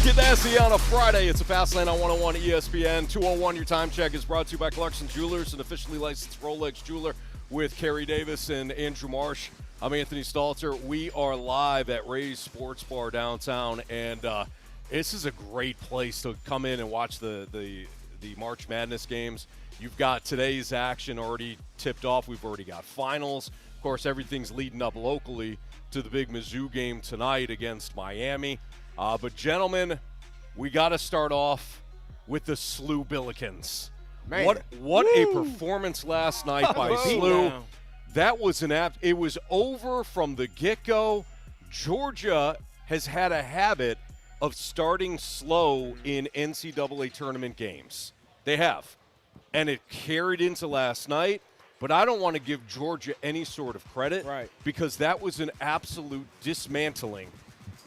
Get nasty on a Friday. It's a Fast Lane on 101 ESPN. 201, your time check is brought to you by Clarkson Jewelers, an officially licensed Rolex jeweler with Carey Davis and Andrew Marsh. I'm Anthony Stalter. We are live at Ray's Sports Bar downtown, and this is a great place to come in and watch the March Madness games. You've got today's action already tipped off. We've already got finals. Of course, everything's leading up locally to the big Mizzou game tonight against Miami. But, gentlemen, we got to start off with the SLU Billikens. Man. What a performance last night by SLU. That was it was over from the get-go. Georgia has had a habit of starting slow in NCAA tournament games. They have. And it carried into last night. But I don't want to give Georgia any sort of credit because that was an absolute dismantling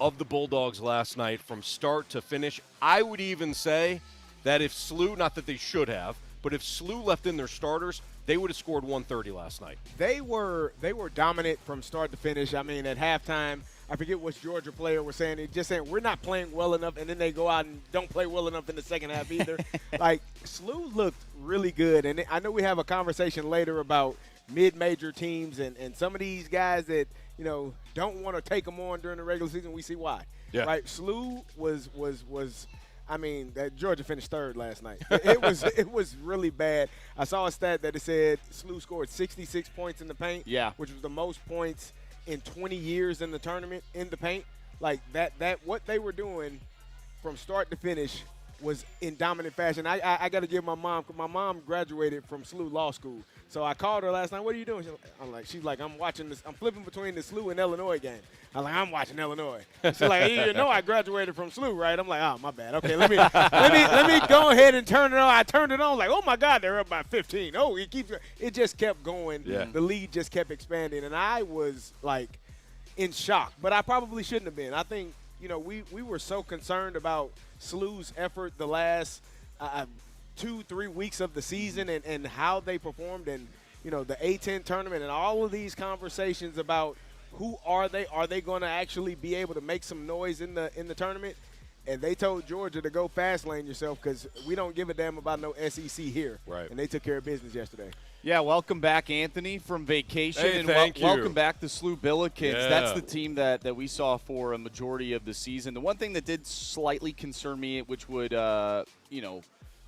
of the Bulldogs last night from start to finish. I would even say that if SLU, not that they should have, but if SLU left in their starters, they would have scored 130 last night. They were dominant from start to finish. I mean, at halftime, I forget which Georgia player was saying it, just saying we're not playing well enough, and then they go out and don't play well enough in the second half either. Like, SLU looked really good, and I know we have a conversation later about mid-major teams and some of these guys that, you know, don't want to take them on during the regular season. We see why. Yeah. Right? SLU was I mean, that Georgia finished third last night. It was really bad. I saw a stat that it said SLU scored 66 points in the paint, which was the most points in 20 years in the tournament in the paint. Like that what they were doing from start to finish was in dominant fashion. I got to give my mom, because my mom graduated from SLU Law School. So I called her last night. What are you doing? She's like, I'm watching this. I'm flipping between the SLU and Illinois game. I'm like, I'm watching Illinois. She's like, you know, I graduated from SLU, right? I'm like, oh, my bad. Okay, let me go ahead and turn it on. I turned it on, like, oh my God, they're up by 15. Oh, it just kept going. Yeah. The lead just kept expanding, and I was like in shock. But I probably shouldn't have been. I think, you know, we were so concerned about SLU's effort the last 2-3 weeks of the season and how they performed, and, you know, the A-10 tournament and all of these conversations about who are they? Are they going to actually be able to make some noise in the tournament? And they told Georgia to go fast lane yourself because we don't give a damn about no SEC here. Right. And they took care of business yesterday. Yeah, welcome back, Anthony, from vacation. Hey, and thank you. Welcome back to SLU Billikens. Yeah. That's the team that we saw for a majority of the season. The one thing that did slightly concern me, which would, you know,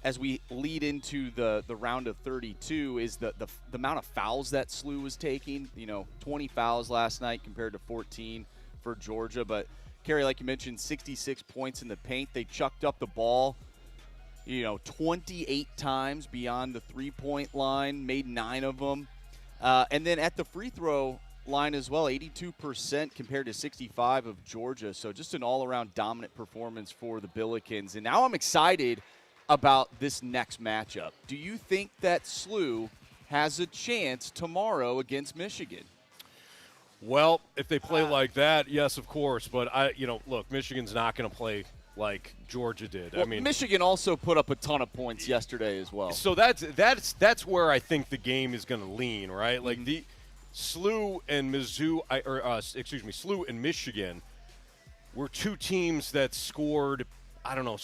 as we lead into the round of 32, is the amount of fouls that SLU was taking. You know, 20 fouls last night compared to 14 for Georgia. But, Carey, like you mentioned, 66 points in the paint. They chucked up the ball, you know, 28 times beyond the three-point line, made 9 of them. And then at the free throw line as well, 82% compared to 65 of Georgia. So just an all-around dominant performance for the Billikens. And now I'm excited about this next matchup. Do you think that SLU has a chance tomorrow against Michigan? Well, if they play like that, yes, of course. But look, Michigan's not going to play like Georgia did. Well, I mean, Michigan also put up a ton of points yesterday as well. So that's where I think the game is going to lean, right? Like the SLU and Mizzou, SLU and Michigan were two teams that scored. I don't know.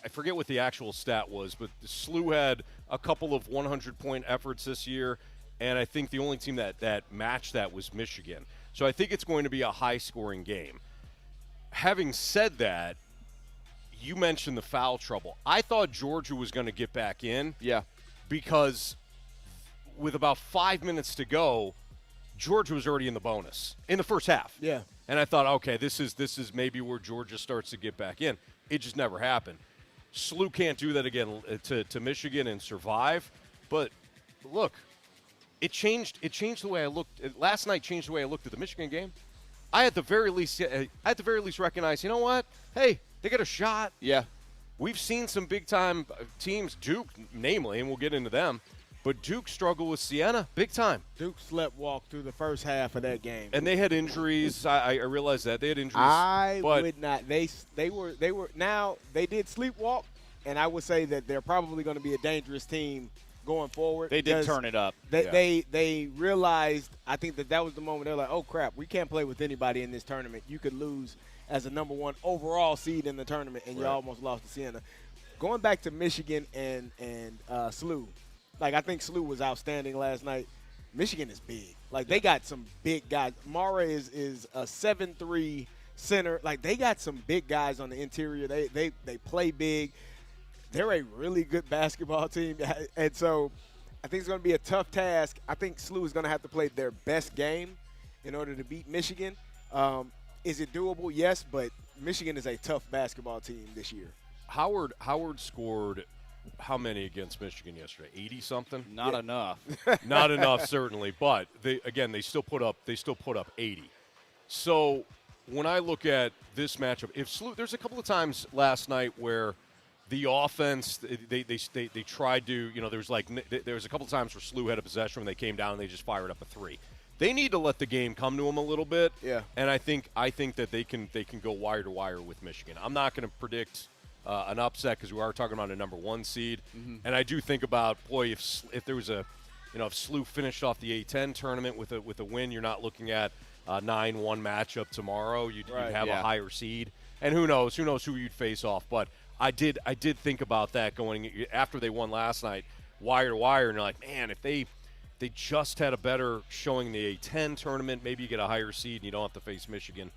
I forget what the actual stat was, but the SLU had a couple of 100-point efforts this year, and I think the only team that matched that was Michigan. So I think it's going to be a high-scoring game. Having said that, you mentioned the foul trouble. I thought Georgia was going to get back in. Yeah. Because with about 5 minutes to go, Georgia was already in the bonus in the first half. Yeah. And I thought, okay, this is maybe where Georgia starts to get back in. It just never happened. SLU can't do that again to Michigan and survive. But look, it changed the way I looked. Last night changed the way I looked at the Michigan game. I at the very least recognize, you know what? Hey, they got a shot. Yeah. We've seen some big-time teams, Duke namely, and we'll get into them, but Duke struggled with Siena big time. Duke sleepwalked through the first half of that game. And they had injuries. I realized that. They had injuries. I would not. They did sleepwalk, and I would say that they're probably going to be a dangerous team going forward. They did turn it up. They realized, I think that was the moment they're like, oh, crap, we can't play with anybody in this tournament. You could lose as a number 1 overall seed in the tournament, and you almost lost to Siena. Going back to Michigan and SLU, like I think SLU was outstanding last night. Michigan is big. Like they got some big guys. Mara is a 7'3" center. Like they got some big guys on the interior. They play big. They're a really good basketball team, and so I think it's going to be a tough task. I think SLU is going to have to play their best game in order to beat Michigan. Is it doable? Yes, but Michigan is a tough basketball team this year. Howard scored how many against Michigan yesterday? 80-something? Not enough. Not enough, certainly. But they still put up 80. So when I look at this matchup, if SLU, there's a couple of times last night where the offense they tried to, there was a couple of times where SLU had a possession when they came down and they just fired up a 3. They need to let the game come to them a little bit. Yeah. And I think that they can go wire to wire with Michigan. I'm not going to predict an upset because we are talking about a number 1 seed. Mm-hmm. And I do think about, boy, if there was if SLU finished off the A10 tournament with a win, you're not looking at a 9-1 matchup tomorrow. You'd have a higher seed. And who knows who you'd face off. But I did think about that going after they won last night, wire to wire, and you're like, man, if they just had a better showing in the A10 tournament, maybe you get a higher seed and you don't have to face Michigan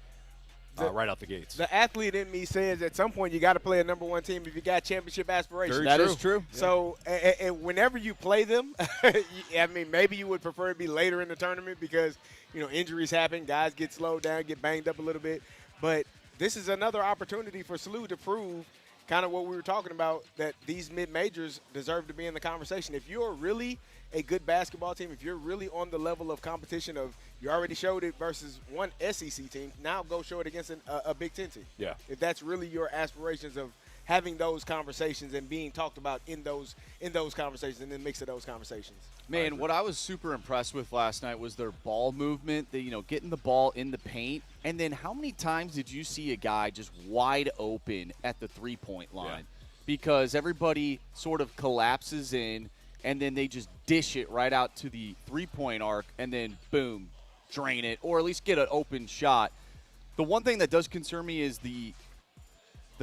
right out the gates. The athlete in me says at some point you got to play a number 1 team if you got championship aspirations. That is true. So and whenever you play them, I mean, maybe you would prefer it be later in the tournament because, injuries happen, guys get slowed down, get banged up a little bit. But this is another opportunity for SLU to prove kind of what we were talking about, that these mid-majors deserve to be in the conversation. If you're really a good basketball team, if you're really on the level of competition of you already showed it versus one SEC team, now go show it against a Big Ten team. Yeah. If that's really your aspirations of having those conversations and being talked about in those conversations, in the mix of those conversations. Man, what I was super impressed with last night was their ball movement, getting the ball in the paint. And then how many times did you see a guy just wide open at the three-point line? Yeah. Because everybody sort of collapses in, and then they just dish it right out to the three-point arc, and then, boom, drain it, or at least get an open shot. The one thing that does concern me is the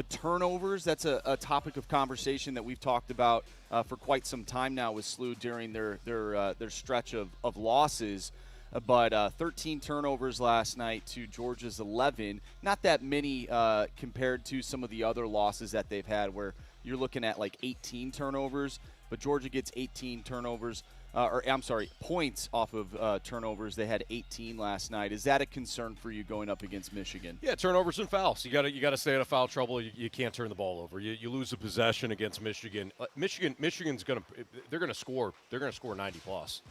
turnovers. That's a topic of conversation that we've talked about for quite some time now with SLU during their stretch of losses. But 13 turnovers last night to Georgia's 11. Not that many compared to some of the other losses that they've had where you're looking at like 18 turnovers. But Georgia gets 18 turnovers. Points off of turnovers. They had 18 last night. Is that a concern for you going up against Michigan? Yeah, turnovers and fouls. You got to stay out of foul trouble. You can't turn the ball over. You lose a possession against Michigan. Michigan's they're gonna score 90 plus.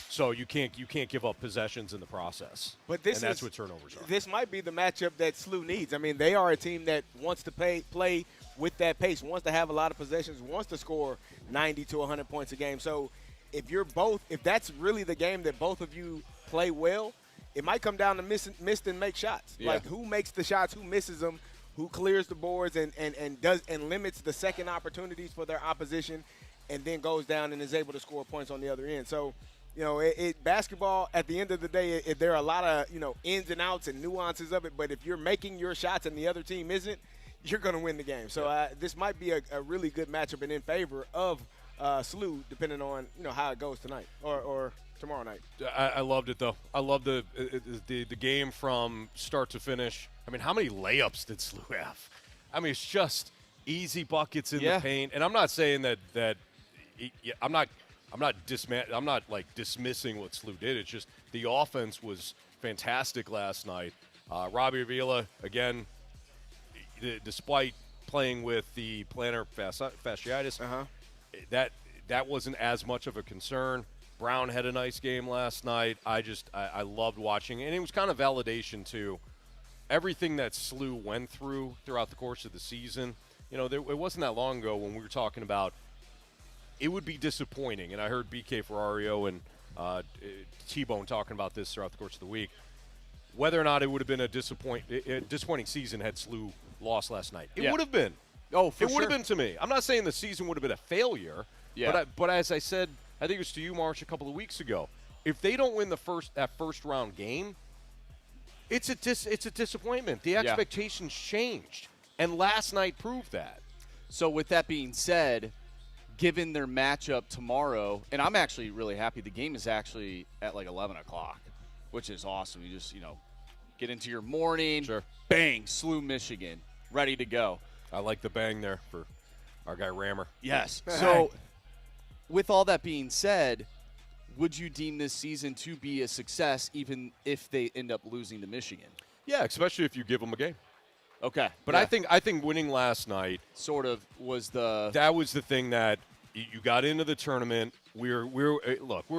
So you can't give up possessions in the process. But that's what turnovers are. This might be the matchup that SLU needs. I mean, they are a team that wants to play with that pace, wants to have a lot of possessions, wants to score 90 to 100 points a game. So if that's really the game that both of you play well, it might come down to miss and make shots. Yeah. Like who makes the shots, who misses them, who clears the boards and limits the second opportunities for their opposition, and then goes down and is able to score points on the other end. So, basketball at the end of the day, there are a lot of ins and outs and nuances of it. But if you're making your shots and the other team isn't, you're going to win the game. So this might be a really good matchup and in favor of SLU, depending on how it goes tonight or tomorrow night. I loved it though. I loved the game from start to finish. I mean, how many layups did SLU have? I mean, it's just easy buckets in the paint. And I'm not saying that I'm not dismissing what SLU did. It's just the offense was fantastic last night. Robbie Avila again, despite playing with the plantar fasciitis. That wasn't as much of a concern. Brown had a nice game last night. I loved watching, and it was kind of validation to everything that SLU went through throughout the course of the season. It wasn't that long ago when we were talking about it would be disappointing, and I heard BK Ferrario and T-Bone talking about this throughout the course of the week, whether or not it would have been a disappointing season had SLU lost last night. It would have been. Oh, for sure. It would have been to me. I'm not saying the season would have been a failure, Yeah. But as I said, I think it was to you, Marsh, a couple of weeks ago. If they don't win that first round game, it's a disappointment. The expectations changed, and last night proved that. So with that being said, given their matchup tomorrow, and I'm actually really happy. The game is actually at like 11 o'clock, which is awesome. You just get into your morning, Sure. Bang, SLU, Michigan, ready to go. I like the bang there for our guy Rammer. Yes. So with all that being said, would you deem this season to be a success even if they end up losing to Michigan? Yeah, especially if you give them a game. Okay. But I think winning last night sort of was that was the thing that you got into the tournament. We're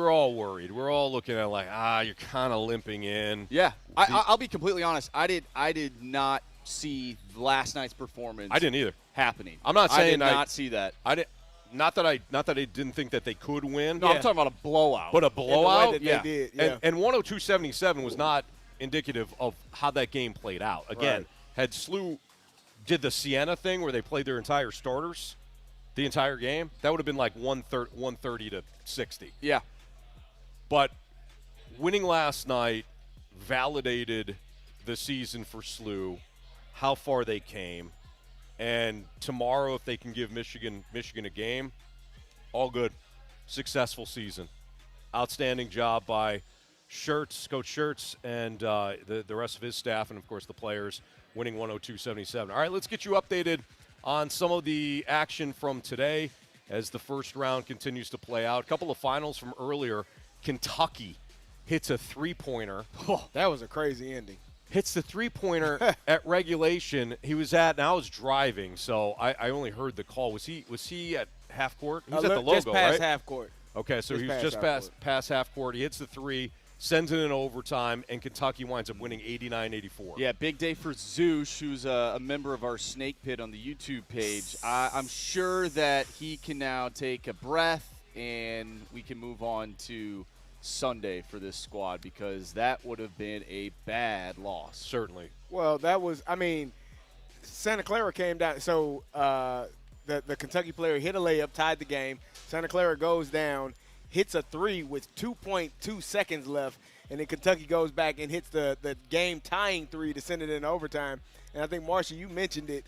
all worried. We're all looking at like, you're kind of limping in. Yeah. I'll be completely honest. I did not see last night's performance. I didn't either. Happening. I'm not saying I did not see that. I did not that I didn't think that they could win. No, I'm talking about a blowout. But a blowout, that they did, yeah. And 102-77 was not indicative of how that game played out. Again, had SLU did the Siena thing where they played their entire starters the entire game, that would have been like 130 to 60. Yeah. But winning last night validated the season for SLU, how far they came. And tomorrow, if they can give Michigan a game, all good. Successful season. Outstanding job by Coach Schertz, and the rest of his staff, and, of course, the players, winning 102-77. All right, let's get you updated on some of the action from today as the first round continues to play out. A couple of finals from earlier. Kentucky hits a three-pointer. Oh, that was a crazy ending. Hits the three-pointer at regulation. He was at, and I was driving, so I only heard the call. Was he at half court? He was at the logo, just past right? half court. Okay, so he was just past half court. He hits the three, sends it in overtime, and Kentucky winds up winning 89-84. Yeah, big day for Zeus, who's a member of our Snake Pit on the YouTube page. I'm sure that he can now take a breath, and we can move on to Sunday for this squad, because that would have been a bad loss. Certainly. Well, that was, Santa Clara came down. So the Kentucky player hit a layup, tied the game. Santa Clara goes down, hits a three with 2.2 seconds left, and then Kentucky goes back and hits the game-tying three to send it in overtime. And I think, Marcia, you mentioned it.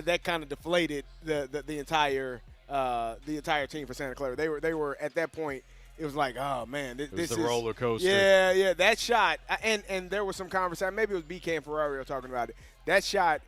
That kind of deflated the entire team for Santa Clara. They were at that point. It was like, oh, man, this was is the roller coaster. Yeah, that shot. And there was some conversation. Maybe it was BK and Ferrari talking about it. That shot,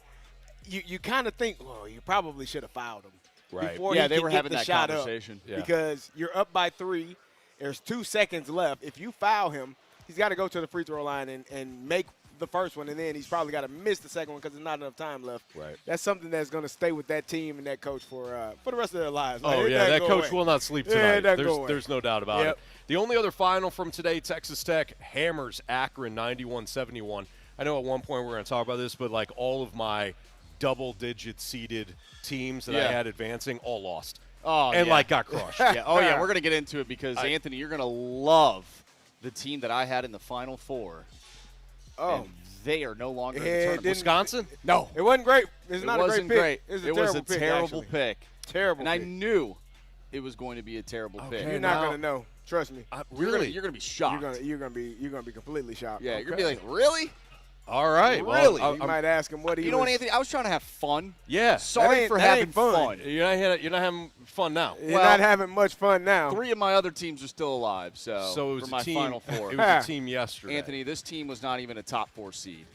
you kind of think, well, you probably should have fouled him. Right. Before yeah, he they could were get having the that shot conversation. Up, because you're up by 3. There's 2 seconds left. If you foul him, he's got to go to the free throw line and make the first one, and then he's probably got to miss the second one because there's not enough time left. Right. That's something that's going to stay with that team and that coach for the rest of their lives. Oh, yeah, that coach will not sleep tonight. There's no doubt about it. The only other final from today, Texas Tech hammers Akron 91-71. I know at one point we were going to talk about this, but like all of my double-digit seeded teams that I had advancing all lost. Oh, and got crushed. Yeah. Oh, yeah, we're going to get into it because, Anthony, you're going to love the team that I had in the Final Four. Oh. And they are no longer in the It tournament. didn't- Wisconsin? No. It wasn't great. It's not a wasn't great pick. It was a terrible pick. pick. Terrible And I pick. knew it was going to be a terrible pick. You're not going to know. Trust me. Really? You're going to be shocked. You're gonna be completely shocked. Yeah, you're going to be like, really? All right. Really? Well, You might ask him what he You know what, was- Anthony? I was trying to have fun. yeah. Sorry for that having ain't fun. You're not having fun now. You're not having much fun now. 3 of my other teams are still alive, so So it was for my a team. Final Four. It was a team yesterday. Anthony, this team was not even a top 4 seed.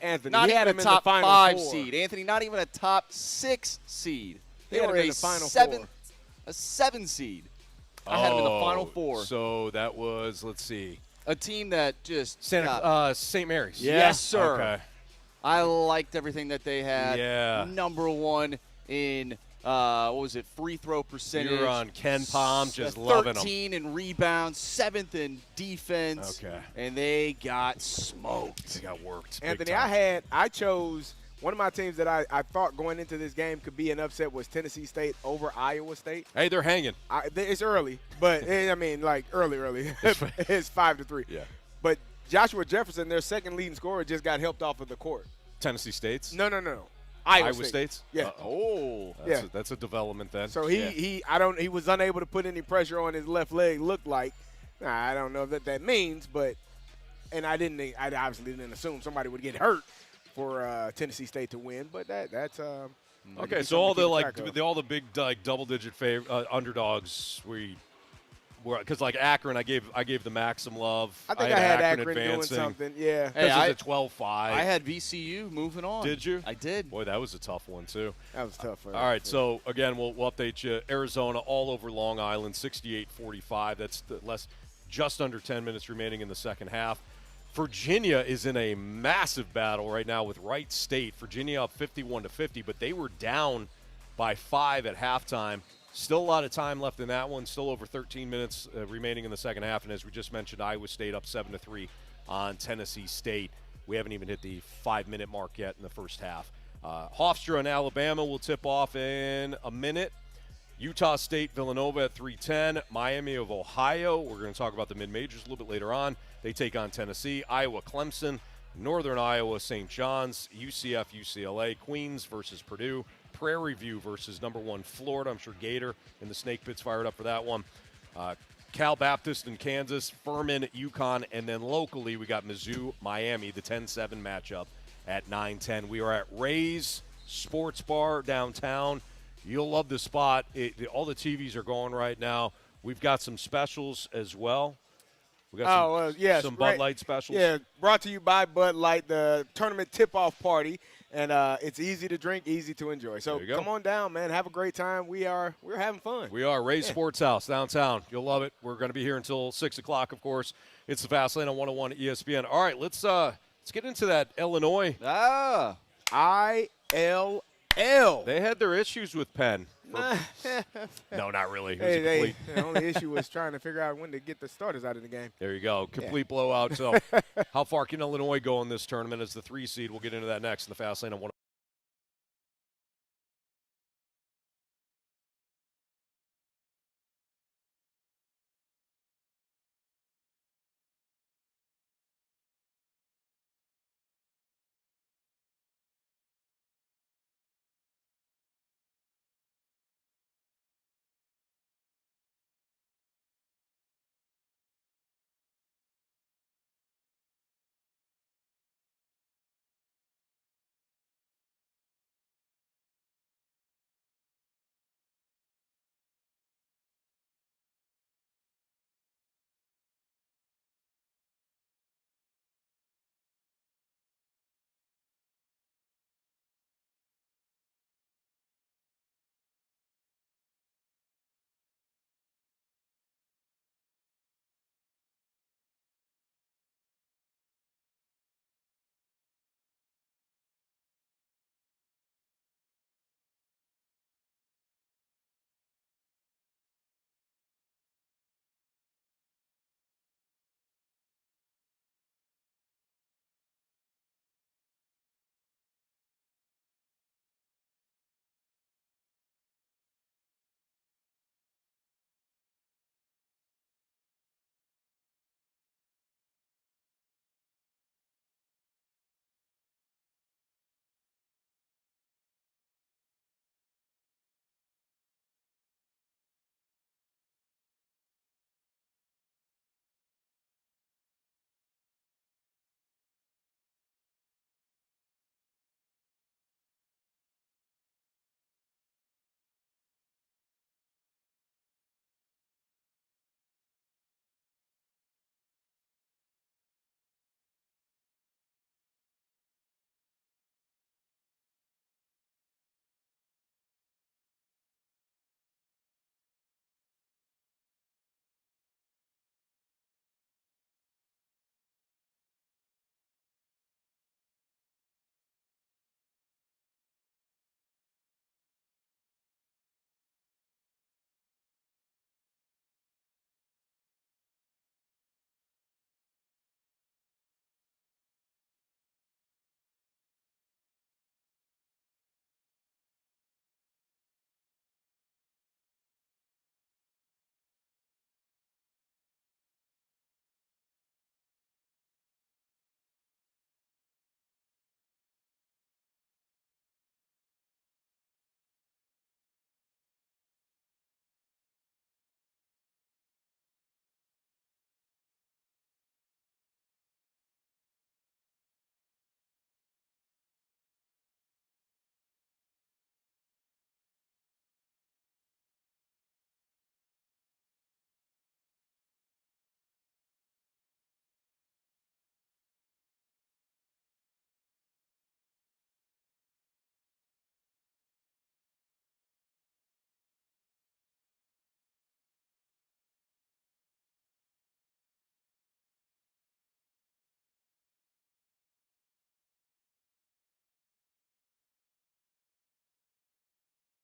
Anthony, Not he had even him a in the top Final 5 Four. seed. Anthony, not even a top 6 seed. He They had were him in a the Final 7 seed. I had them in the Final Four. So that was, let's see, A team that just got, St. Mary's. Yes, sir. Okay. I liked everything that they had. Yeah. Number 1 in free throw percentage. You're on Ken Palm, just loving them. 13 in rebounds, 7th in defense. Okay. And they got smoked. They got worked. big Anthony, time. I chose one of my teams that I thought going into this game could be an upset was Tennessee State over Iowa State. Hey, they're hanging. It's early, but early. It's 5-3. Yeah. But Joshua Jefferson, their second leading scorer, just got helped off of the court. Tennessee State's. No. Iowa State's? Yeah. Oh. That's a development then. So he was unable to put any pressure on his left leg. Looked like. I don't know what that means, but I obviously didn't assume somebody would get hurt for Tennessee State to win, but that's okay. So all the big double-digit underdogs because like Akron, I gave the Max some love. I think I had Akron advancing. doing something. Yeah. Hey, it was a 12-5. I had VCU moving on. Did you? I did. Boy, that was a tough one too. That was tough. All right. So again, we'll update you. Arizona all over Long Island, 68-45. That's just under 10 minutes remaining in the second half. Virginia is in a massive battle right now with Wright State. Virginia up 51-50, but they were down by 5 at halftime. Still a lot of time left in that one. Still over 13 minutes remaining in the second half. And as we just mentioned, Iowa State up 7-3 on Tennessee State. We haven't even hit the 5-minute mark yet in the first half. Hofstra and Alabama will tip off in a minute. Utah State, Villanova at 3:10. Miami of Ohio. We're going to talk about the mid-majors a little bit later on. They take on Tennessee. Iowa, Clemson. Northern Iowa, St. John's. UCF, UCLA. Queens versus Purdue. Prairie View versus #1 Florida. I'm sure Gator and the Snake Pit's fired up for that one. Cal Baptist in Kansas, Furman, UConn, and then locally we got Mizzou, Miami, the 10-7 matchup at 9:10. We are at Ray's Sports Bar downtown. You'll love the spot. All the TVs are going right now. We've got some specials as well. We got some Bud Light specials. Yeah, brought to you by Bud Light, the tournament tip-off party. And it's easy to drink, easy to enjoy. So come on down, man. Have a great time. We're having fun. We are. Ray's Sports House downtown. You'll love it. We're going to be here until 6 o'clock, of course. It's the Fast Lane on 101 ESPN. All right, let's get into that Illinois. ILL. They had their issues with Penn. No, not really. The only issue was trying to figure out when to get the starters out of the game. There you go. Complete blowout. So how far can Illinois go in this tournament as the 3 seed? We'll get into that next in the Fast Lane on 101.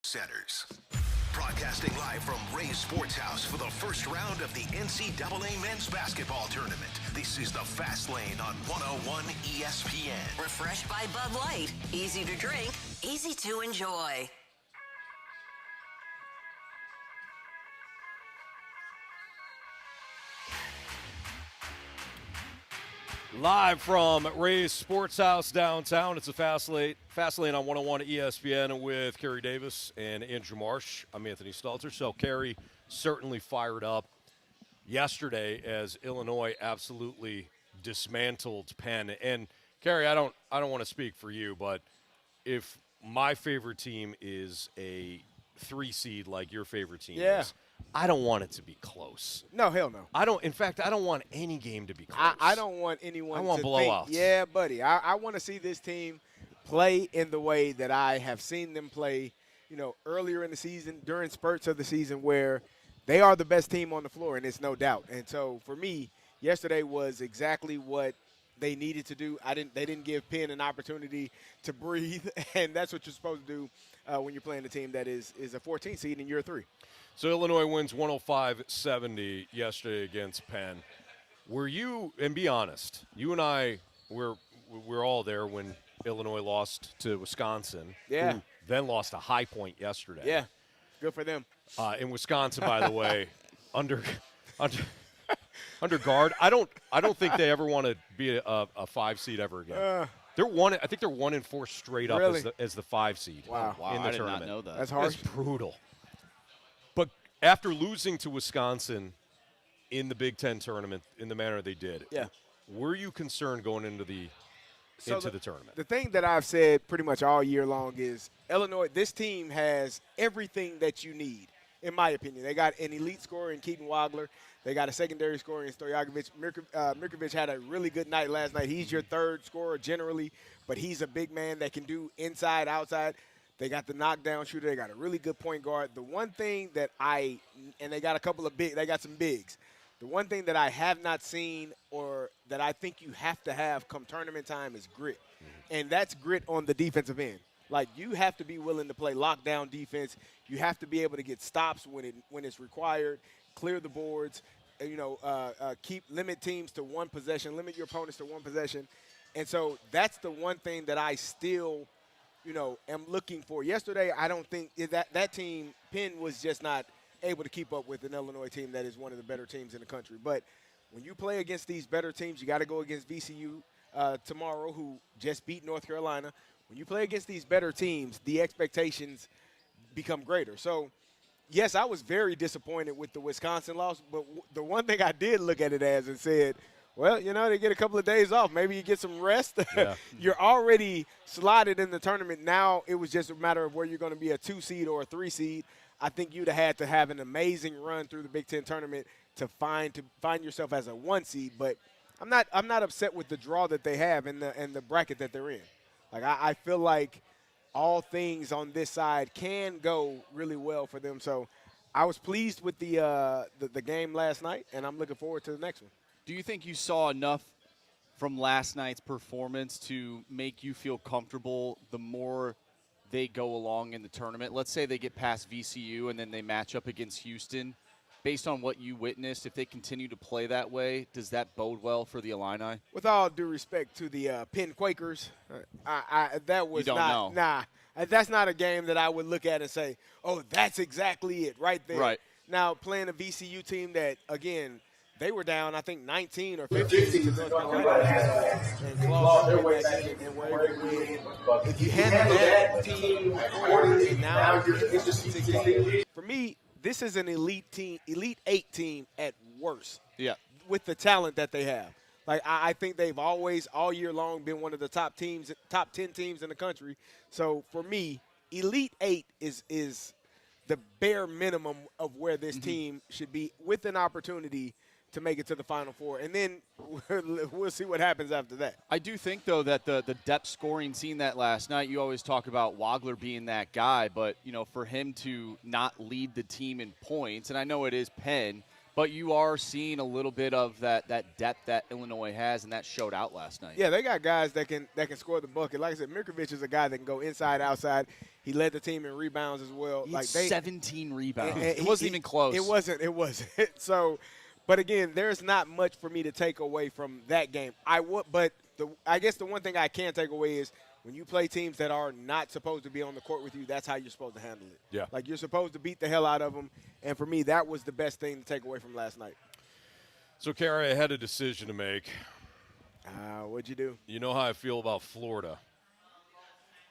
Centers. Broadcasting live from Ray's Sports House for the first round of the NCAA men's basketball tournament. This is the Fast Lane on 101 ESPN. Refreshed by Bud Light. Easy to drink, easy to enjoy. Live from Ray's Sports House downtown, it's a Fast Lane on 101 ESPN with Carey Davis and Andrew Marsh. I'm Anthony Stalter. So Carey certainly fired up yesterday as Illinois absolutely dismantled Penn. And Carey, I don't want to speak for you, but if my favorite team is a 3 seed like your favorite team is, I don't want it to be close. No, hell no. In fact, I don't want any game to be close. I don't want anyone to blowouts. think, yeah, buddy, I want to see this team play in the way that I have seen them play, earlier in the season, during spurts of the season where they are the best team on the floor, and it's no doubt. And so for me, yesterday was exactly what they needed to do. They didn't give Penn an opportunity to breathe, and that's what you're supposed to do when you're playing a team that is a 14 seed in year 3. So Illinois wins 105-70 yesterday against Penn. Were you, and be honest, you and I we're all there when Illinois lost to Wisconsin. Yeah. Who then lost a High Point yesterday. Yeah. Good for them. In Wisconsin, by the way, under guard. I don't think they ever want to be a 5 seed ever again. I think they're 1-4 straight up Really? as the 5 seed. Wow. In the I did tournament. not know that. That's harsh. That's brutal. But after losing to Wisconsin in the Big Ten tournament in the manner they did, were you concerned going into the tournament? The thing that I've said pretty much all year long is Illinois, this team has everything that you need, in my opinion. They got an elite scorer in Keaton Wagler. They got a secondary scorer in Stojakovic. Mirkovic had a really good night last night. He's your third scorer generally, but he's a big man that can do inside, outside. They got the knockdown shooter. They got a really good point guard. The one thing that they got a couple of they got some bigs. The one thing that I have not seen or that I think you have to have come tournament time is grit. And that's grit on the defensive end. Like, you have to be willing to play lockdown defense. You have to be able to get stops when it's required, clear the boards, limit teams to one possession, limit your opponents to one possession. And so that's the one thing that I still am looking for. Yesterday, I don't think that team, Penn, was just not able to keep up with an Illinois team that is one of the better teams in the country. But when you play against these better teams, you got to go against VCU tomorrow, who just beat North Carolina. When you play against these better teams, the expectations become greater. So, yes, I was very disappointed with the Wisconsin loss, but the one thing I did look at it as and said, well, they get a couple of days off. Maybe you get some rest. Yeah. You're already slotted in the tournament. Now it was just a matter of where you're going to be a 2 seed or a 3 seed. I think you'd have had to have an amazing run through the Big Ten tournament to find yourself as a 1 seed. But I'm not upset with the draw that they have and the bracket that they're in. Like, I feel like all things on this side can go really well for them. So I was pleased with the game last night, and I'm looking forward to the next one. Do you think you saw enough from last night's performance to make you feel comfortable the more they go along in the tournament? Let's say they get past VCU and then they match up against Houston. Based on what you witnessed, if they continue to play that way, does that bode well for the Illini? With all due respect to the Penn Quakers, that was you don't know. Nah, that's not a game that I would look at and say, oh, that's exactly it right there. Right. Now, playing a VCU team that, again, they were down, I think, 19 or 15 to North Carolina. And clawed their way back and were able to win. If you handle that team, and now you're just 16. For me, this is an elite 8 team at worst. Yeah. With the talent that they have. Like, I think they've always, all year long, been one of the top 10 teams in the country. So, for me, Elite 8 is the bare minimum of where this team should be, with an opportunity to make it to the Final Four. And then we'll see what happens after that. I do think, though, that the depth scoring, seen that last night, you always talk about Wagler being that guy, but, for him to not lead the team in points, and I know it is Penn, But you are seeing a little bit of that depth that Illinois has, and that showed out last night. Yeah, they got guys that can score the bucket. Like I said, Mirkovic is a guy that can go inside, outside. He led the team in rebounds as well. He had 17 rebounds. and It wasn't even close. It wasn't. So, but again, there's not much for me to take away from that game. I guess the one thing I can take away is when you play teams that are not supposed to be on the court with you, that's how you're supposed to handle it. Yeah. Like you're supposed to beat the hell out of them. And for me, that was the best thing to take away from last night. So, Carey, I had a decision to make. What'd you do? You know how I feel about Florida.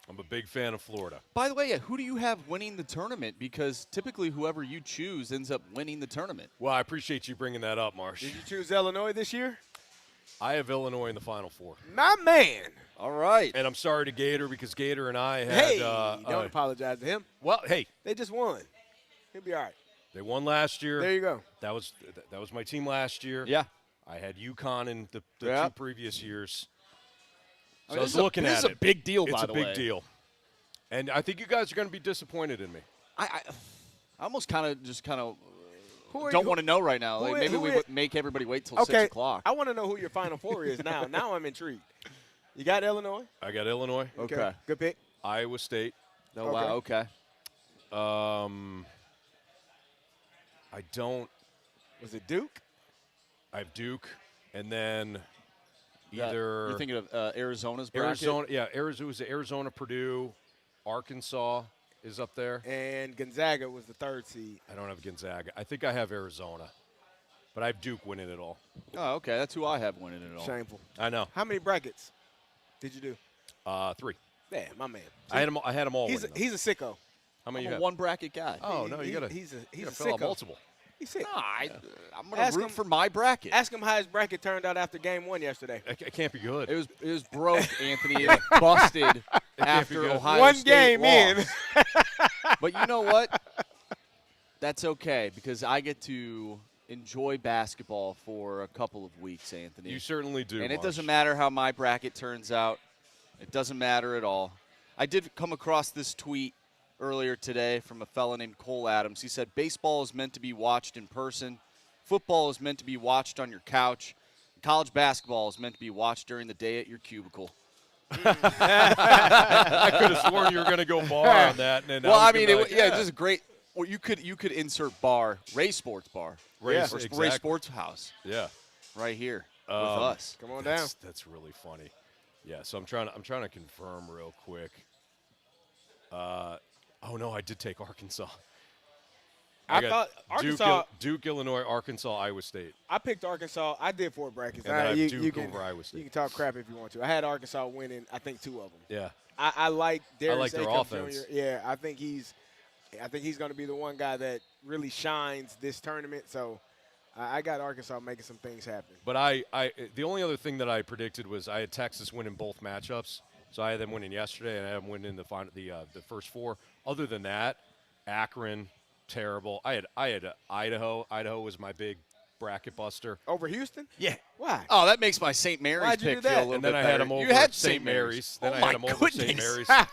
I'm a big fan of Florida. By the way, who do you have winning the tournament? Because typically whoever you choose ends up winning the tournament. Well, I appreciate you bringing that up, Marsh. Did you choose Illinois this year? I have Illinois in the Final Four. My man. All right. And I'm sorry to Gator because Gator and I had Hey, don't apologize to him. well, hey, They just won. He'll be all right. they won last year. There you go. That was my team last year. Yeah. I had UConn in the Yeah. 2 previous years. So mean, I was this is a- looking this at is it. a big deal, It's by a the big way. deal. And I think you guys are going to be disappointed in me. I almost kind of Who are don't you- want to know right now. who Like, is- maybe who we is- make everybody wait till Okay, 6 o'clock. I want to know who your Final Four is now. Now I'm intrigued. You got Illinois? I got Illinois, Okay. Good pick. Iowa State. Oh, wow. Okay. I don't. Was it Duke? I have Duke, and then Yeah, either you're thinking of Arizona's bracket? Arizona. Yeah, Arizona, Purdue, Arkansas is up there. And Gonzaga was the 3rd seed. I don't have Gonzaga. I think I have Arizona, but I have Duke winning it all. Oh, okay. That's who I have winning it all. Shameful. I know. How many brackets did you do? 3. Yeah, my man. I had them. I had them all. He's a winning, though. sicko. How many I'm you a have? one bracket guy. Oh no, you gotta. He's a fill out sicko. multiple. He's sick. No, I'm going Ask to root him- for my bracket. Ask him how his bracket turned out after game 1 yesterday. It can't be good. It was broke, Anthony. It busted after good. Ohio One State game in. lost. But you know what? That's okay because I get to enjoy basketball for a couple of weeks, Anthony. You certainly do. And it Marsh. doesn't matter how my bracket turns out. It doesn't matter at all. I did come across this tweet earlier today from a fella named Cole Adams. He said, baseball is meant to be watched in person. Football is meant to be watched on your couch. College basketball is meant to be watched during the day at your cubicle. I could have sworn you were going to go bar on that. And then Well, I I was mean, gonna be like, this is great. Well, you could insert bar, Ray Sports Bar, Ray, or exactly. Ray Sports House Yeah. right here with us. Come on down. That's really funny. Yeah. So I'm trying to confirm real quick. Oh no, I did take Arkansas. I got thought Arkansas. Duke, Illinois, Arkansas, Iowa State. I picked Arkansas. I did 4 brackets. And then I have you Duke can, over Iowa State. You can talk crap if you want to. I had Arkansas winning, I think, 2 of them. Yeah. I like Darius like their Akins offense. Jr. Yeah, I think he's going to be the one guy that really shines this tournament. So I got Arkansas making some things happen. But the only other thing that I predicted was I had Texas winning both matchups. So I had them winning yesterday, and I had them winning the first 4. Other than that, Akron, terrible. I had Idaho. Idaho was my big bracket buster. Over Houston? Yeah. Why? Oh, that makes my St. Mary's Why'd you pick do feel a that? little And then bit I had better. them over You had St. Mary's. Then oh I my had them over St. goodness. Mary's.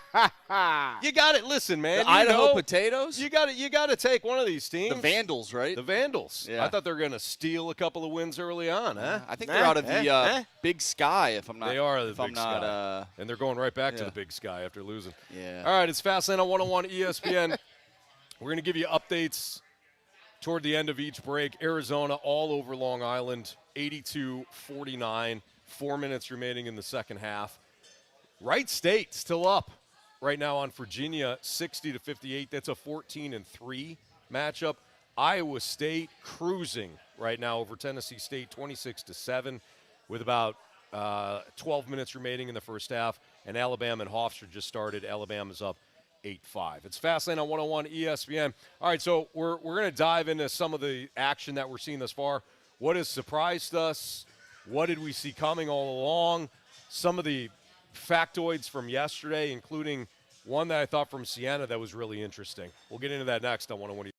Ah, You got it. Listen, man. The you Idaho know, potatoes? You got to take one of these teams. The Vandals, right? The Vandals. Yeah. I thought they were going to steal a couple of wins early on, huh? I think Nah, they're out of the eh. Big Sky, if I'm not. They are the if I'm Big not, Sky. And they're going right back to yeah. the Big Sky after losing. Yeah. All right, it's Fastlane on 101 ESPN. We're going to give you updates toward the end of each break. Arizona all over Long Island, 82-49. 4 minutes remaining in the second half. Wright State still up right now on Virginia, 60-58. That's a 14-3 matchup. Iowa State cruising right now over Tennessee State, 26-7, with about 12 minutes remaining in the first half. And Alabama and Hofstra just started. Alabama's up 8-5. It's Fastlane on 101 ESPN. All right, so we're going to dive into some of the action that we're seeing thus far. What has surprised us? What did we see coming all along? Some of the factoids from yesterday, including one that I thought from Siena that was really interesting. We'll get into that next on 101 ESPN.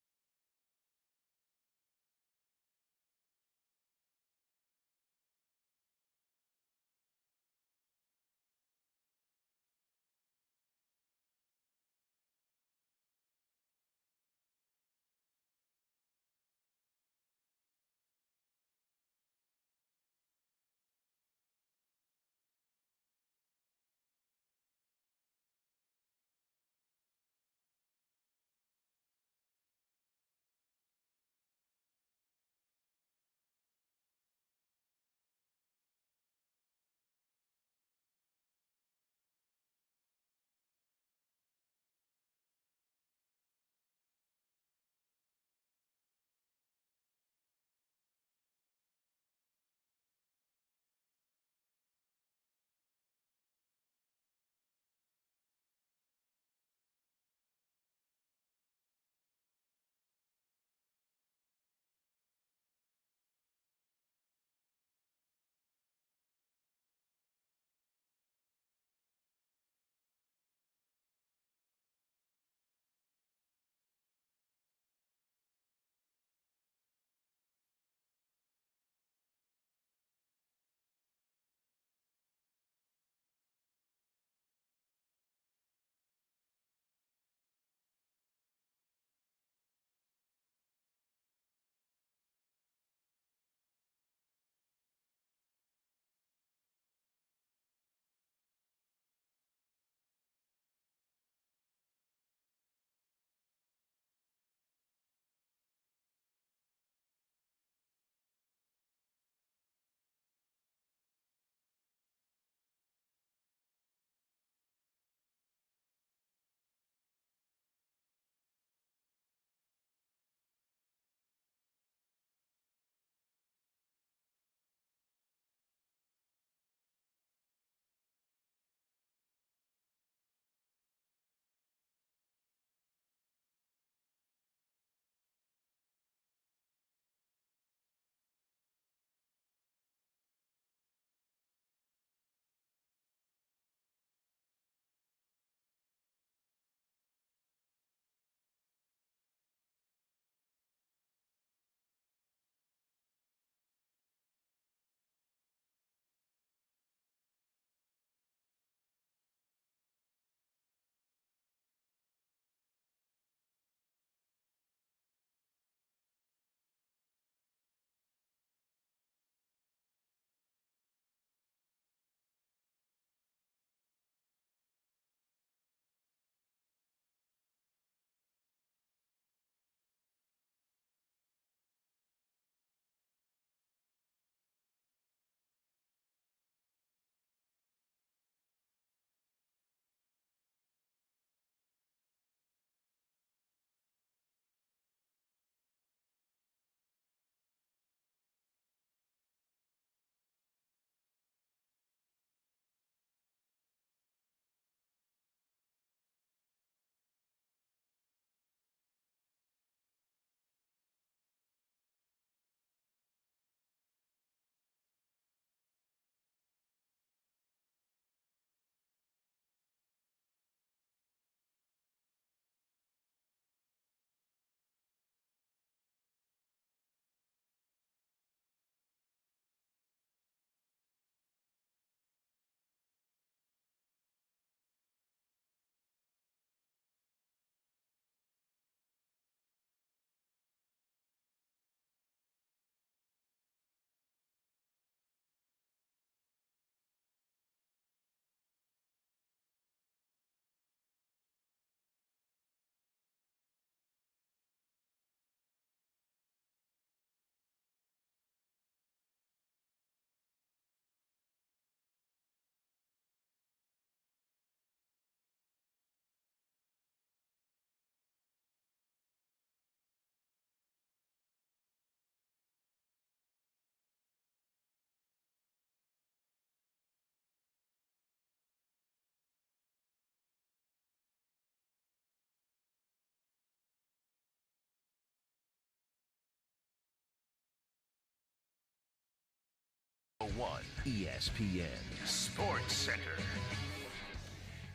101 ESPN Sports Center.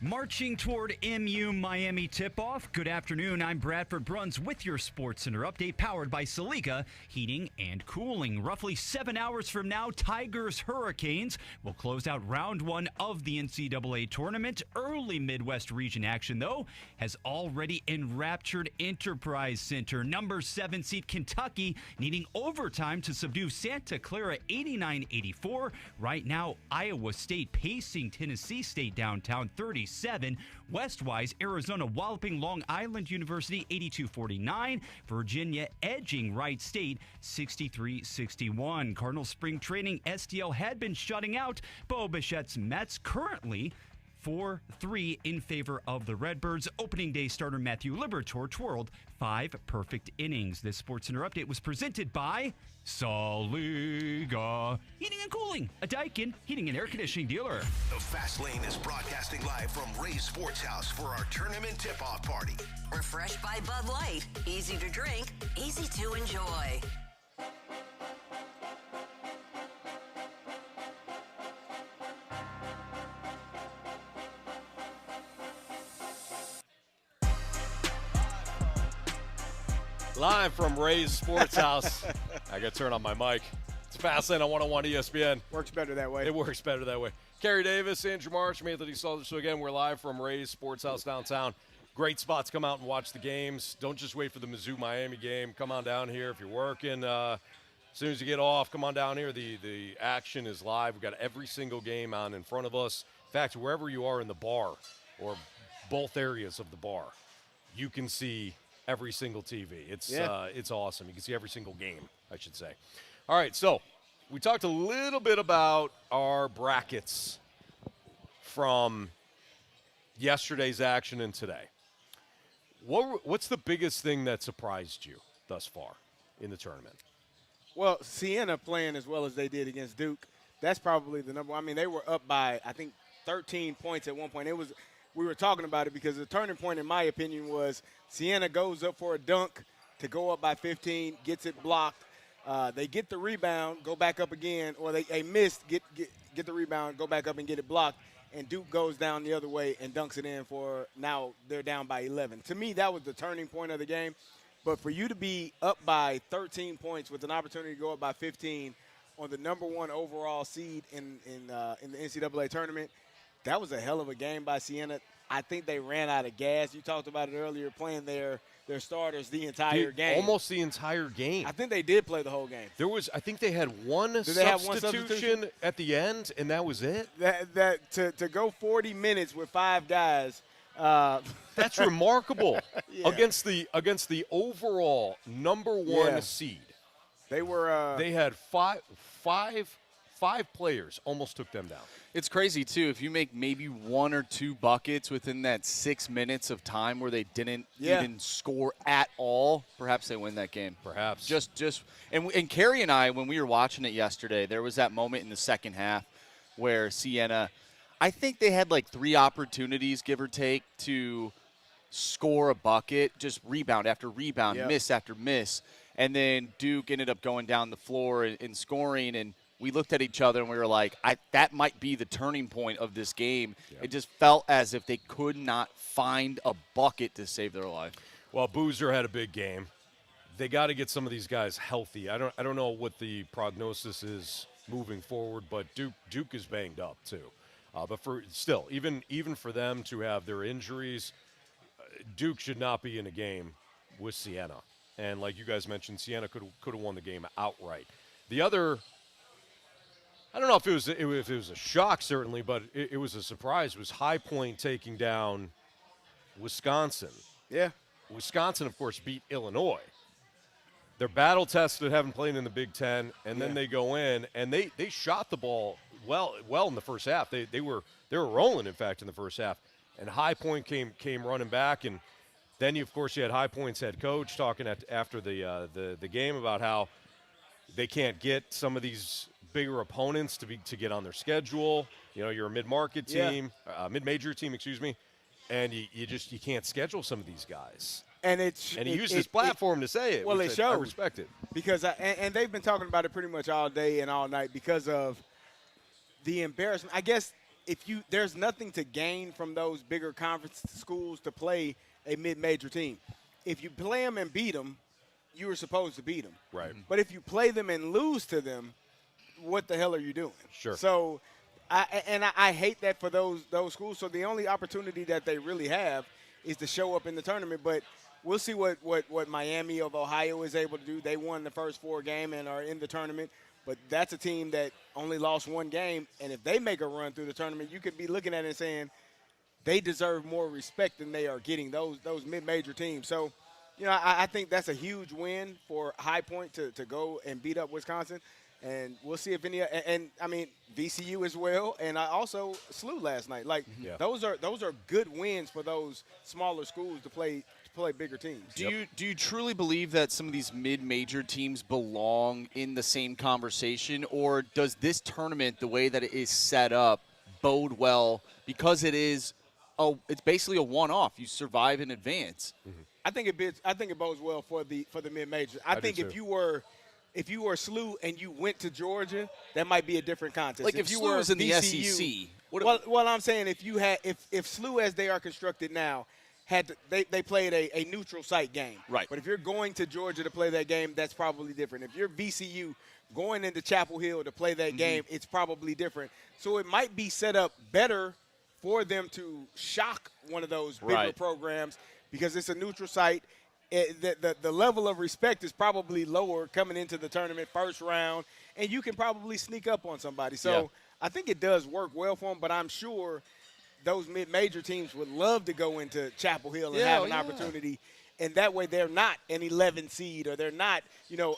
Marching toward MU Miami tip-off. Good afternoon. I'm Bradford Bruns with your Sports Center update, powered by Saliga Heating and Cooling. Roughly 7 hours from now, Tigers Hurricanes will close out round one of the NCAA tournament. Early Midwest region action, though, has already enraptured Enterprise Center. Number 7 seed Kentucky needing overtime to subdue Santa Clara 89-84. Right now, Iowa State pacing Tennessee State downtown 37. Westwise, Arizona walloping Long Island University 82-49. Virginia edging Wright State 63-61. Cardinals spring training, STL had been shutting out Bo Bichette's Mets, currently 4-3 in favor of the Redbirds. Opening day starter Matthew Liberatore twirled 5 perfect innings. This SportsCenter update was presented by Saliga Heating and Cooling, a Daikin heating and air conditioning dealer. The Fast Lane is broadcasting live from Ray's Sports House for our tournament tip-off party. Refreshed by Bud Light. Easy to drink, easy to enjoy. Live from Ray's Sports House. I got to turn on my mic. It's Fastlane on 101 ESPN. Works better that way. It works better that way. Carey Davis, Andrew Marsh, Anthony Stalter. So again, we're live from Ray's Sports House downtown. Great spot to come out and watch the games. Don't just wait for the Mizzou-Miami game. Come on down here if you're working. As soon as you get off, come on down here. The action is live. We've got every single game on in front of us. In fact, wherever you are in the bar or both areas of the bar, you can see every single TV. It's awesome. You can see every single game, I should say. All right, so we talked a little bit about our brackets from yesterday's action and today. What's the biggest thing that surprised you thus far in the tournament? Well, Siena playing as well as they did against Duke, that's probably the number one. I mean, they were up by, I think, 13 points at one point. We were talking about it because the turning point, in my opinion, was Siena goes up for a dunk to go up by 15, gets it blocked. They get the rebound, go back up again, or they missed, get the rebound, go back up and get it blocked, and Duke goes down the other way and dunks it in for now they're down by 11. To me, that was the turning point of the game. But for you to be up by 13 points with an opportunity to go up by 15 on the number one overall seed in the NCAA tournament, that was a hell of a game by Siena. I think they ran out of gas. You talked about it earlier, playing their starters the entire game. Almost the entire game. I think they did play the whole game. I think they had one substitution at the end, and that was it? To go 40 minutes with 5 guys. That's remarkable. Yeah. Against the overall number one seed. They were they had five players almost took them down. It's crazy, too. If you make maybe 1 or 2 buckets within that 6 minutes of time where they didn't even score at all, perhaps they win that game. Perhaps. And Carey and I, when we were watching it yesterday, there was that moment in the second half where Siena, I think they had like 3 opportunities, give or take, to score a bucket, just rebound after rebound, miss after miss. And then Duke ended up going down the floor and scoring, and we looked at each other and we were like, that might be the turning point of this game. Yep. It just felt as if they could not find a bucket to save their life. Well, Boozer had a big game. They got to get some of these guys healthy. I don't know what the prognosis is moving forward, but Duke is banged up too. But even for them to have their injuries, Duke should not be in a game with Siena. And like you guys mentioned, Siena could have won the game outright. The other, I don't know if it was a shock, certainly, but it was a surprise, was High Point taking down Wisconsin. Yeah. Wisconsin, of course, beat Illinois. They're battle-tested, haven't played in the Big Ten, and then they go in, and they shot the ball well in the first half. They were rolling, in fact, in the first half. And High Point came running back, and then, of course, you had High Point's head coach talking after the game about how they can't get some of these bigger opponents to get on their schedule. You know, you're a mid-market team, mid-major team, excuse me, and you can't schedule some of these guys. And he used his platform to say it. Well, it showed. I respect it because and they've been talking about it pretty much all day and all night because of the embarrassment, I guess, there's nothing to gain from those bigger conference schools to play a mid-major team. If you play them and beat them, you were supposed to beat them. Right. But if you play them and lose to them, what the hell are you doing? Sure. So, I hate that for those schools. So the only opportunity that they really have is to show up in the tournament. But we'll see what Miami of Ohio is able to do. They won the first 4 games and are in the tournament. But that's a team that only lost 1 game. And if they make a run through the tournament, you could be looking at it and saying they deserve more respect than they are getting, those mid-major teams. So, I think that's a huge win for High Point to go and beat up Wisconsin. And we'll see if any – and I mean, VCU as well. And I also slew last night. Like, those are good wins for those smaller schools to play bigger teams. Do you truly believe that some of these mid-major teams belong in the same conversation, or does this tournament, the way that it is set up, bode well because it's basically a one-off? You survive in advance. Mm-hmm. I think it bodes well for the mid-majors. I think if you were SLU and you went to Georgia, that might be a different contest. Like if SLU was in the VCU, SEC. Well, I'm saying if SLU as they are constructed now they played a neutral site game. Right. But if you're going to Georgia to play that game, that's probably different. If you're VCU going into Chapel Hill to play that game, it's probably different. So it might be set up better for them to shock one of those bigger programs because it's a neutral site. The level of respect is probably lower coming into the tournament first round, and you can probably sneak up on somebody. So I think it does work well for them, but I'm sure those mid-major teams would love to go into Chapel Hill and have an opportunity, and that way they're not an 11 seed or they're not,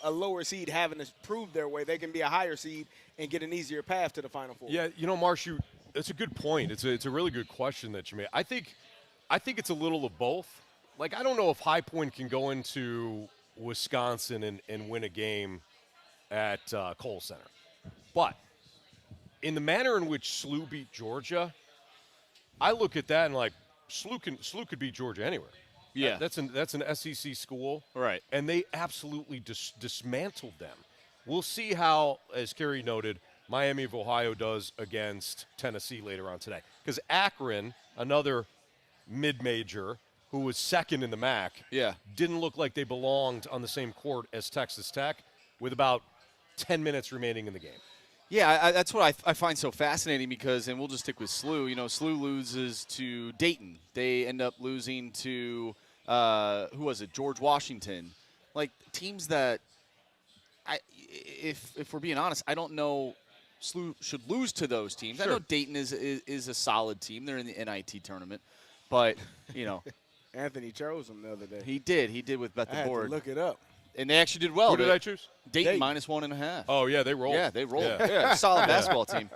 a lower seed having to prove their way. They can be a higher seed and get an easier path to the Final Four. Yeah, Marsh, it's a good point. It's a really good question that you made. I think it's a little of both. Like, I don't know if High Point can go into Wisconsin and win a game at Kohl Center. But in the manner in which SLU beat Georgia, I look at that and like SLU could beat Georgia anywhere. Yeah, that's an SEC school, right? And they absolutely dismantled them. We'll see how, as Carey noted, Miami of Ohio does against Tennessee later on today. Because Akron, another mid-major who was second in the MAC, didn't look like they belonged on the same court as Texas Tech with about 10 minutes remaining in the game. Yeah, that's what I find so fascinating because, and we'll just stick with SLU, SLU loses to Dayton. They end up losing to, who was it, George Washington. Like, teams that, if we're being honest, I don't know SLU should lose to those teams. Sure. I know Dayton is a solid team. They're in the NIT tournament. But, Anthony chose them the other day. He did with Bet the I Board. Had to look it up. And they actually did well. Who did I choose? Dayton -1.5. Oh, yeah, they rolled. Yeah, they rolled. Yeah, solid basketball team.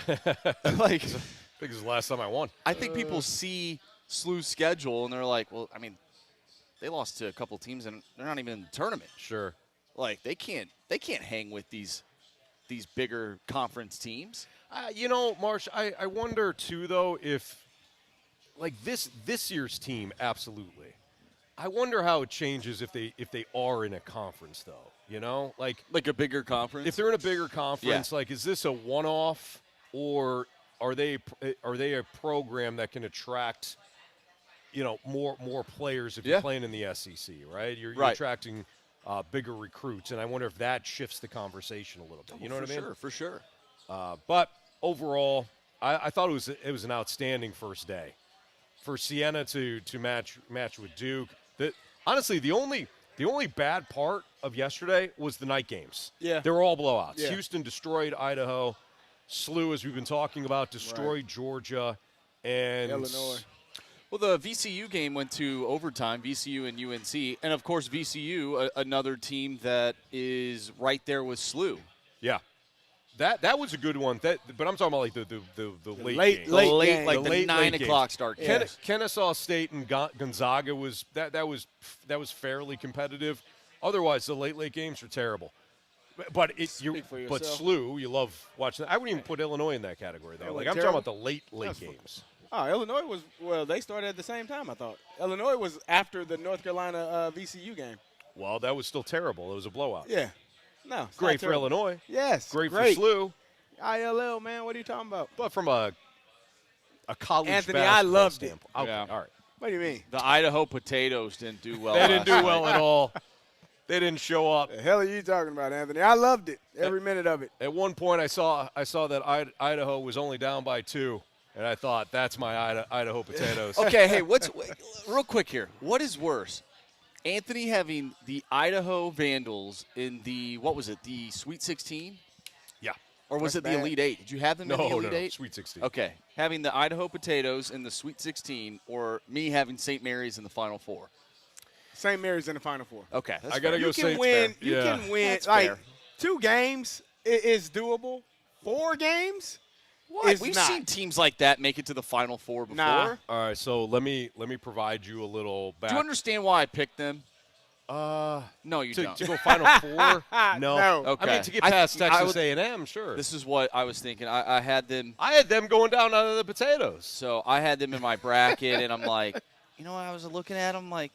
I think it's the last time I won. I think people see SLU's schedule and they're like, well, I mean, they lost to a couple teams and they're not even in the tournament. Sure. Like they can't hang with these bigger conference teams. Marsh, I wonder too though if like this year's team absolutely. I wonder how it changes if they are in a conference though, like a bigger conference. If they're in a bigger conference, like is this a one-off or are they a program that can attract, more players if you're playing in the SEC, right? You're attracting bigger recruits, and I wonder if that shifts the conversation a little bit. You know what I mean? For sure. But overall, I thought it was an outstanding first day for Siena to match with Duke. Honestly, the only bad part of yesterday was the night games. Yeah. They were all blowouts. Yeah. Houston destroyed Idaho. SLU, as we've been talking about, destroyed Georgia. And Illinois. Well, the VCU game went to overtime, VCU and UNC. And, of course, VCU, another team that is right there with SLU. Yeah. That was a good one. But I'm talking about like the late game. Like the 9 game. o'clock start. Yes. Kennesaw State and Gonzaga was fairly competitive. Otherwise, the late games are terrible. But SLU, you love watching that. I wouldn't even put Illinois in that category though. I'm talking about the late games. Oh, Illinois they started at the same time, I thought. Illinois was after the North Carolina VCU game. Well, that was still terrible. It was a blowout. Yeah. No. Great for Illinois. Yes. Great for SLU. ILL, man. What are you talking about? But from a college Anthony, basketball I loved it. standpoint. Okay, Yeah. all right. What do you mean? The Idaho potatoes didn't do well. They didn't do last well night. at all. They didn't show up. The hell are you talking about, Anthony? I loved it. Every minute of it. At one point, I saw that Idaho was only down by 2, and I thought, that's my Idaho potatoes. Okay, hey, real quick here? What is worse? Anthony having the Idaho Vandals in the the Sweet 16? Yeah. Or was That's it the bad. Elite 8? Did you have them in the Elite 8? Sweet 16. Okay, having the Idaho potatoes in the Sweet 16 or me having St. Mary's in the Final Four? St. Mary's in the Final Four. Okay, that's I got to fair. go You can Saints win. fan. You Yeah. can win. That's Like fair. 2 games is doable. 4 games. What? It's We've not. seen teams like that make it to the Final Four before. Nah. All right, so let me provide you a little back. Do you understand why I picked them? No, you to, don't. to go Final Four? No. No. Okay. I mean, to get I- past I Texas would- A&M, sure. This is what I was thinking. I had them. I had them going down out of the potatoes. So I had them in my bracket, and I'm like, I was looking at them like,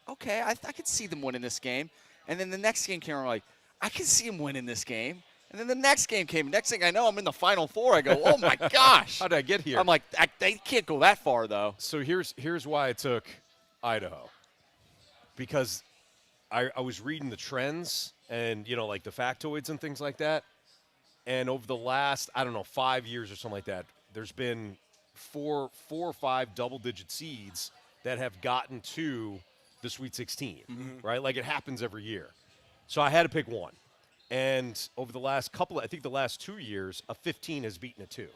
okay, I could see them winning this game. And then the next game came, I'm like, I can see them winning this game. And then the next game came. Next thing I know, I'm in the Final Four. I go, oh, my gosh. How did I get here? I'm like, they can't go that far, though. So here's why I took Idaho. Because I was reading the trends and, like the factoids and things like that. And over the last, 5 years or something like that, there's been four or five double-digit seeds that have gotten to the Sweet 16, right? Like it happens every year. So I had to pick one. And over the last I think the last 2 years, a 15 has beaten a 2.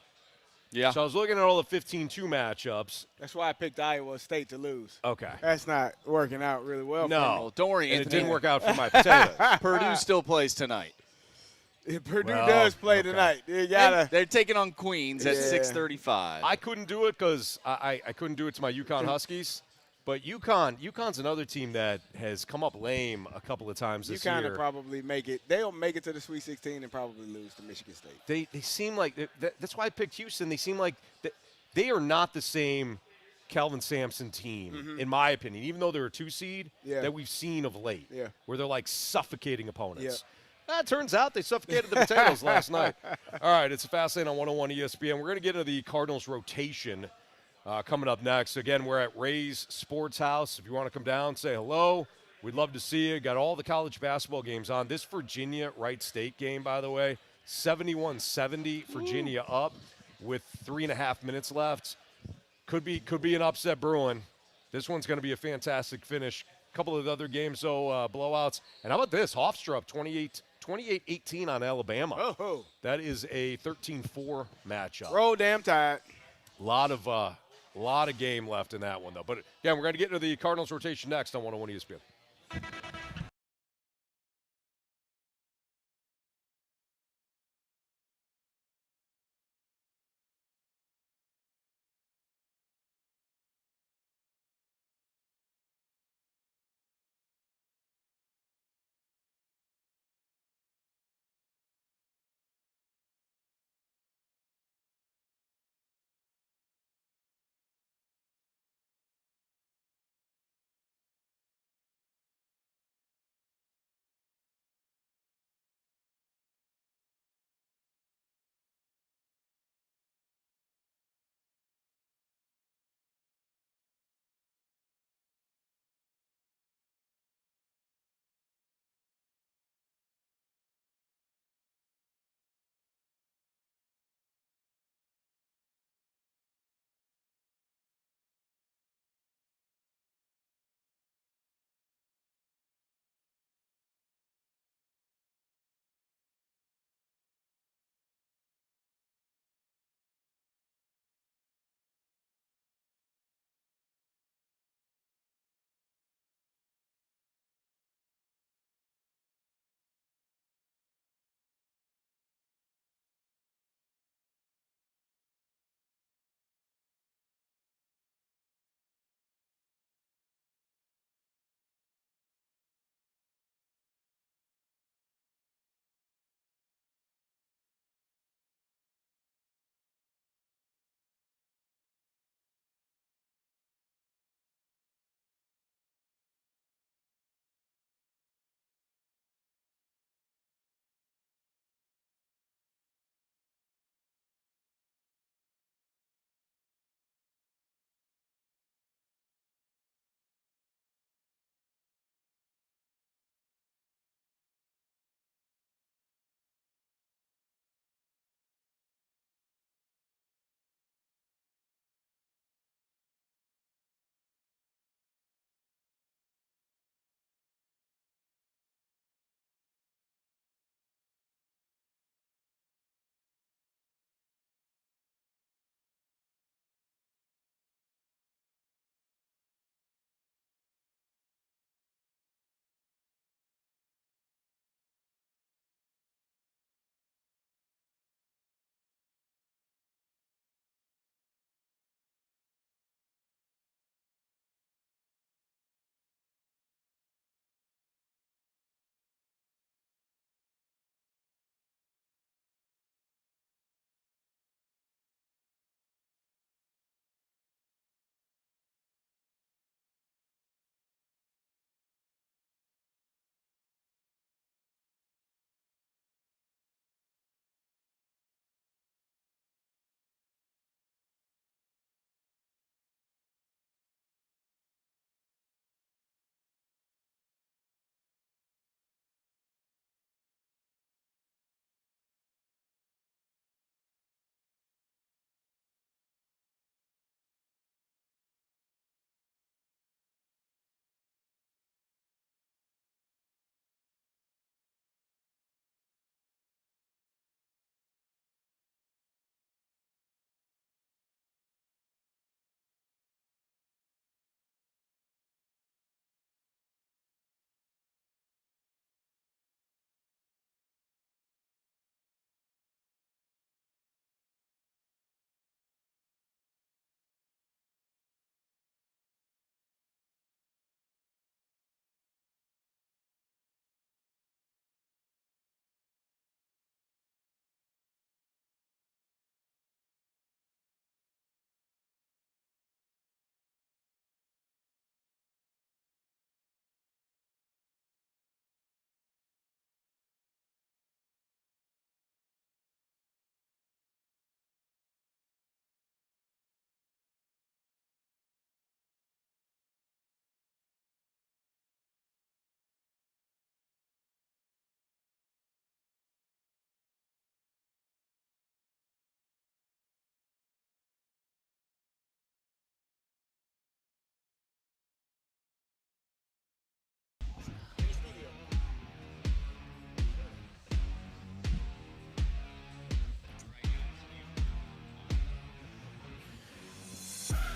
Yeah. So I was looking at all the 15-2 matchups. That's why I picked Iowa State to lose. Okay. That's not working out really well. No. Well, don't worry, And it Anthony. didn't work out for my potatoes. Purdue still plays tonight. If Purdue Well, does play okay. tonight. You And gotta. they're taking on Queens at Yeah. 6:35. I couldn't do it because I couldn't do it to my UConn Huskies. But UConn's another team that has come up lame a couple of times this UConn year. will probably make it. They'll make it to the Sweet 16 and probably lose to Michigan State. They seem like that's why I picked Houston. They seem like they are not the same Calvin Sampson team, in my opinion, even though they're a 2 seed that we've seen of late, where they're like suffocating opponents. It turns out they suffocated the potatoes last night. All right, it's a Fast Lane on 101 ESPN. We're going to get into the Cardinals rotation coming up next. Again, we're at Ray's Sports House. If you want to come down, say hello. We'd love to see you. Got all the college basketball games on. This Virginia Wright State game, by the way, 71-70, Virginia up with 3.5 minutes left. Could be an upset brewing. This one's going to be a fantastic finish. A couple of the other games, though, blowouts. And how about this? Hofstra up 28-18 on Alabama. Oh, That is a 13-4 matchup. roll damn tide. A lot of game left in that one, though. But, again, we're going to get into the Cardinals rotation next on 101 ESPN.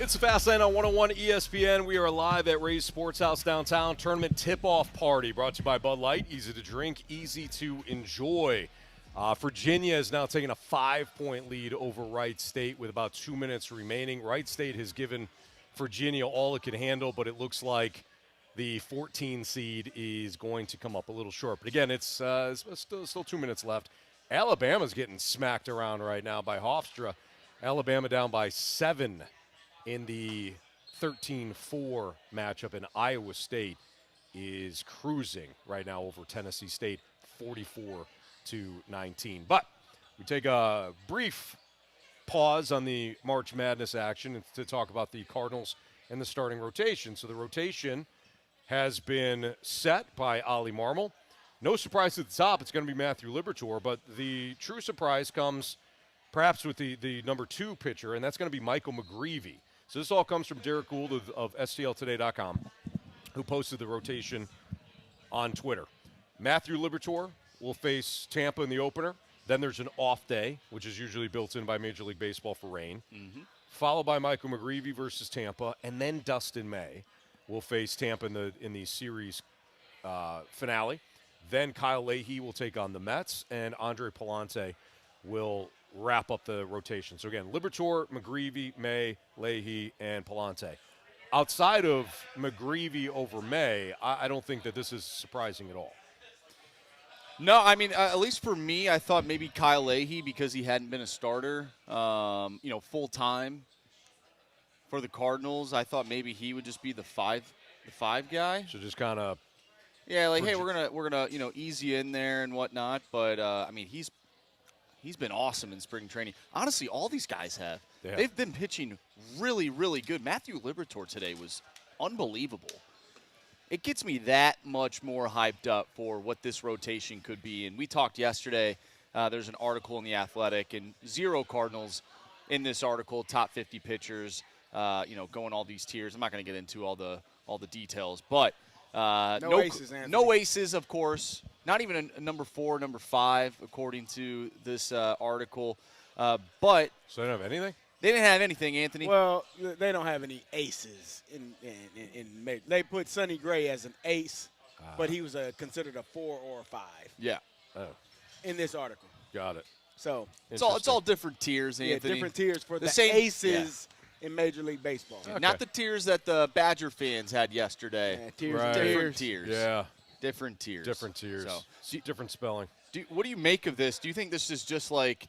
It's the Fast Lane on 101 ESPN. We are live at Ray's Sports House downtown. Tournament tip-off party brought to you by Bud Light. Easy to drink, easy to enjoy. Virginia is now taking a 5-point lead over Wright State with about 2 minutes remaining. Wright State has given Virginia all it can handle, but it looks like the 14 seed is going to come up a little short. But again, it's still 2 minutes left. Alabama's getting smacked around right now by Hofstra. Alabama down by 7 in the 13-4 matchup, and Iowa State is cruising right now over Tennessee State, 44-19. But we take a brief pause on the March Madness action to talk about the Cardinals and the starting rotation. So the rotation has been set by Ollie Marmol. No surprise at the top, it's going to be Matthew Liberatore, but the true surprise comes perhaps with the number 2 pitcher, and that's going to be Michael McGreevy. So this all comes from Derek Gould of STLtoday.com, who posted the rotation on Twitter. Matthew Liberatore will face Tampa in the opener. Then there's an off day, which is usually built in by Major League Baseball for rain, followed by Michael McGreevy versus Tampa, and then Dustin May will face Tampa in the series finale. Then Kyle Leahy will take on the Mets, and Andre Palante will wrap up the rotation. So again, Liberatore, McGreevy, May, Leahy, and Palante. Outside of McGreevy over May, I don't think that this is surprising at all. No, I mean, at least for me, I thought maybe Kyle Leahy, because he hadn't been a starter, full time for the Cardinals. I thought maybe he would just be the five guy. So just kind of, yeah, like, hey, we're gonna ease you in there and whatnot. But I mean, he's been awesome in spring training. Honestly, all these guys have. Yeah. They've been pitching really, really good. Matthew Liberatore today was unbelievable. It gets me that much more hyped up for what this rotation could be. And we talked yesterday. There's an article in The Athletic, and 0 Cardinals in this article, top 50 pitchers, going all these tiers. I'm not going to get into all the details, but no aces, Anthony. No aces, of course. Not even a number 4, number 5, according to this article. But so they don't have anything? They didn't have anything, Anthony. Well, they don't have any aces in they put Sonny Gray as an ace, but he was considered a 4 or a 5. Yeah. Oh, in this article. got it. So it's all different tiers, Anthony. Yeah, different tiers for the same aces in Major League Baseball. Okay. Not the tiers that the Badger fans had yesterday. Yeah, tiers, right. Different tiers. Yeah. Different tiers. Different tiers. So, different spelling. What do you make of this? Do you think this is just like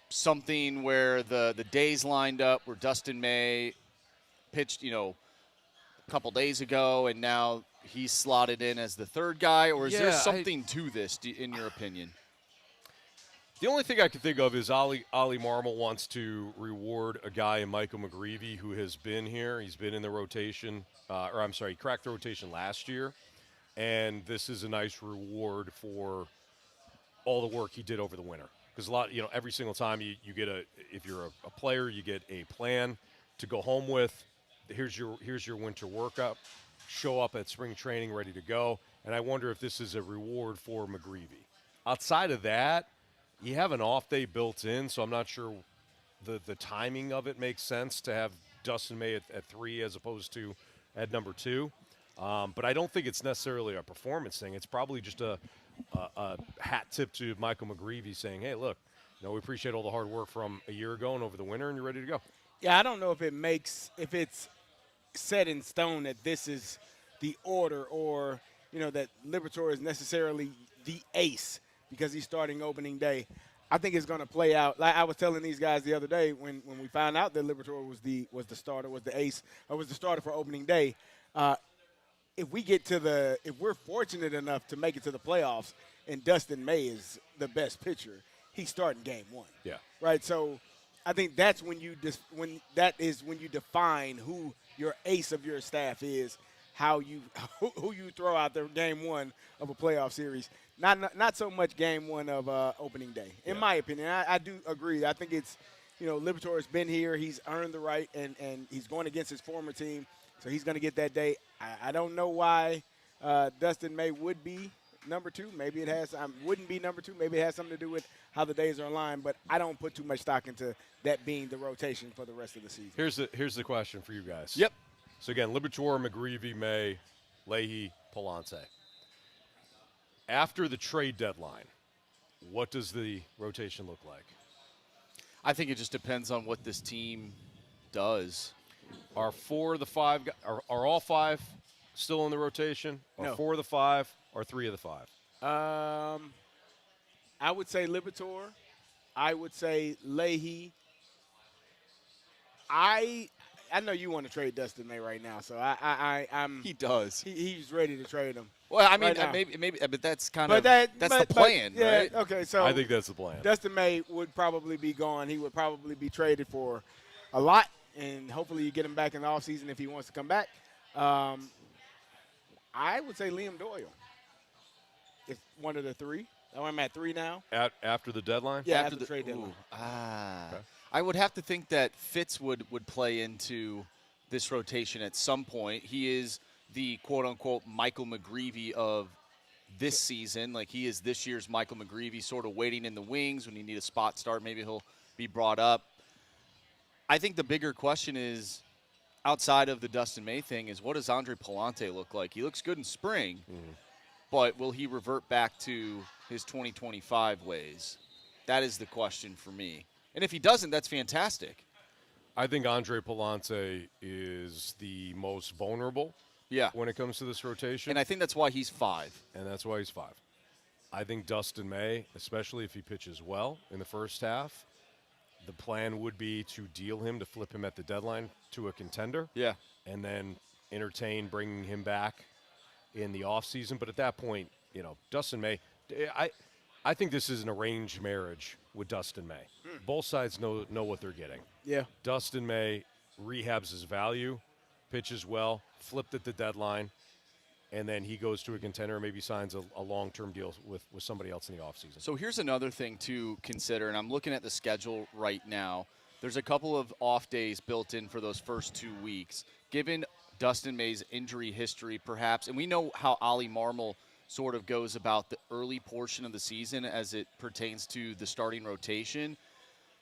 something where the days lined up, where Dustin May pitched, a couple days ago, and now he's slotted in as the 3rd guy, or is there something to this, in your opinion? The only thing I can think of is Ollie Marmol wants to reward a guy in Michael McGreevy who has been here. He's been in the rotation, he cracked the rotation last year, and this is a nice reward for all the work he did over the winter. Because every single time you get if you're a player, you get a plan to go home with. Here's your winter workup. Show up at spring training ready to go. And I wonder if this is a reward for McGreevy. Outside of that, you have an off day built in, so I'm not sure the timing of it makes sense to have Dustin May at 3 as opposed to at number 2. But I don't think it's necessarily a performance thing. It's probably just a hat tip to Michael McGreevy saying, hey, look, we appreciate all the hard work from a year ago and over the winter, and you're ready to go. Yeah, I don't know if it's set in stone that this is the order, or, that Liberatore is necessarily the ace because he's starting opening day. I think it's going to play out. Like I was telling these guys the other day when we found out that Liberatore was the starter, was the ace, or was the starter for opening day. If we're fortunate enough to make it to the playoffs and Dustin May is the best pitcher, he's starting game 1. Yeah. Right. So I think that's when you define who your ace of your staff is, who you throw out there game 1 of a playoff series. Not so much game 1 of opening day, in my opinion. I do agree. I think it's, Liberatore's been here. He's earned the right, and he's going against his former team, so he's going to get that day. I don't know why Dustin May would be number 2. Maybe it has. Wouldn't be number 2. Maybe it has something to do with how the days are aligned. But I don't put too much stock into that being the rotation for the rest of the season. Here's the question for you guys. Yep. So again, Liberatore, McGreevy, May, Leahy, Palance. After the trade deadline, what does the rotation look like? I think it just depends on what this team does. Are 4 of the 5 are all 5 still in the rotation? Or No. 4 of the 5 or 3 of the 5? I would say Liberatore. I would say Leahy. I know you want to trade Dustin May right now, so I'm. He does. He's ready to trade him. Well, I mean, right now. maybe, but that's kind But of that's the plan, yeah, right? Okay, so I think that's the plan. Dustin May would probably be gone. He would probably be traded for a lot, and hopefully you get him back in the offseason if he wants to come back. I would say Liam Doyle. It's one of the 3. Oh, I'm at 3 now. After the deadline? Yeah, after the trade deadline. Okay. I would have to think that Fitz would play into this rotation at some point. He is the quote-unquote Michael McGreevy of this season. Like, he is this year's Michael McGreevy, sort of waiting in the wings. When you need a spot start, maybe he'll be brought up. I think the bigger question is, outside of the Dustin May thing, is what does Andre Palante look like? He looks good in spring, but will he revert back to his 2025 ways? That is the question for me. And if he doesn't, that's fantastic. I think Andre Palance is the most vulnerable when it comes to this rotation. And I think that's why he's 5. And that's why he's 5. I think Dustin May, especially if he pitches well in the first half, the plan would be to deal him, to flip him at the deadline to a contender. Yeah. And then entertain bringing him back in the offseason. But at that point, Dustin May, I think this is an arranged marriage with Dustin May. Both sides know what they're getting. Yeah. Dustin May rehabs his value, pitches well, flipped at the deadline, and then he goes to a contender and maybe signs a long-term deal with somebody else in the offseason. So here's another thing to consider, and I'm looking at the schedule right now. There's a couple of off days built in for those first 2 weeks. Given Dustin May's injury history, perhaps, and we know how Ollie Marmol sort of goes about the early portion of the season as it pertains to the starting rotation.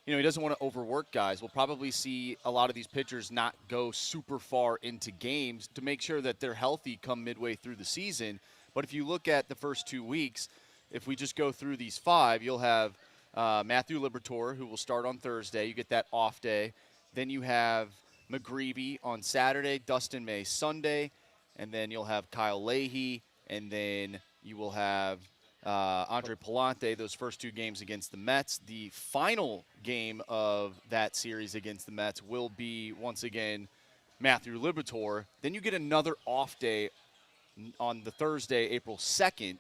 He doesn't want to overwork guys. We'll probably see a lot of these pitchers not go super far into games to make sure that they're healthy come midway through the season. But if you look at the first 2 weeks, if we just go through these 5, you'll have Matthew Liberatore, who will start on Thursday. You get that off day. Then you have McGreevy on Saturday, Dustin May Sunday, and then you'll have Kyle Leahy, and then you will have Andre Palante, those first 2 games against the Mets. The final game of that series against the Mets will be, once again, Matthew Liberatore. Then you get another off day on the Thursday, April 2nd,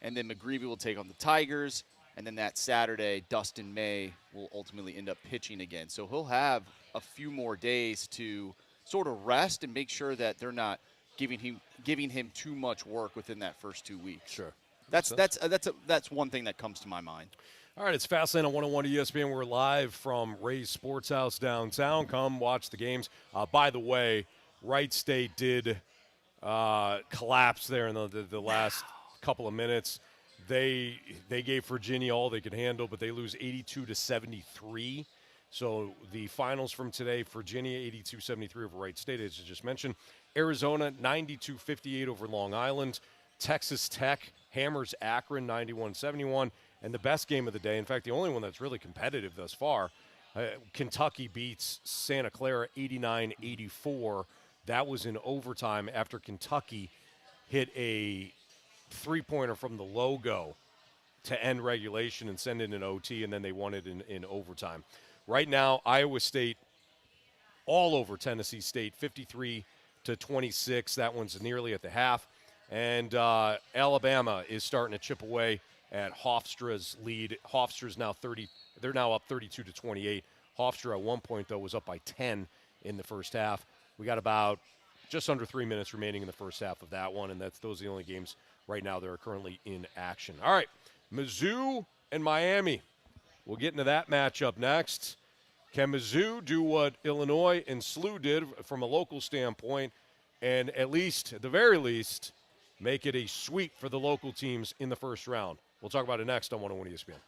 and then McGreevy will take on the Tigers. And then that Saturday, Dustin May will ultimately end up pitching again. So he'll have a few more days to sort of rest and make sure that they're not giving him too much work within that first 2 weeks. Sure. That's one thing that comes to my mind. All right, it's Fastlane on 101 ESPN. We're live from Ray's Sports House downtown. Come watch the games. By the way, Wright State did collapse there in the last couple of minutes. They gave Virginia all they could handle, but they lose 82-73. So the finals from today, Virginia 82-73 over Wright State, as I just mentioned. Arizona 92-58 over Long Island. Texas Tech hammers Akron 91-71. And the best game of the day, in fact, the only one that's really competitive thus far, Kentucky beats Santa Clara 89-84. That was in overtime after Kentucky hit a three-pointer from the logo to end regulation and send it in OT, and then they won it in overtime. Right now, Iowa State all over Tennessee State, 53-26. That one's nearly at the half. And Alabama is starting to chip away at Hofstra's lead. Hofstra's now they're now up 32-28. Hofstra at one point, though, was up by 10 in the first half. We got about just under 3 minutes remaining in the first half of that one, and those are the only games right now that are currently in action. All right, Mizzou and Miami. We'll get into that matchup next. Can Mizzou do what Illinois and SLU did from a local standpoint and at the very least, make it a sweep for the local teams in the first round. We'll talk about it next on 101 ESPN.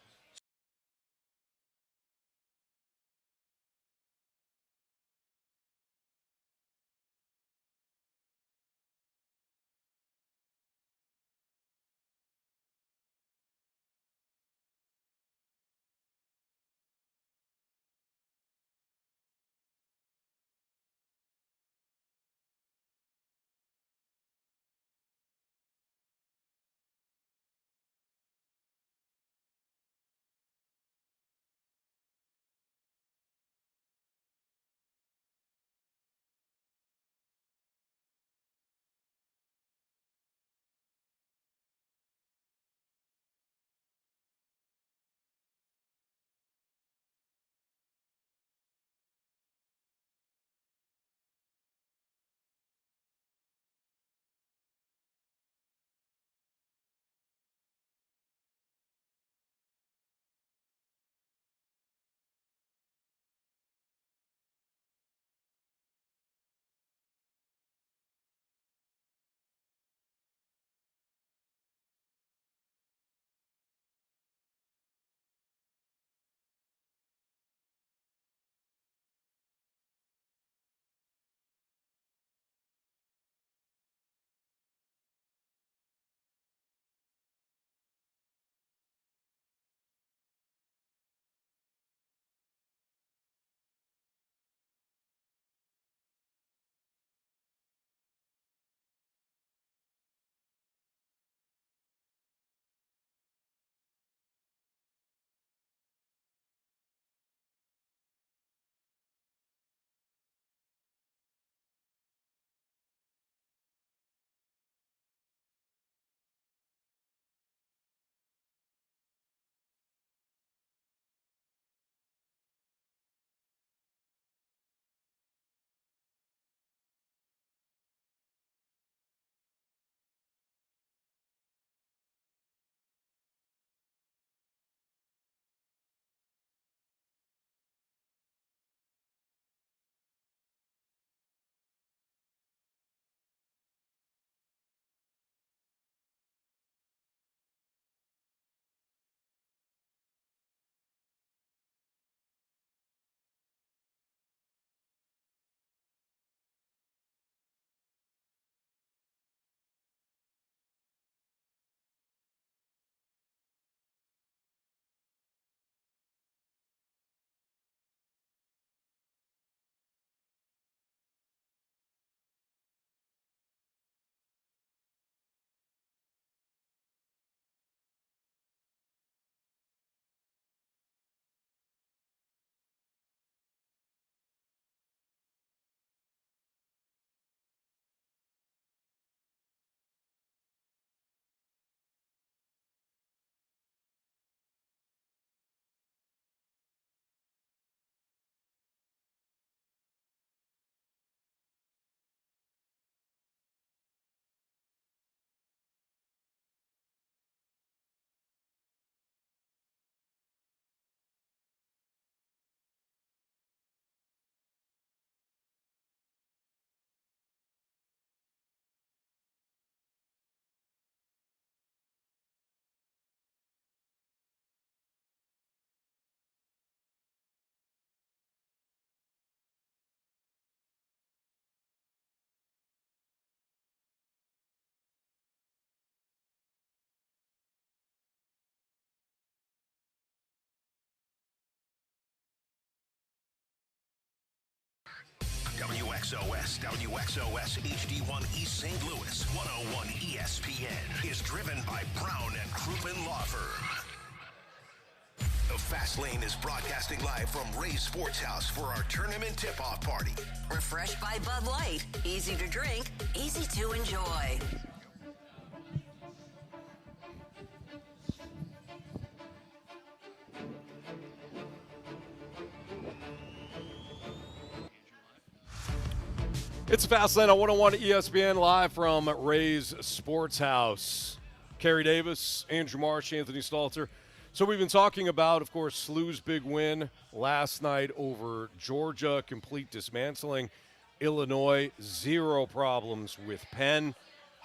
WXOS HD1 East St. Louis 101 ESPN is driven by Brown and Crouppen Law Firm. The Fast Lane is broadcasting live from Ray's Sports House for our tournament tip-off party. Refreshed by Bud Light. Easy to drink, easy to enjoy. It's Fastlane on 101 ESPN, live from Ray's Sports House. Carey Davis, Andrew Marsh, Anthony Stalter. So we've been talking about, of course, SLU's big win last night over Georgia, complete dismantling. Illinois, zero problems with Penn.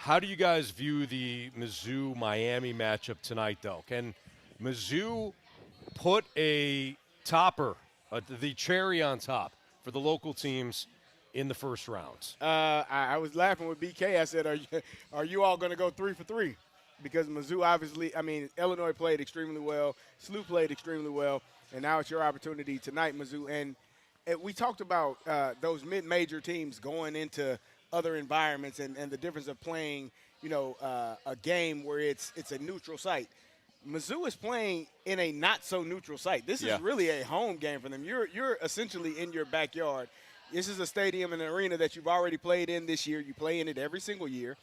How do you guys view the Mizzou-Miami matchup tonight, though? Can Mizzou put a topper, the cherry on top for the local teams in the first round? I was laughing with BK. I said, are you all going to go 3 for 3? Because Mizzou obviously, Illinois played extremely well. SLU played extremely well. And now it's your opportunity tonight, Mizzou. And we talked about those mid-major teams going into other environments and the difference of playing, a game where it's a neutral site. Mizzou is playing in a not-so-neutral site. This is really a home game for them. You're essentially in your backyard. This is a stadium and an arena that you've already played in this year. You play in it every single year.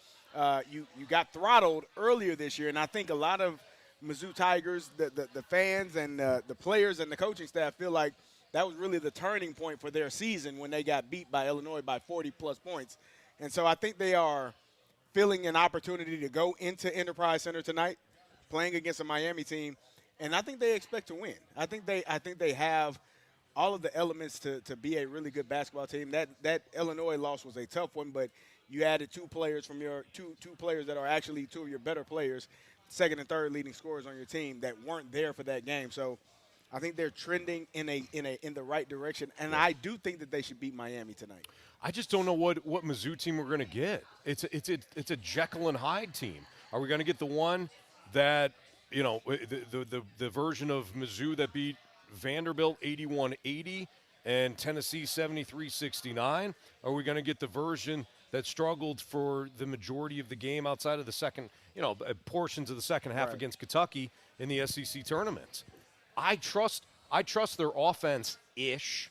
You got throttled earlier this year, and I think a lot of Mizzou Tigers, the fans and the players and the coaching staff feel like that was really the turning point for their season when they got beat by Illinois by 40-plus points. And so I think they are feeling an opportunity to go into Enterprise Center tonight, playing against a Miami team, and I think they expect to win. I think they have all of the elements to be a really good basketball team. That Illinois loss was a tough one, but you added two players from your two players that are actually two of your better players, second and third leading scorers on your team that weren't there for that game. So I think they're trending in the right direction, and I do think that they should beat Miami tonight. I just don't know what Mizzou team we're going to get. It's a Jekyll and Hyde team. Are we going to get the one that, the version of Mizzou that beat Vanderbilt 81-80 and Tennessee 73-69? Are we going to get the version that struggled for the majority of the game outside of the second, portions of the second half against Kentucky in the SEC tournament? I trust their offense-ish.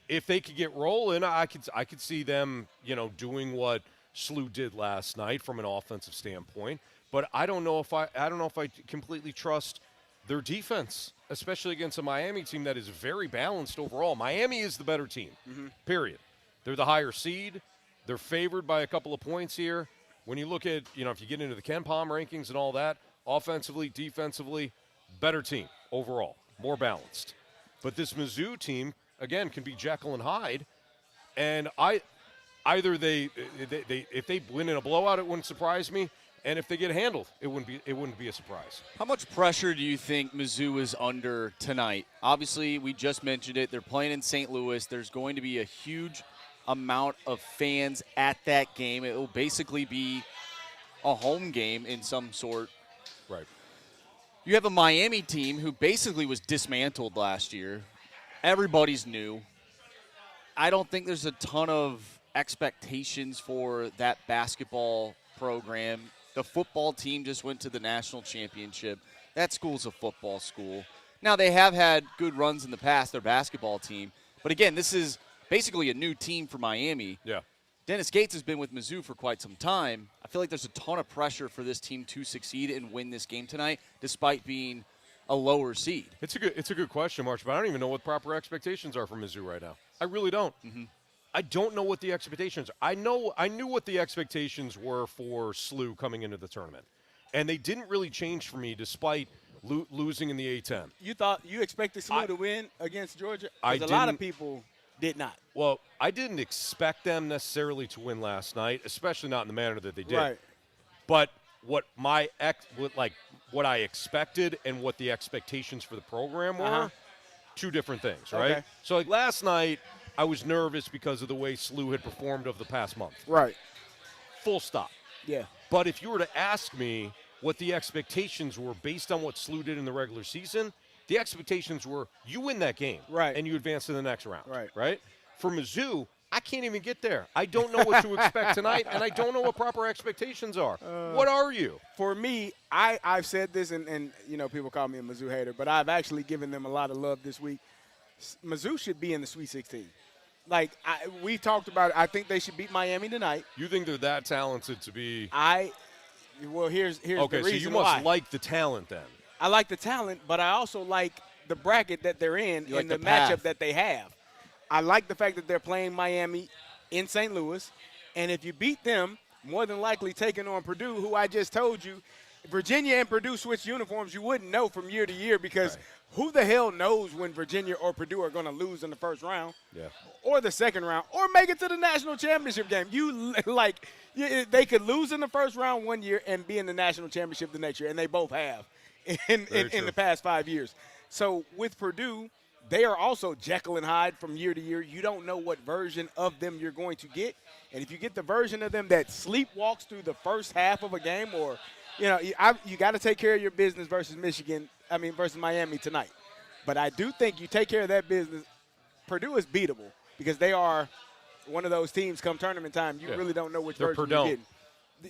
If they could get rolling, I could see them, doing what SLU did last night from an offensive standpoint. But I don't know if I completely trust their defense, especially against a Miami team that is very balanced overall. Miami is the better team, period. They're the higher seed. They're favored by a couple of points here. When you look at, if you get into the Ken Palm rankings and all that, offensively, defensively, better team overall, more balanced. But this Mizzou team, again, can be Jekyll and Hyde. And if they win in a blowout, it wouldn't surprise me. And if they get handled, it wouldn't be a surprise. How much pressure do you think Mizzou is under tonight? Obviously, we just mentioned it. They're playing in St. Louis. There's going to be a huge amount of fans at that game. It will basically be a home game in some sort. Right. You have a Miami team who basically was dismantled last year. Everybody's new. I don't think there's a ton of expectations for that basketball program. The football team just went to the national championship. That school's a football school. Now, they have had good runs in the past, their basketball team. But, again, this is basically a new team for Miami. Yeah. Dennis Gates has been with Mizzou for quite some time. I feel like there's a ton of pressure for this team to succeed and win this game tonight, despite being a lower seed. It's a good question, March, but I don't even know what proper expectations are for Mizzou right now. I really don't. I don't know what the expectations are. I knew what the expectations were for SLU coming into the tournament, and they didn't really change for me despite losing in the A-10. You expected SLU to win against Georgia? Because a lot of people did not. Well, I didn't expect them necessarily to win last night, especially not in the manner that they did. Right. But what I expected and what the expectations for the program were, two different things, right? Okay. So last night, I was nervous because of the way SLU had performed over the past month. Right. Full stop. Yeah. But if you were to ask me what the expectations were based on what SLU did in the regular season, the expectations were you win that game, right, and you advance to the next round, right? For Mizzou, I can't even get there. I don't know what to expect tonight, and I don't know what proper expectations are. What are you? For me, I've said this, and people call me a Mizzou hater, but I've actually given them a lot of love this week. Mizzou should be in the Sweet 16. We talked about it. I think they should beat Miami tonight. You think they're that talented to be? Here's the reason okay, so you must like the talent then. I like the talent, but I also like the bracket that they're in and the matchup that they have. I like the fact that they're playing Miami in St. Louis, and if you beat them, more than likely taking on Purdue, who I just told you Virginia and Purdue switch uniforms, you wouldn't know from year to year because who the hell knows when Virginia or Purdue are going to lose in the first round or the second round or make it to the national championship game. They could lose in the first round one year and be in the national championship the next year, and they both have in the past 5 years. So with Purdue, they are also Jekyll and Hyde from year to year. You don't know what version of them you're going to get. And if you get the version of them that sleepwalks through the first half of a game or – you got to take care of your business versus versus Miami tonight. But I do think you take care of that business. Purdue is beatable because they are one of those teams come tournament time. You really don't know which version you're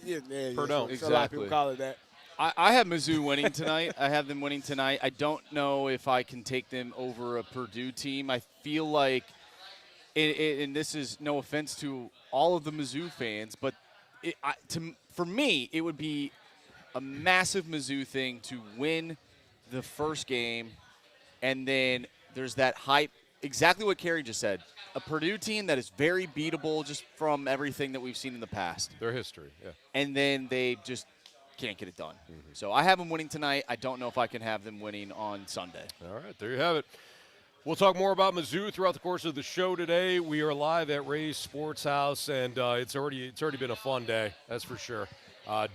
getting. Purdue. So a lot of people call it that. I have Mizzou winning tonight. I have them winning tonight. I don't know if I can take them over a Purdue team. I feel like, and this is no offense to all of the Mizzou fans, but for me, it would be a massive Mizzou thing to win the first game, and then there's that hype. Exactly what Carey just said. A Purdue team that is very beatable just from everything that we've seen in the past. Their history, yeah. And then they just can't get it done. Mm-hmm. So I have them winning tonight. I don't know if I can have them winning on Sunday. All right, there you have it. We'll talk more about Mizzou throughout the course of the show today. We are live at Ray's Sports House, and it's already been a fun day, that's for sure.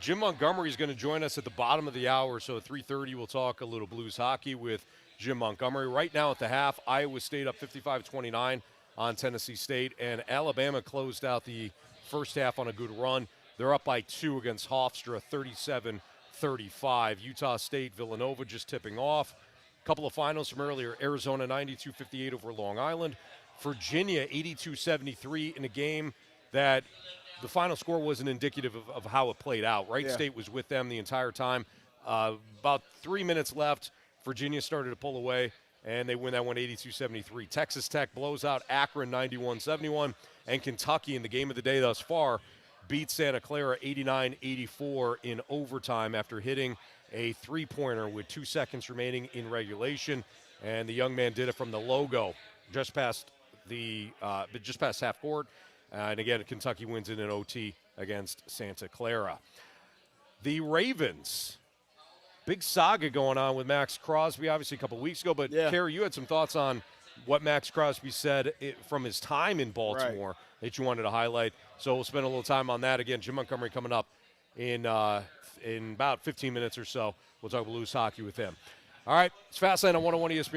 Jim Montgomery is going to join us at the bottom of the hour, so at 3:30 we'll talk a little Blues hockey with Jim Montgomery. Right now at the half, Iowa State up 55-29 on Tennessee State, and Alabama closed out the first half on a good run. They're up by 2 against Hofstra, 37-35. Utah State, Villanova just tipping off. A couple of finals from earlier, Arizona 92-58 over Long Island. Virginia 82-73 in a game that – the final score wasn't indicative of how it played out. Wright State was with them the entire time. About 3 minutes left. Virginia started to pull away, and they win that one 82-73. Texas Tech blows out Akron 91-71, and Kentucky in the game of the day thus far beats Santa Clara 89-84 in overtime after hitting a three-pointer with 2 seconds remaining in regulation. And the young man did it from the logo just past half court. And again, Kentucky wins in an OT against Santa Clara. The Ravens, big saga going on with Max Crosby, obviously a couple weeks ago. But, Carey, you had some thoughts on what Max Crosby said from his time in Baltimore that you wanted to highlight. So we'll spend a little time on that. Again, Jim Montgomery coming up in about 15 minutes or so. We'll talk Blues hockey with him. All right, it's Fastlane on 101 ESPN.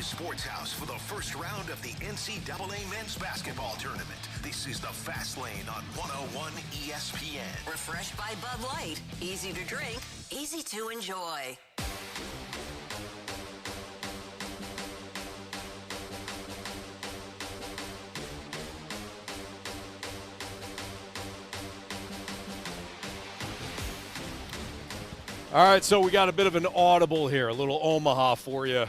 Sports House for the first round of the NCAA men's basketball tournament. This is the Fast Lane on 101 ESPN. Refreshed by Bud Light. Easy to drink, easy to enjoy. All right, so we got a bit of an audible here, a little Omaha for you.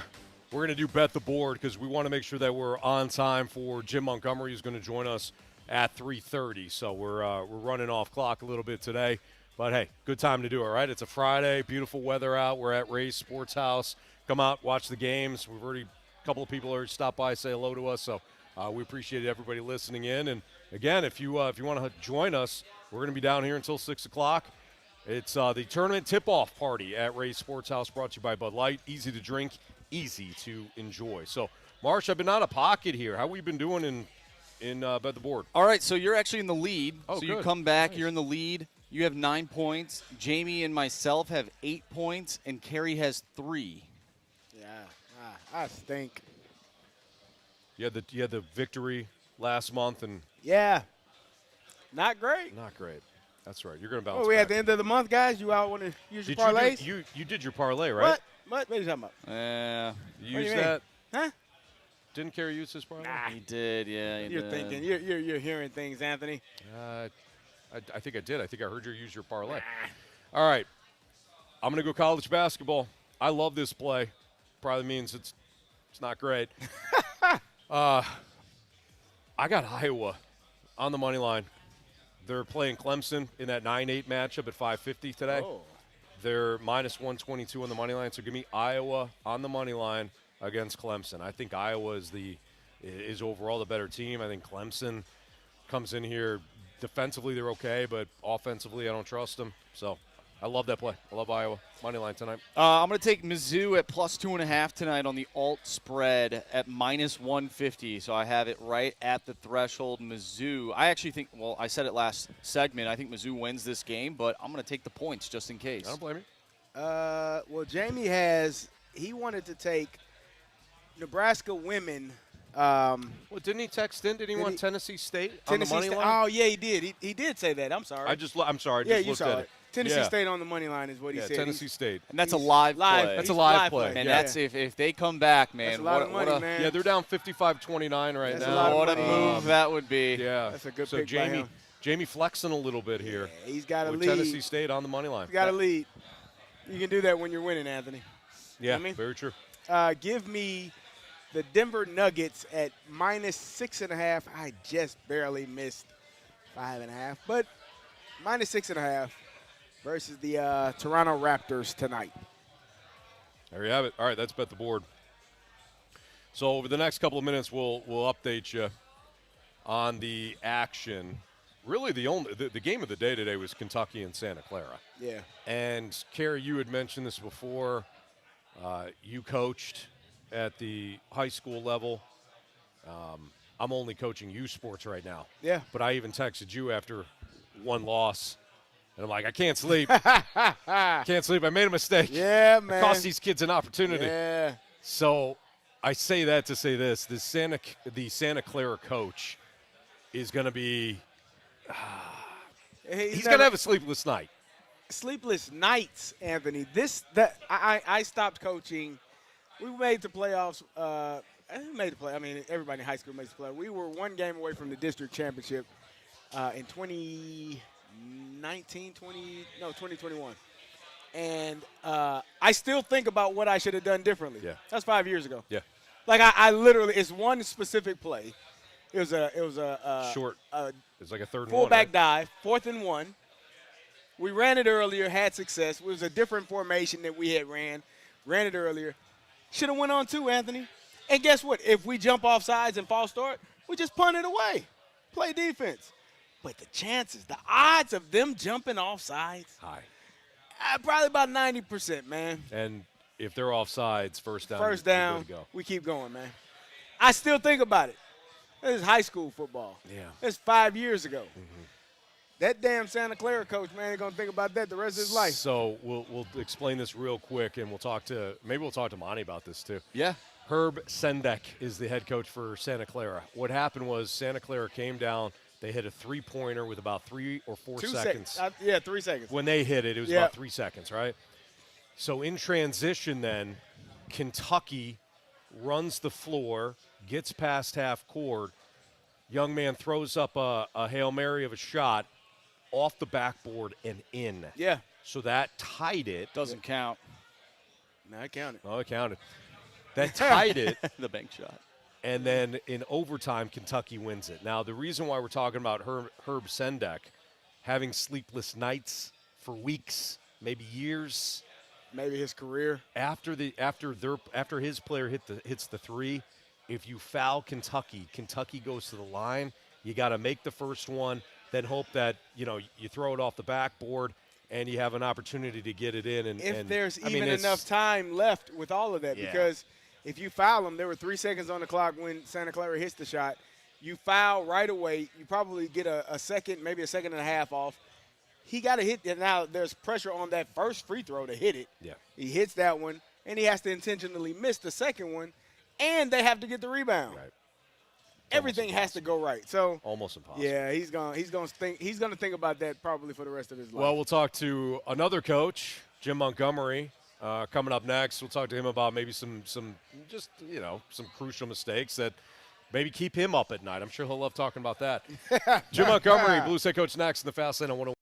We're going to do Bet the Board because we want to make sure that we're on time for Jim Montgomery, who's going to join us at 3:30. So we're running off clock a little bit today. But, hey, good time to do it, right? It's a Friday, beautiful weather out. We're at Ray's Sports House. Come out, watch the games. A couple of people already stopped by, say hello to us. So we appreciate everybody listening in. And, again, if you want to join us, we're going to be down here until 6 o'clock. It's the tournament tip-off party at Ray's Sports House, brought to you by Bud Light. Easy to drink, easy to enjoy. So, Marsh, I've been out of pocket here. How have we been doing in Bet the Board? All right, so you're actually in the lead. Oh, so good. you come back, Nice. You're in the lead. You have 9 points. Jamie and myself have 8 points, and Carey has 3. Yeah, I stink. You had the victory last month, and Yeah, not great. not great. That's right. You're going to bounce Well, we back. at the end of the month, guys. You all want to use your Did parlays? you did your parlay, right? What are you talking about? You What do you used mean? that? Huh? Didn't Carey use his parlay? He did, yeah. He You're did. thinking. You're hearing things, Anthony. I think I did. I think I heard you use your parlay. All right. I'm going to go college basketball. I love this play. Probably means it's not great. I got Iowa on the money line. They're playing Clemson in that 9-8 matchup at 5:50 today. Oh. They're minus 122 on the money line. So give me Iowa on the money line against Clemson. I think Iowa is overall the better team. I think Clemson comes in here defensively, they're okay, but offensively, I don't trust them. So I love that play. I love Iowa money line tonight. I'm going to take Mizzou at plus 2.5 tonight on the alt spread at minus 150. So I have it right at the threshold. Mizzou, I actually think, well, I said it last segment, I think Mizzou wins this game, but I'm going to take the points just in case. I don't blame you. Well, Jamie he wanted to take Nebraska women. Well, didn't he text in? Did he want he- Tennessee State on the Tennessee money State. line? Oh, yeah, he did. He did say that. I'm sorry. I'm sorry. I yeah, just you looked saw at it. Tennessee Yeah. State on the money line is what he Yeah, said. Tennessee State. And that's a He's live live. play. That's He's a live play. And Yeah. that's if they come back, man. That's a lot of money, what a, man. Yeah, they're down 55-29 right That's a now. lot of What a money. move that would be. Yeah. That's a good so pick by him. Jamie flexing a little bit here. Yeah, he's got a with lead. Tennessee State on the money line. He's got a lead. You can do that when you're winning, Anthony. Yeah, I mean? very true. Give me the Denver Nuggets at minus 6.5. I just barely missed 5.5, but minus 6.5 versus the Toronto Raptors tonight. There you have it. All right, that's Bet the Board. So over the next couple of minutes, we'll update you on the action. Really, the game of the day today was Kentucky and Santa Clara. Yeah. And Carey, you had mentioned this before. You coached at the high school level. I'm only coaching youth sports right now. Yeah. But I even texted you after one loss, and I'm like, I can't sleep. Can't sleep. I made a mistake. Yeah, I man. cost these kids an opportunity. Yeah. So I say that to say this: the Santa Clara coach is going to be. He's going to have a sleepless night. Sleepless nights, Anthony. I stopped coaching. We made the playoffs. I mean, everybody in high school makes the playoffs. We were one game away from the district championship in 2021. And I still think about what I should have done differently. Yeah. That's 5 years ago. Yeah. Like I literally, it's one specific play. It was a Short. It's like a third and fullback one. dive, 4th and 1. We ran it earlier, had success. It was a different formation that we had ran it earlier. Should have went on too, Anthony. And guess what? If we jump off sides and false start, we just punt it away. Play defense. But the chances, the odds of them jumping off sides, High. probably about 90%, man. And if they're offsides, first down. First you're down, good to go. we keep going, man. I still think about it. This is high school football. Yeah. That's 5 years ago. That damn Santa Clara coach, man, is going to think about that the rest of his life. So we'll explain this real quick, and we'll talk to Monty about this too. Yeah. Herb Sendek is the head coach for Santa Clara. What happened was Santa Clara came down. They hit a three-pointer with about 3 or 4 seconds. 3 seconds. When they hit it, it was about 3 seconds, right? So in transition then, Kentucky runs the floor, gets past half court. Young man throws up a Hail Mary of a shot off the backboard and in. Yeah. So that tied it. Doesn't count. No, I counted. Oh, it counted. That tied it. The bank shot. And then in overtime, Kentucky wins it. Now, the reason why we're talking about Herb Sendek having sleepless nights for weeks, maybe years, maybe his career. after his player hits the three, if you foul Kentucky goes to the line. You got to make the first one, then hope that you throw it off the backboard and you have an opportunity to get it in. If there's enough time left with all of that, because if you foul them, there were 3 seconds on the clock when Santa Clara hits the shot. You foul right away. You probably get a second, maybe a second and a half off. He got to hit it. Now there's pressure on that first free throw to hit it. Yeah. He hits that one, and he has to intentionally miss the second one, and they have to get the rebound. Right. Everything has to go right. So almost impossible. Yeah, he's gonna think about that probably for the rest of his life. Well, we'll talk to another coach, Jim Montgomery, coming up next. We'll talk to him about maybe some crucial mistakes that maybe keep him up at night. I'm sure he'll love talking about that. Jim Montgomery, Blues head coach, next in the Fast Lane on 101.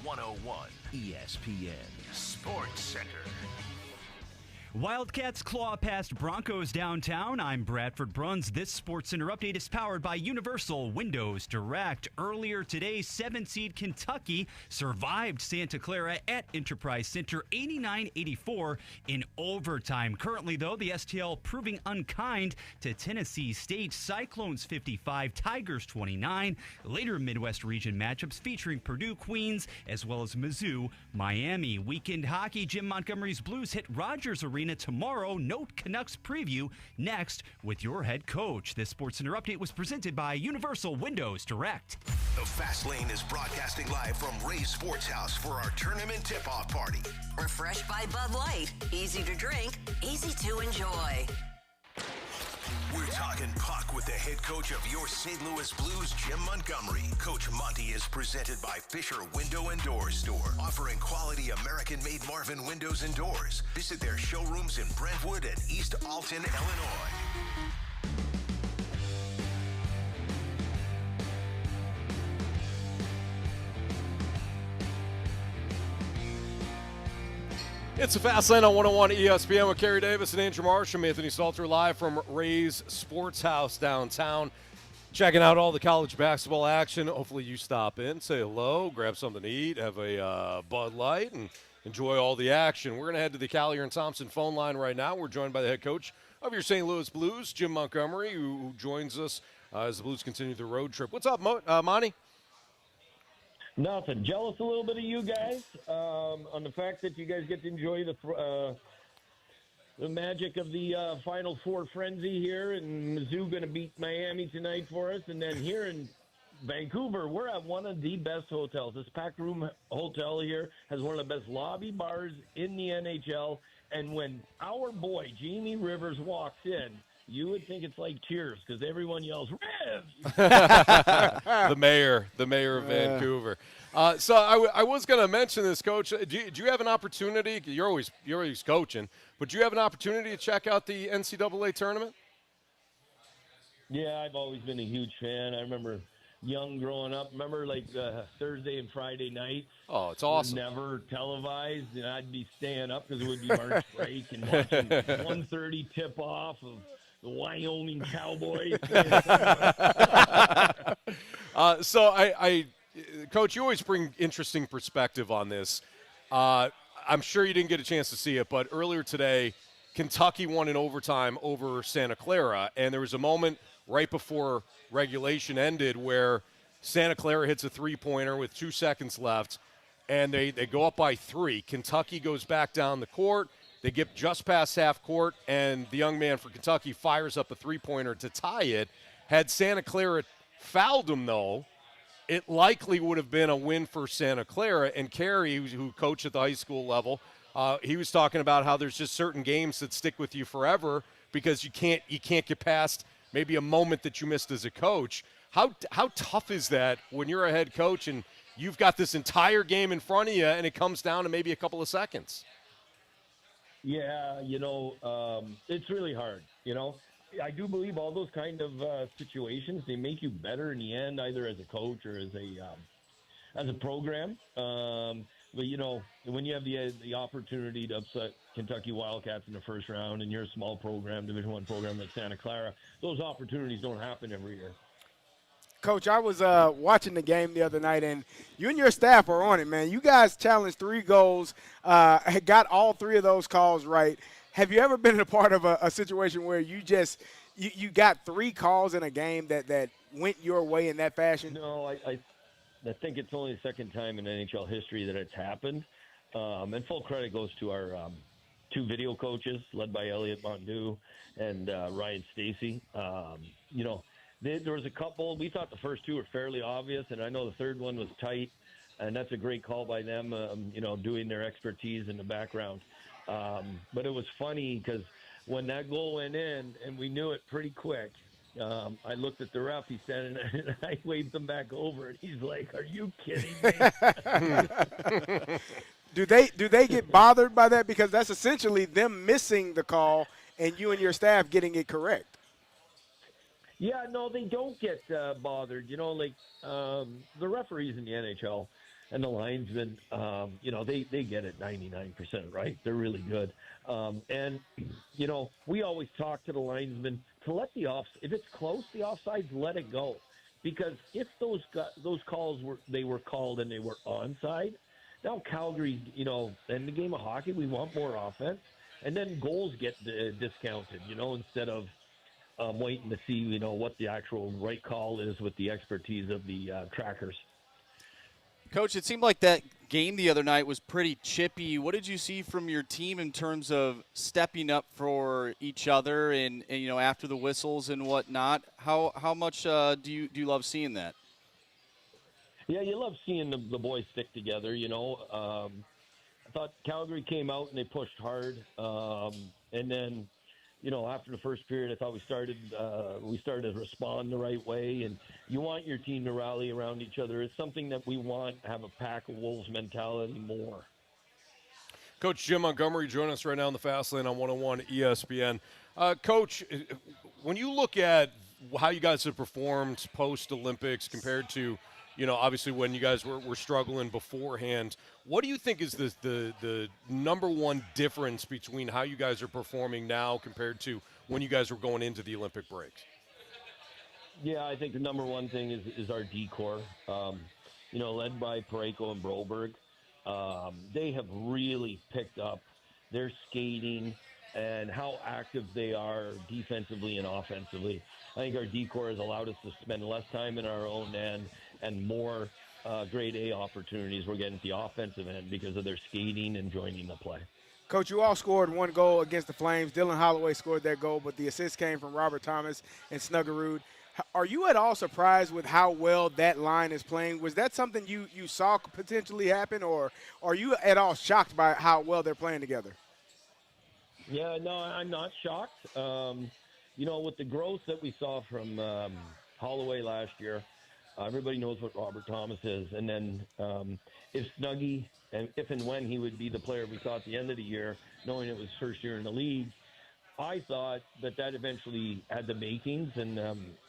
101 ESPN Sports Center. Wildcats claw past Broncos downtown. I'm Bradford Bruns. This SportsCenter update is powered by Universal Windows Direct. Earlier today, 7-seed Kentucky survived Santa Clara at Enterprise Center 89-84 in overtime. Currently, though, the STL proving unkind to Tennessee State. Cyclones 55, Tigers 29. Later Midwest region matchups featuring Purdue, Queens, as well as Mizzou, Miami. Weekend hockey, Jim Montgomery's Blues hit Rogers Arena tomorrow. Note Canucks preview next with your head coach. This SportsCenter update was presented by Universal Windows Direct. The Fast Lane is broadcasting live from Ray's Sports House for our tournament tip-off party. Refreshed by Bud Light. Easy to drink, easy to enjoy. We're talking puck with the head coach of your St. Louis Blues, Jim Montgomery. Coach Monty is presented by Fisher Window and Door Store, offering quality American-made Marvin windows and doors. Visit their showrooms in Brentwood and East Alton, Illinois. It's a Fast Lane on 101 ESPN with Carey Davis and Andrew Marsh. I'm Anthony Stalter live from Ray's Sports House downtown. Checking out all the college basketball action. Hopefully you stop in, say hello, grab something to eat, have a Bud Light, and enjoy all the action. We're going to head to the Collier and Thompson phone line right now. We're joined by the head coach of your St. Louis Blues, Jim Montgomery, who joins us as the Blues continue the road trip. What's up, Monty? Nothing. Jealous a little bit of you guys on the fact that you guys get to enjoy the magic of the Final Four frenzy here, and Mizzou going to beat Miami tonight for us. And then here in Vancouver, we're at one of the best hotels. This Pack Room Hotel here has one of the best lobby bars in the NHL. And when our boy, Jamie Rivers, walks in, you would think it's like Cheers because everyone yells, Rivs! The mayor of Vancouver. So I was going to mention this, Coach. Do you have an opportunity? You're always coaching, but do you have an opportunity to check out the NCAA tournament? Yeah, I've always been a huge fan. I remember young growing up. Remember like Thursday and Friday nights? Oh, it's awesome. Never televised, and I'd be staying up because it would be March break and watching 1:30 tip-off of the Wyoming Cowboys. So I Coach, you always bring interesting perspective on this. I'm sure you didn't get a chance to see it, but earlier today, Kentucky won in overtime over Santa Clara, and there was a moment right before regulation ended where Santa Clara hits a three-pointer with 2 seconds left, and they go up by 3. Kentucky goes back down the court. They get just past half court, and the young man for Kentucky fires up a three-pointer to tie it. Had Santa Clara fouled him, though, it likely would have been a win for Santa Clara. And Carey, who coached at the high school level, he was talking about how there's just certain games that stick with you forever because you can't get past maybe a moment that you missed as a coach. How tough is that when you're a head coach and you've got this entire game in front of you and it comes down to maybe a couple of seconds? Yeah, it's really hard, I do believe all those kind of situations, they make you better in the end, either as a coach or as a program. But, when you have the opportunity to upset Kentucky Wildcats in the first round and you're a small program, Division I program like Santa Clara, those opportunities don't happen every year. Coach, I was watching the game the other night, and you and your staff are on it, man. You guys challenged 3 goals, got all 3 of those calls right. Have you ever been a part of a situation where you got 3 calls in a game that went your way in that fashion? No, I think it's only the second time in NHL history that it's happened. And full credit goes to our 2 video coaches, led by Elliot Mondu and Ryan Stacy. There was a couple. We thought the first 2 were fairly obvious, and I know the third one was tight, and that's a great call by them, doing their expertise in the background. But it was funny because when that goal went in, and we knew it pretty quick, I looked at the ref. He's standing there, and I waved him back over, and he's like, "Are you kidding me?" Do they get bothered by that? Because that's essentially them missing the call and you and your staff getting it correct. Yeah, no, they don't get bothered. The referees in the NHL, and the linesmen, they get it 99% right. They're really good. And we always talk to the linesmen to let if it's close, the offsides, let it go. Because if those calls were called and they were onside, now Calgary, in the game of hockey, we want more offense. And then goals get discounted, instead of waiting to see, what the actual right call is with the expertise of the trackers. Coach, it seemed like that game the other night was pretty chippy. What did you see from your team in terms of stepping up for each other and after the whistles and whatnot? How much do you love seeing that? Yeah, you love seeing the boys stick together. I thought Calgary came out and they pushed hard, and then after the first period, I thought we started to respond the right way. And you want your team to rally around each other. It's something that we want to have a pack of wolves mentality more. Coach Jim Montgomery joining us right now on the Fast Lane on 101 ESPN. Coach, when you look at how you guys have performed post-Olympics compared to, obviously when you guys were struggling beforehand, what do you think is the number one difference between how you guys are performing now compared to when you guys were going into the Olympic breaks? Yeah, I think the number one thing is our D-core, led by Proehl and Broberg. They have really picked up their skating and how active they are defensively and offensively. I think our D-core has allowed us to spend less time in our own end and more grade A opportunities we're getting at the offensive end because of their skating and joining the play. Coach, you all scored one goal against the Flames. Dylan Holloway scored that goal, but the assist came from Robert Thomas and Snuggerud. Are you at all surprised with how well that line is playing? Was that something you saw potentially happen, or are you at all shocked by how well they're playing together? Yeah, no, I'm not shocked. With the growth that we saw from Holloway last year, everybody knows what Robert Thomas is. And then if Snuggie, and if and when he would be the player we saw at the end of the year, knowing it was first year in the league, I thought that eventually had the makings and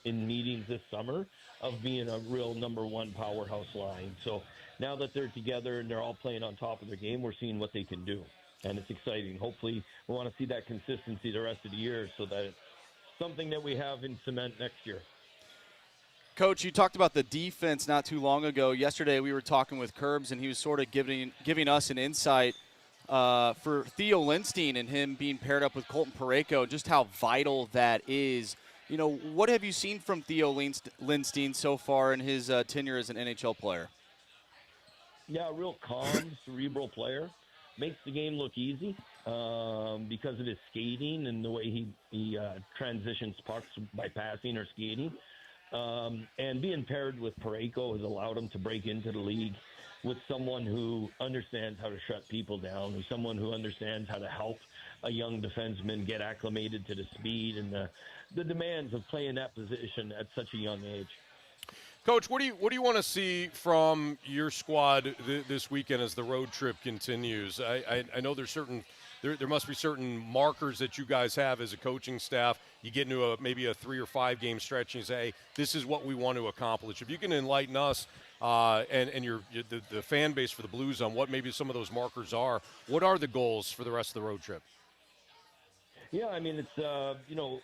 in meetings this summer of being a real number one powerhouse line. So now that they're together and they're all playing on top of their game, we're seeing what they can do. And it's exciting. Hopefully we want to see that consistency the rest of the year so that it's something that we have in cement next year. Coach, you talked about the defense not too long ago. Yesterday we were talking with Curbs, and he was sort of giving us an insight for Theo Lindstein and him being paired up with Colton Parayko, just how vital that is. What have you seen from Theo Lindstein so far in his tenure as an NHL player? Yeah, a real calm, cerebral player. Makes the game look easy because of his skating and the way he transitions pucks by passing or skating. And being paired with Parayko has allowed him to break into the league with someone who understands how to shut people down, who's someone who understands how to help a young defenseman get acclimated to the speed and the demands of playing that position at such a young age. Coach, what do you want to see from your squad this weekend as the road trip continues? I know there must be certain markers that you guys have as a coaching staff. You get into maybe a 3 or 5 game stretch and you say, hey, this is what we want to accomplish. If you can enlighten us and the fan base for the Blues on what maybe some of those markers are, what are the goals for the rest of the road trip? Yeah, I mean, it's,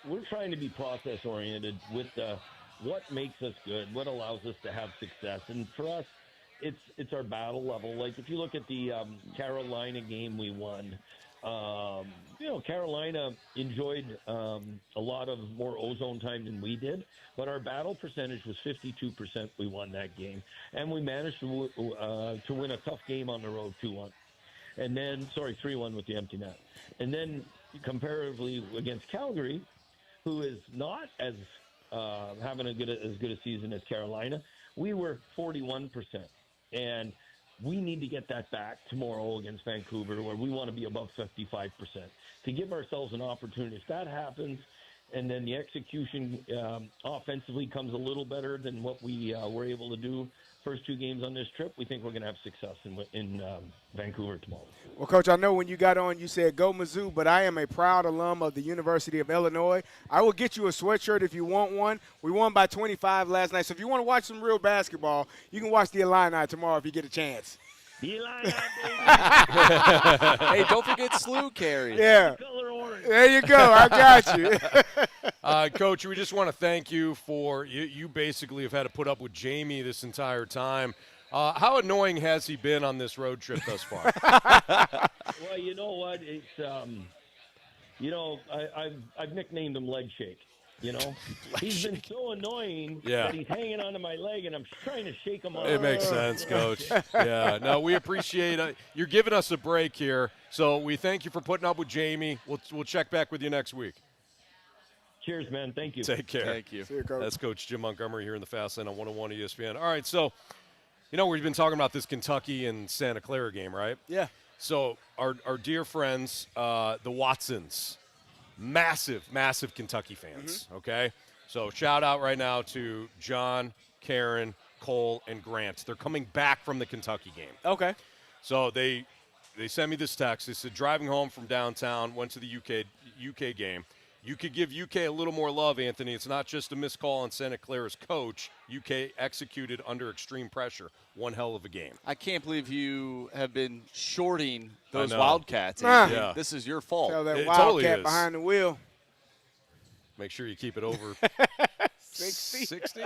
we're trying to be process-oriented with what makes us good, what allows us to have success. And for us, it's our battle level. Like, if you look at the Carolina game we won, Carolina enjoyed a lot of more ozone time than we did, but our battle percentage was 52%. We won that game, and we managed to win a tough game on the road 2-1, and then 3-1 with the empty net, and then comparatively against Calgary, who is not as having as good a season as Carolina, we were 41%, and we need to get that back tomorrow against Vancouver, where we want to be above 55% to give ourselves an opportunity. If that happens, and then the execution offensively comes a little better than what we were able to do first 2 games on this trip, we think we're going to have success in Vancouver tomorrow. Well, Coach, I know when you got on, you said go Mizzou, but I am a proud alum of the University of Illinois. I will get you a sweatshirt if you want one. We won by 25 last night, so if you want to watch some real basketball, you can watch the Illini tomorrow if you get a chance. The Illini, baby! Hey, don't forget SLU, Carey. Yeah. Color orange. There you go. I got you. Coach, we just want to thank you for you basically have had to put up with Jamie this entire time. How annoying has he been on this road trip thus far? Well, you know what? It's I've nicknamed him Leg Shake. You know, he's been so annoying that he's hanging onto my leg, and I'm trying to shake him off. It makes sense, Coach. Yeah, no, we appreciate it. You're giving us a break here, so we thank you for putting up with Jamie. We'll check back with you next week. Cheers, man. Thank you. Take care. Thank you. See you, Coach. That's Coach Jim Montgomery here in the Fast Lane on 101 ESPN. All right, so, we've been talking about this Kentucky and Santa Clara game, right? Yeah. So our dear friends, the Watsons, massive Kentucky fans, okay? So shout out right now to John, Karen, Cole, and Grant. They're coming back from the Kentucky game. Okay. So they sent me this text. They said, driving home from downtown, went to the UK game. You could give UK a little more love, Anthony. It's not just a missed call on Santa Clara's coach. UK executed under extreme pressure. One hell of a game. I can't believe you have been shorting those know. Wildcats. Yeah. This is your fault. Tell that It Wildcat totally is. behind the wheel. Make sure you keep it over 60. 60.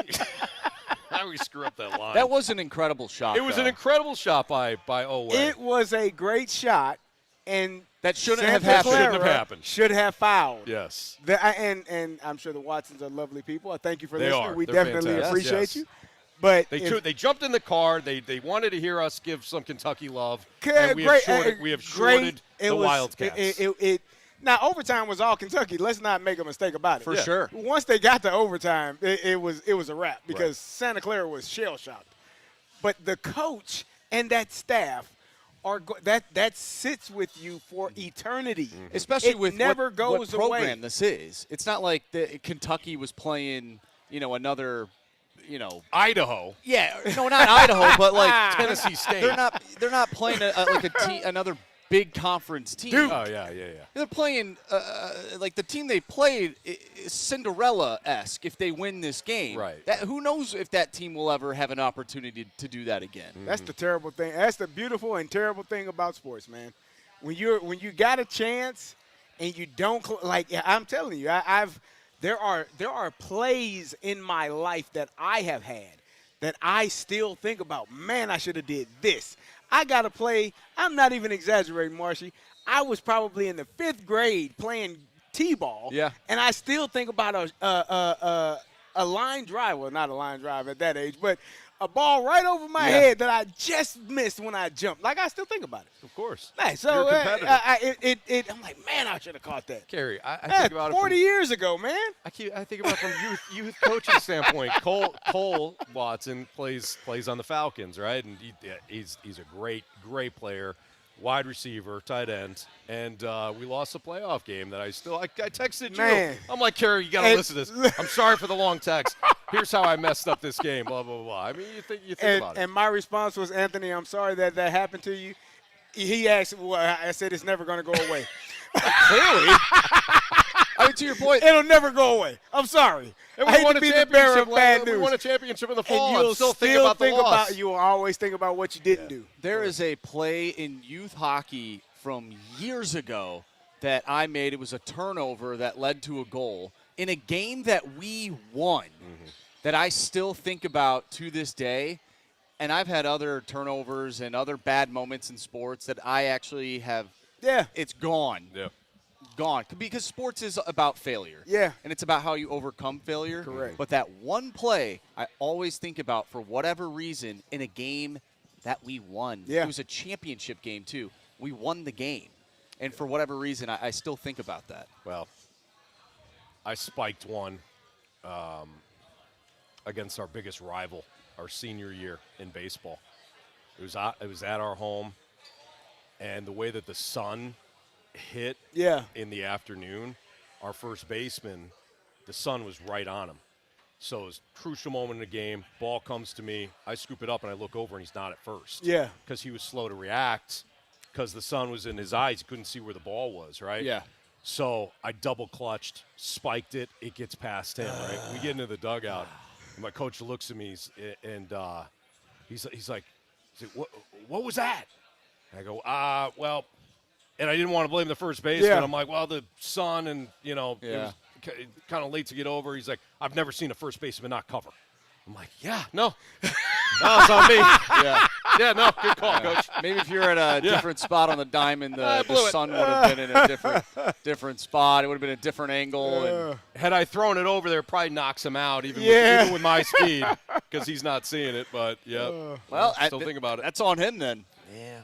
How do we screw up that line? That was an incredible shot. It was an incredible shot by Owe. It was a great shot, and That shouldn't Santa have happened. Clara Shouldn't have happened. Should have fouled. Yes. And I'm sure the Watsons are lovely people. I thank you for They listening. are. We They're definitely fantastic. appreciate Yes. you. But They jumped in the car. They wanted to hear us give some Kentucky love. Okay, And we great, have shorted it the was- Wildcats. Now, overtime was all Kentucky. Let's not make a mistake about it. For sure. Once they got to overtime, it was a wrap because Santa Clara was shell-shocked. But the coach and that staff that sits with you for eternity. Especially it with never what goes program away. this is. It's not like Kentucky was playing, another, Idaho. Yeah, no, not Idaho, but like Tennessee State. They're not playing another big conference team. Dude. Oh, yeah. They're playing like the team they played is Cinderella-esque if they win this game. Right. Who knows if that team will ever have an opportunity to do that again. That's the terrible thing. That's the beautiful and terrible thing about sports, man. When you got a chance and you don't I'm telling you, there are plays in my life that I have had that I still think about. Man, I should have did this. I got a play. I'm not even exaggerating, Marshy. I was probably in the 5th grade playing t-ball. Yeah. And I still think about a line drive. Well, not a line drive at that age, but a ball right over my head that I just missed when I jumped. Like, I still think about it. Of course. Hey, so You're a competitor. I'm like, man, I should have caught that. Carey, I Hey, think about 40 it years ago, man. I think about it from youth coaching standpoint. Cole Watson plays on the Falcons, right? And he's a great player, wide receiver, tight end, and we lost a playoff game that I texted you. Man. I'm like, Carey, you got to listen to this. I'm sorry for the long text. Here's how I messed up this game. Blah blah blah. I mean, you think about it. And my response was, Anthony, I'm sorry that happened to you. He asked, well, I said it's never going to go away. Clearly. I mean, to your point, It'll never go away. I'm sorry. And I hate to be the bearer of bad news. We won a championship in the And fall. you'll I'm still thinking about the loss. you will always think about what you didn't do. there is a play in youth hockey from years ago that I made. It was a turnover that led to a goal in a game that we won that I still think about to this day. And I've had other turnovers and other bad moments in sports that I actually have. Yeah. It's gone. Yeah. Gone. Because sports is about failure. Yeah. And it's about how you overcome failure. Correct. But that one play I always think about for whatever reason in a game that we won. Yeah. It was a championship game, too. We won the game. And for whatever reason, I still think about that. Well, I spiked one against our biggest rival, our senior year in baseball. It was at our home, and the way that the sun hit Yeah. in the afternoon, our first baseman the sun was right on him. So it was a crucial moment in the game. Ball comes to me. I scoop it up, and I look over, and he's not at first. Yeah. Because he was slow to react because the sun was in his eyes. He couldn't see where the ball was, right? Yeah. So I double clutched, spiked it. It gets past him, right? We get into the dugout, and my coach looks at me, and he's like, what was that? And I go, well, and I didn't want to blame the first baseman. Yeah. I'm like, well, the sun, and, it was kind of late to get over. He's like, I've never seen a first baseman not cover. I'm like, no, it's on me. Yeah, no, good call, Coach. Maybe if you're at a different spot on the diamond, the sun would have been in a different spot. It would have been a different angle. And had I thrown it over there, it probably knocks him out, even with my speed, because he's not seeing it. But well, still think about it. That's on him then. Yeah,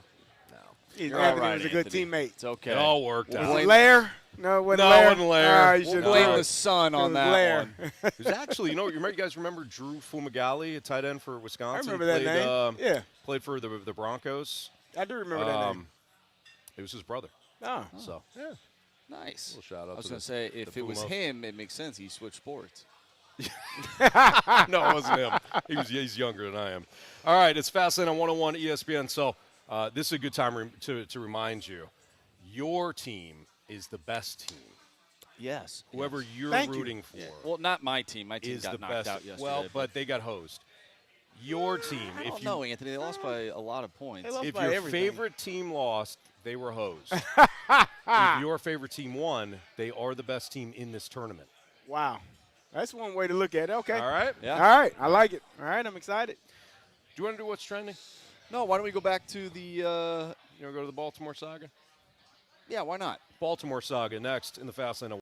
Anthony all right, was a good Anthony. teammate. It's okay. it all worked out. Was it Lair? No, it wasn't No, Lair. it wasn't Lair. You We'll should blame know. the sun It on was that Lair. one. There's actually, you guys remember Drew Fumagalli, a tight end for Wisconsin? I remember that name. Yeah. Played for the Broncos. I do remember that name. It was his brother. Oh. So, yeah. Nice. Little shout out I was to going to say, if it was Puma. him, it makes sense. He switched sports. No, it wasn't him. He's younger than I am. All right, it's Fastlane on 101 ESPN. So this is a good time to remind you, your team is the best team. Yes. Whoever you're Thank you. rooting for Well, not my team. My team is got the knocked best. out yesterday. Well, but they got hosed. Your team, I don't know, Anthony. They lost by a lot of points. They lost if by your everything. favorite team lost, they were hosed. If your favorite team won, they are the best team in this tournament. Wow. That's one way to look at it. Okay. All right? Yeah. All right. I like it. All right. I'm excited. Do you want to do what's trending? No, why don't we go back to the You want to go to the Baltimore saga? yeah, why not? Baltimore saga next in the Fastlane.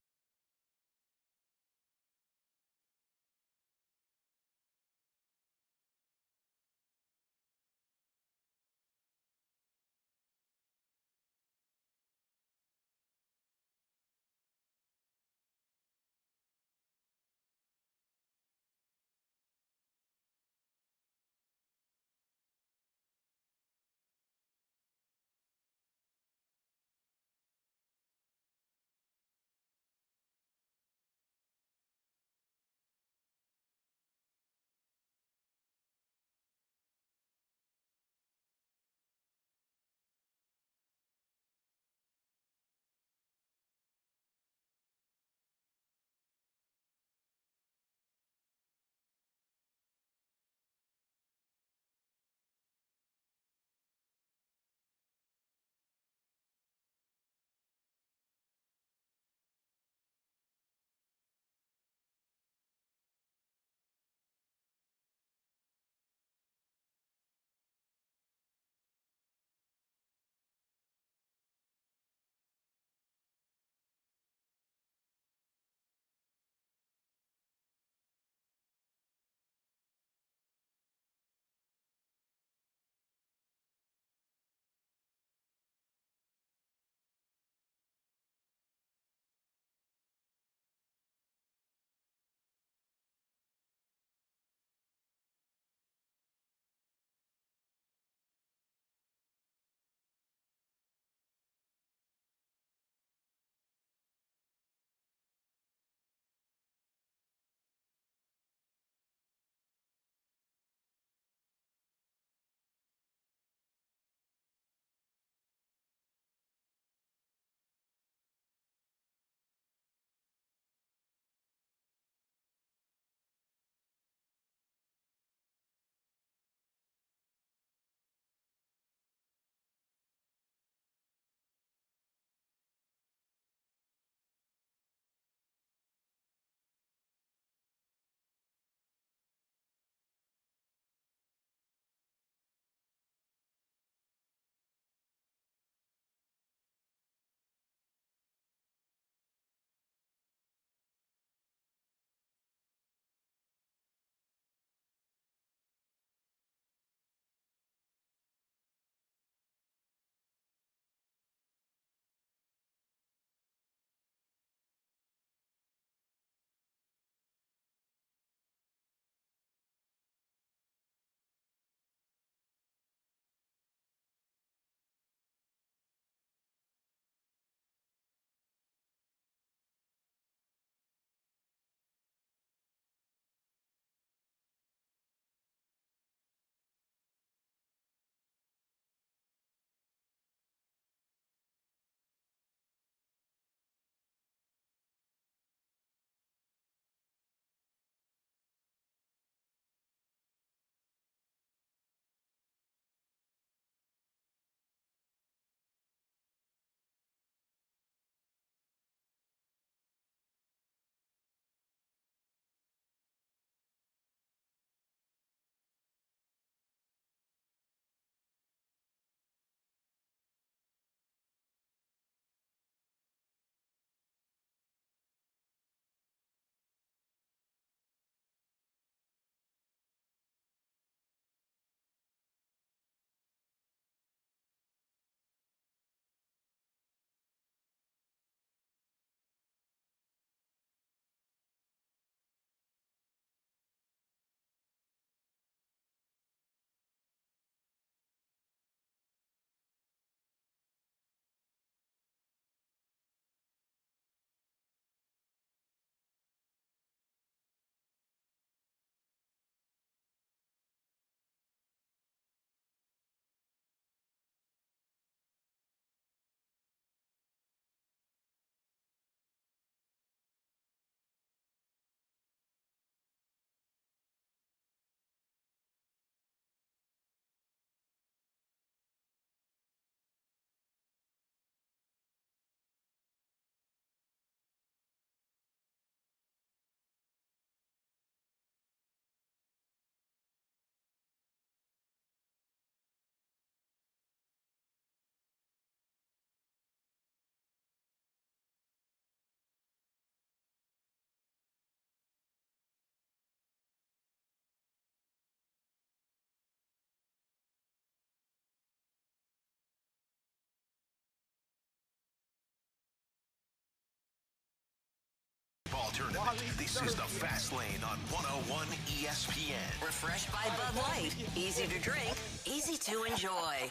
This is the Fast Lane on 101 ESPN. Refreshed by Bud Light. Easy to drink, easy to enjoy.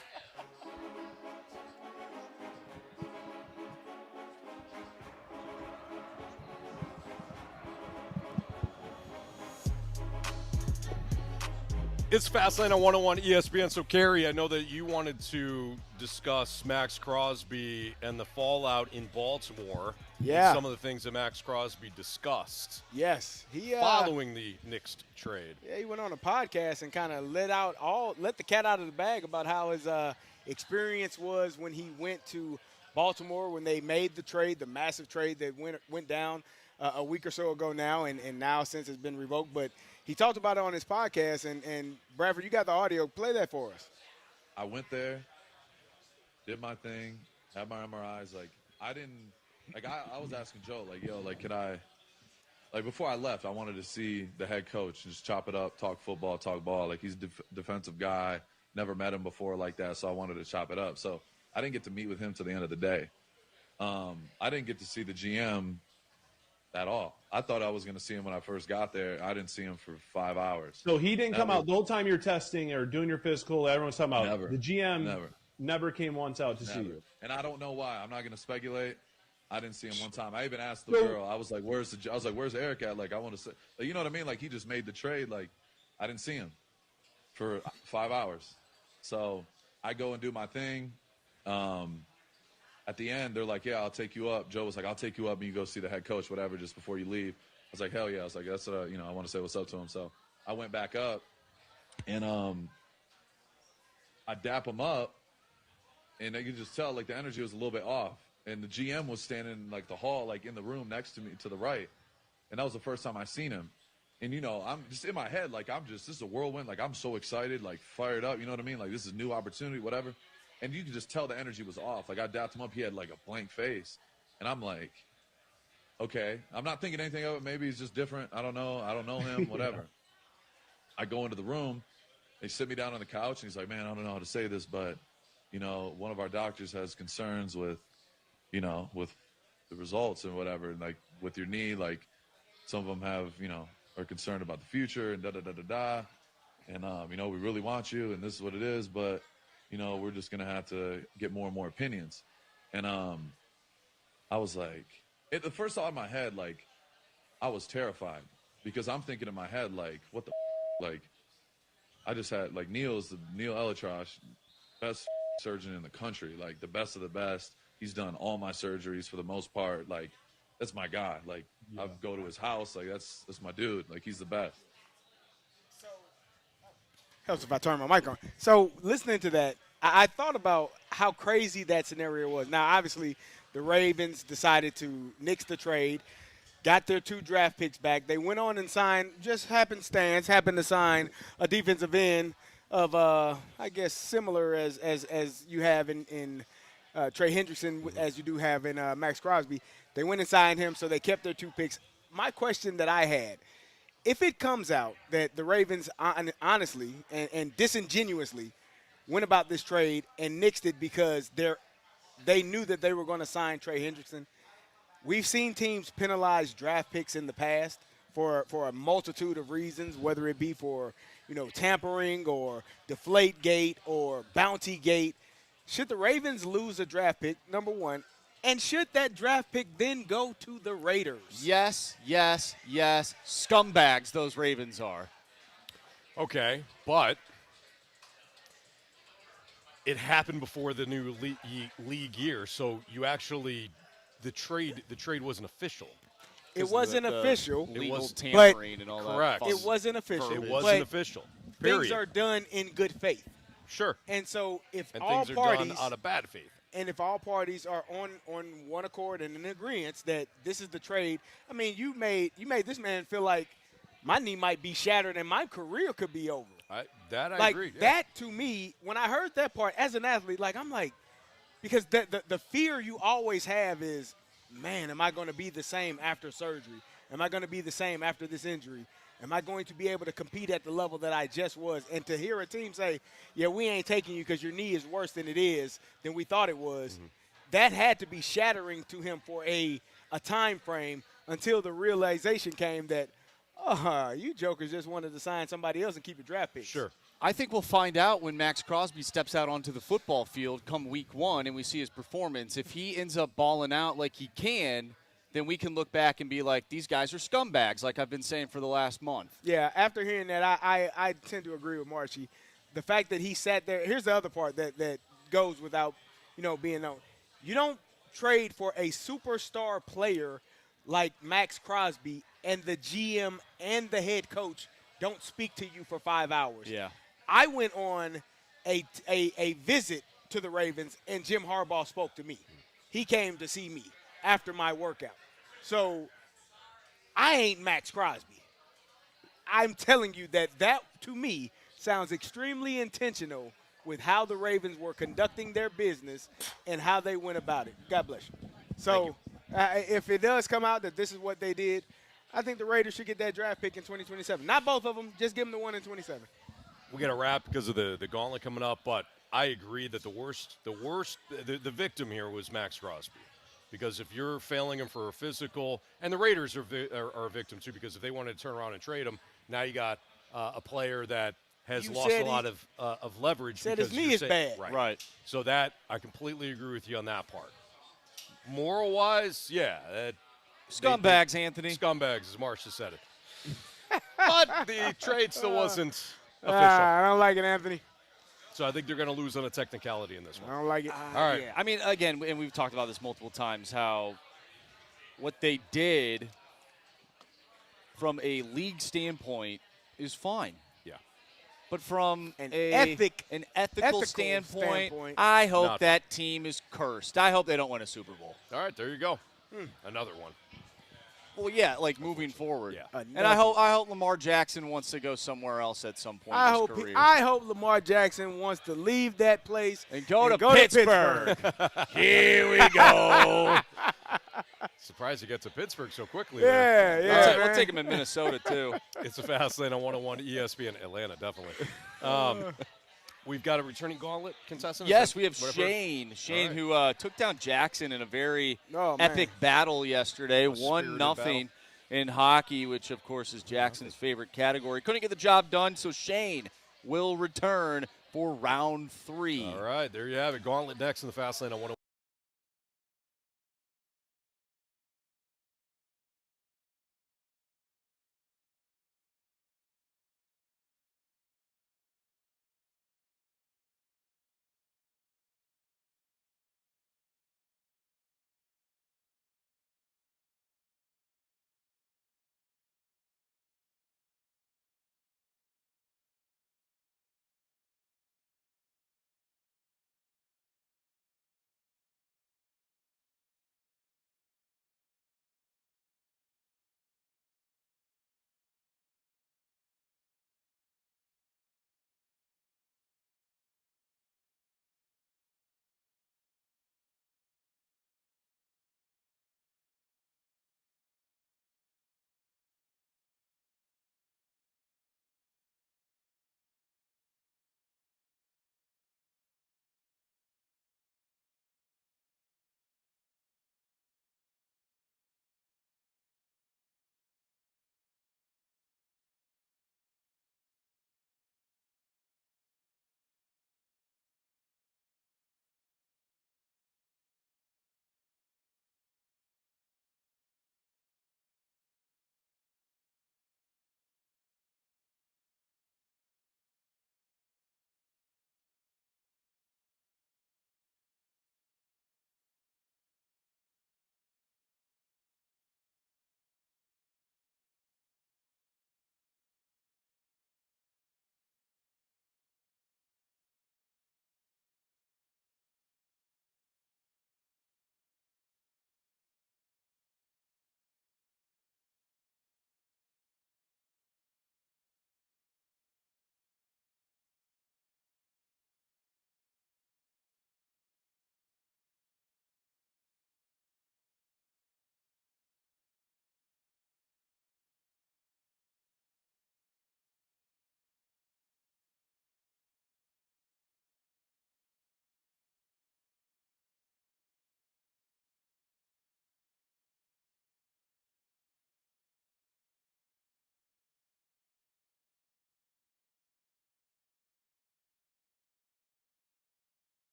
It's Fastlane on 101 ESPN. So, Carey, I know that you wanted to discuss Max Crosby and the fallout in Baltimore. Yeah. And some of the things that Max Crosby discussed Yes, he following the Knicks trade. Yeah, he went on a podcast and kind of let the cat out of the bag about how his experience was when he went to Baltimore when they made the trade, the massive trade that went down a week or so ago now, and now since it's been revoked. But he talked about it on his podcast, and Bradford, you got the audio. Play that for us. I went there, did my thing, had my MRIs. I was asking Joe, could I, before I left, I wanted to see the head coach, just chop it up, talk football, talk ball. He's a defensive guy, never met him before like that, so I wanted to chop it up. So I didn't get to meet with him till the end of the day. I didn't get to see the GM at all. I thought I was going to see him when I first got there. I didn't see him for 5 hours. So he didn't come out the whole time you're testing or doing your physical. Everyone's talking about Never. The GM never came once out to see you. And I don't know why. I'm not going to speculate. I didn't see him one time. I even asked the girl. I was like, "Where's Eric at?" I want to say, you know what I mean? He just made the trade. I didn't see him for 5 hours. So I go and do my thing. At the end, they're like, "Yeah, I'll take you up." Joe was like, "I'll take you up and you go see the head coach, whatever, just before you leave." I was like, "Hell yeah!" I was like, "That's I want to say what's up to him." So I went back up, and I dap him up, and they could just tell the energy was a little bit off. And the GM was standing in the hall, in the room next to me to the right, and that was the first time I seen him. And I'm just in my head, this is a whirlwind, I'm so excited, fired up, you know what I mean? This is a new opportunity, whatever. And you could just tell the energy was off. I dapped him up. He had a blank face. And I'm like, okay. I'm not thinking anything of it. Maybe he's just different. I don't know. I don't know him, whatever. Yeah. I go into the room. They sit me down on the couch. And he's like, man, I don't know how to say this, but, one of our doctors has concerns with, with the results and whatever. And, with your knee, some of them have, are concerned about the future and da-da-da-da-da. And, we really want you, and this is what it is, but – we're just going to have to get more and more opinions. And I was like, the first thought in my head, I was terrified because I'm thinking in my head, what the I just had, Neil Elitrosh, best surgeon in the country, the best of the best. He's done all my surgeries for the most part. That's my guy. I go to his house. That's my dude. He's the best. Helps if I turn my mic on. So listening to that, I thought about how crazy that scenario was. Now, obviously, the Ravens decided to nix the trade, got their 2 draft picks back. They went on and signed, just happened to sign a defensive end of, I guess, similar as you have in Trey Hendrickson, as you do have in Max Crosby. They went and signed him, so they kept their 2 picks. My question that I had, if it comes out that the Ravens honestly and disingenuously went about this trade and nixed it because they knew that they were going to sign Trey Hendrickson, we've seen teams penalize draft picks in the past for a multitude of reasons, whether it be for tampering or deflate gate or bounty gate. Should the Ravens lose a draft pick, number one? And should that draft pick then go to the Raiders? Yes. Scumbags those Ravens are. Okay, but it happened before the new league year, so you actually the trade wasn't official. It wasn't official. Legal it was tampering and all correct. that. It wasn't official. It wasn't official. Period. Things are done in good faith. Sure. And so if and all things parties are done out of bad faith. And if all parties are on one accord and in agreement that this is the trade, I mean, you made this man feel like my knee might be shattered and my career could be over. I agree. Yeah. That to me, when I heard that part as an athlete, I'm like, because the fear you always have is, man, am I going to be the same after surgery? Am I going to be the same after this injury? Am I going to be able to compete at the level that I just was? And to hear a team say, yeah, we ain't taking you because your knee is worse than we thought it was, that had to be shattering to him for a time frame until the realization came that, you jokers just wanted to sign somebody else and keep your draft picks. Sure. I think we'll find out when Max Crosby steps out onto the football field come week 1 and we see his performance. If he ends up balling out like he can, then we can look back and be like, these guys are scumbags, like I've been saying for the last month. Yeah, after hearing that, I tend to agree with Marshy. The fact that he sat there, here's the other part that goes without, being known. You don't trade for a superstar player like Max Crosby and the GM and the head coach don't speak to you for 5 hours. Yeah. I went on a visit to the Ravens, and Jim Harbaugh spoke to me. He came to see me after my workout. So I ain't Max Crosby. I'm telling you that to me, sounds extremely intentional with how the Ravens were conducting their business and how they went about it. God bless you. So if it does come out that this is what they did, I think the Raiders should get that draft pick in 2027. Not both of them. Just give them the one in 27. We got to wrap because of the gauntlet coming up, but I agree that the victim here was Max Crosby. Because if you're failing him for a physical, and the Raiders are a victim too, because if they wanted to turn around and trade him, now you got a player that has lost a lot of leverage. Said because his knee is bad. Right. So that, I completely agree with you on that part. Moral-wise, yeah. Scumbags, Anthony. Scumbags, as Marcia said it. But the trade still wasn't official. I don't like it, Anthony. So I think they're going to lose on a technicality in this one. I don't like it. All right. Yeah. I mean, again, and we've talked about this multiple times, how what they did from a league standpoint is fine. Yeah. But from An ethical standpoint, I hope that team is cursed. I hope they don't win a Super Bowl. All right, there you go. Another one. Well, yeah, like moving forward. Yeah. And I hope Lamar Jackson wants to go somewhere else at some point in his career. I hope Lamar Jackson wants to leave that place and go to Pittsburgh. Here we go. Surprised he got to Pittsburgh so quickly. Yeah. We'll take him in Minnesota, too. It's a fast lane on 101 ESPN. Atlanta, definitely. We've got a returning gauntlet contestant. Yes, we have Shane. Shane, who took down Jackson in a very epic battle yesterday. 1-0 in hockey, which, of course, is Jackson's favorite category. Couldn't get the job done, so Shane will return for round 3. All right, there you have it. Gauntlet next in the fast lane on 101.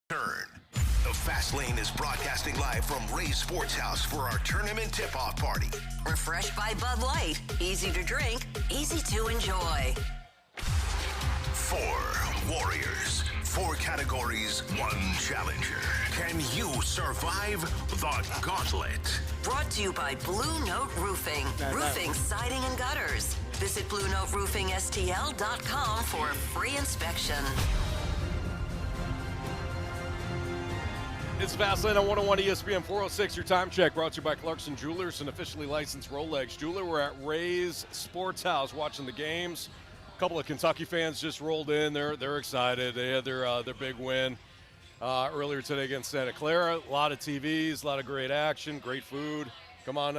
Turn. The Fast Lane is broadcasting live from Ray's Sports House for our tournament tip-off party. Refreshed by Bud Light. Easy to drink, easy to enjoy. 4 warriors, 4 categories, 1 challenger. Can you survive the Gauntlet? Brought to you by Blue Note Roofing. Roofing, siding, and gutters. Visit BlueNoteRoofingSTL.com for a free inspection. It's Fastlane on 101 ESPN 406. Your time check brought to you by Clarkson Jewelers, an officially licensed Rolex jeweler. We're at Ray's Sports House watching the games. A couple of Kentucky fans just rolled in. They're excited. They had their big win earlier today against Santa Clara. A lot of TVs, a lot of great action, great food. Come on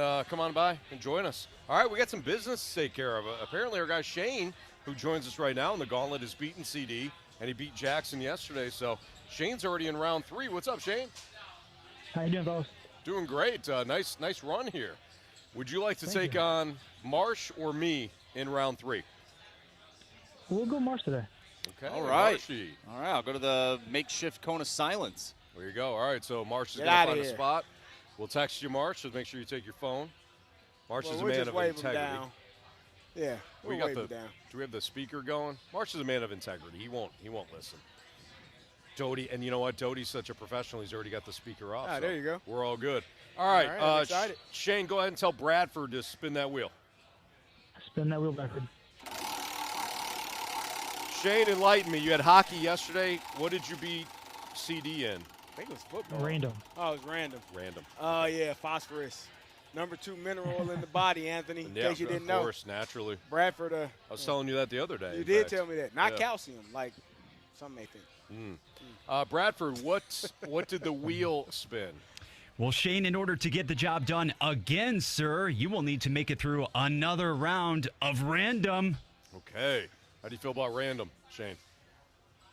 by and join us. All right, we got some business to take care of. Apparently, our guy Shane, who joins us right now in the Gauntlet, has beaten CD, and he beat Jackson yesterday. So Shane's already in round 3. What's up, Shane? How you doing, fellas? Doing great. Nice run here. Would you like to take on Marsh or me in round 3? We'll go Marsh today. Okay. All right. Marshy. All right, I'll go to the makeshift cone of silence. There you go. All right, so Marsh is Get going to outta find a here. spot. We'll text you, Marsh, so make sure you take your phone. Marsh Well, is a we'll man just of wave him integrity. down. Yeah, We we'll got wave the. him down. Do we have the speaker going? Marsh is a man of integrity. He won't listen. Doty, and you know what? Doty's such a professional. He's already got the speaker off. Ah, so there you go. We're all good. All right, I'm excited. Shane, go ahead and tell Bradford to spin that wheel. Spin that wheel backward. Shane, enlighten me. You had hockey yesterday. What did you beat CD in? I think it was football. Random. Oh, it was random. Random. Oh, yeah, phosphorus. Number 2 mineral in the body, Anthony, in Yeah, case you didn't of know. course, naturally. Bradford. I was telling you that the other day. You in did fact. tell me that. Not Yeah. calcium, like some may think. Bradford, what did the wheel spin? Well, Shane, in order to get the job done again, sir, you will need to make it through another round of random. Okay. How do you feel about random, Shane?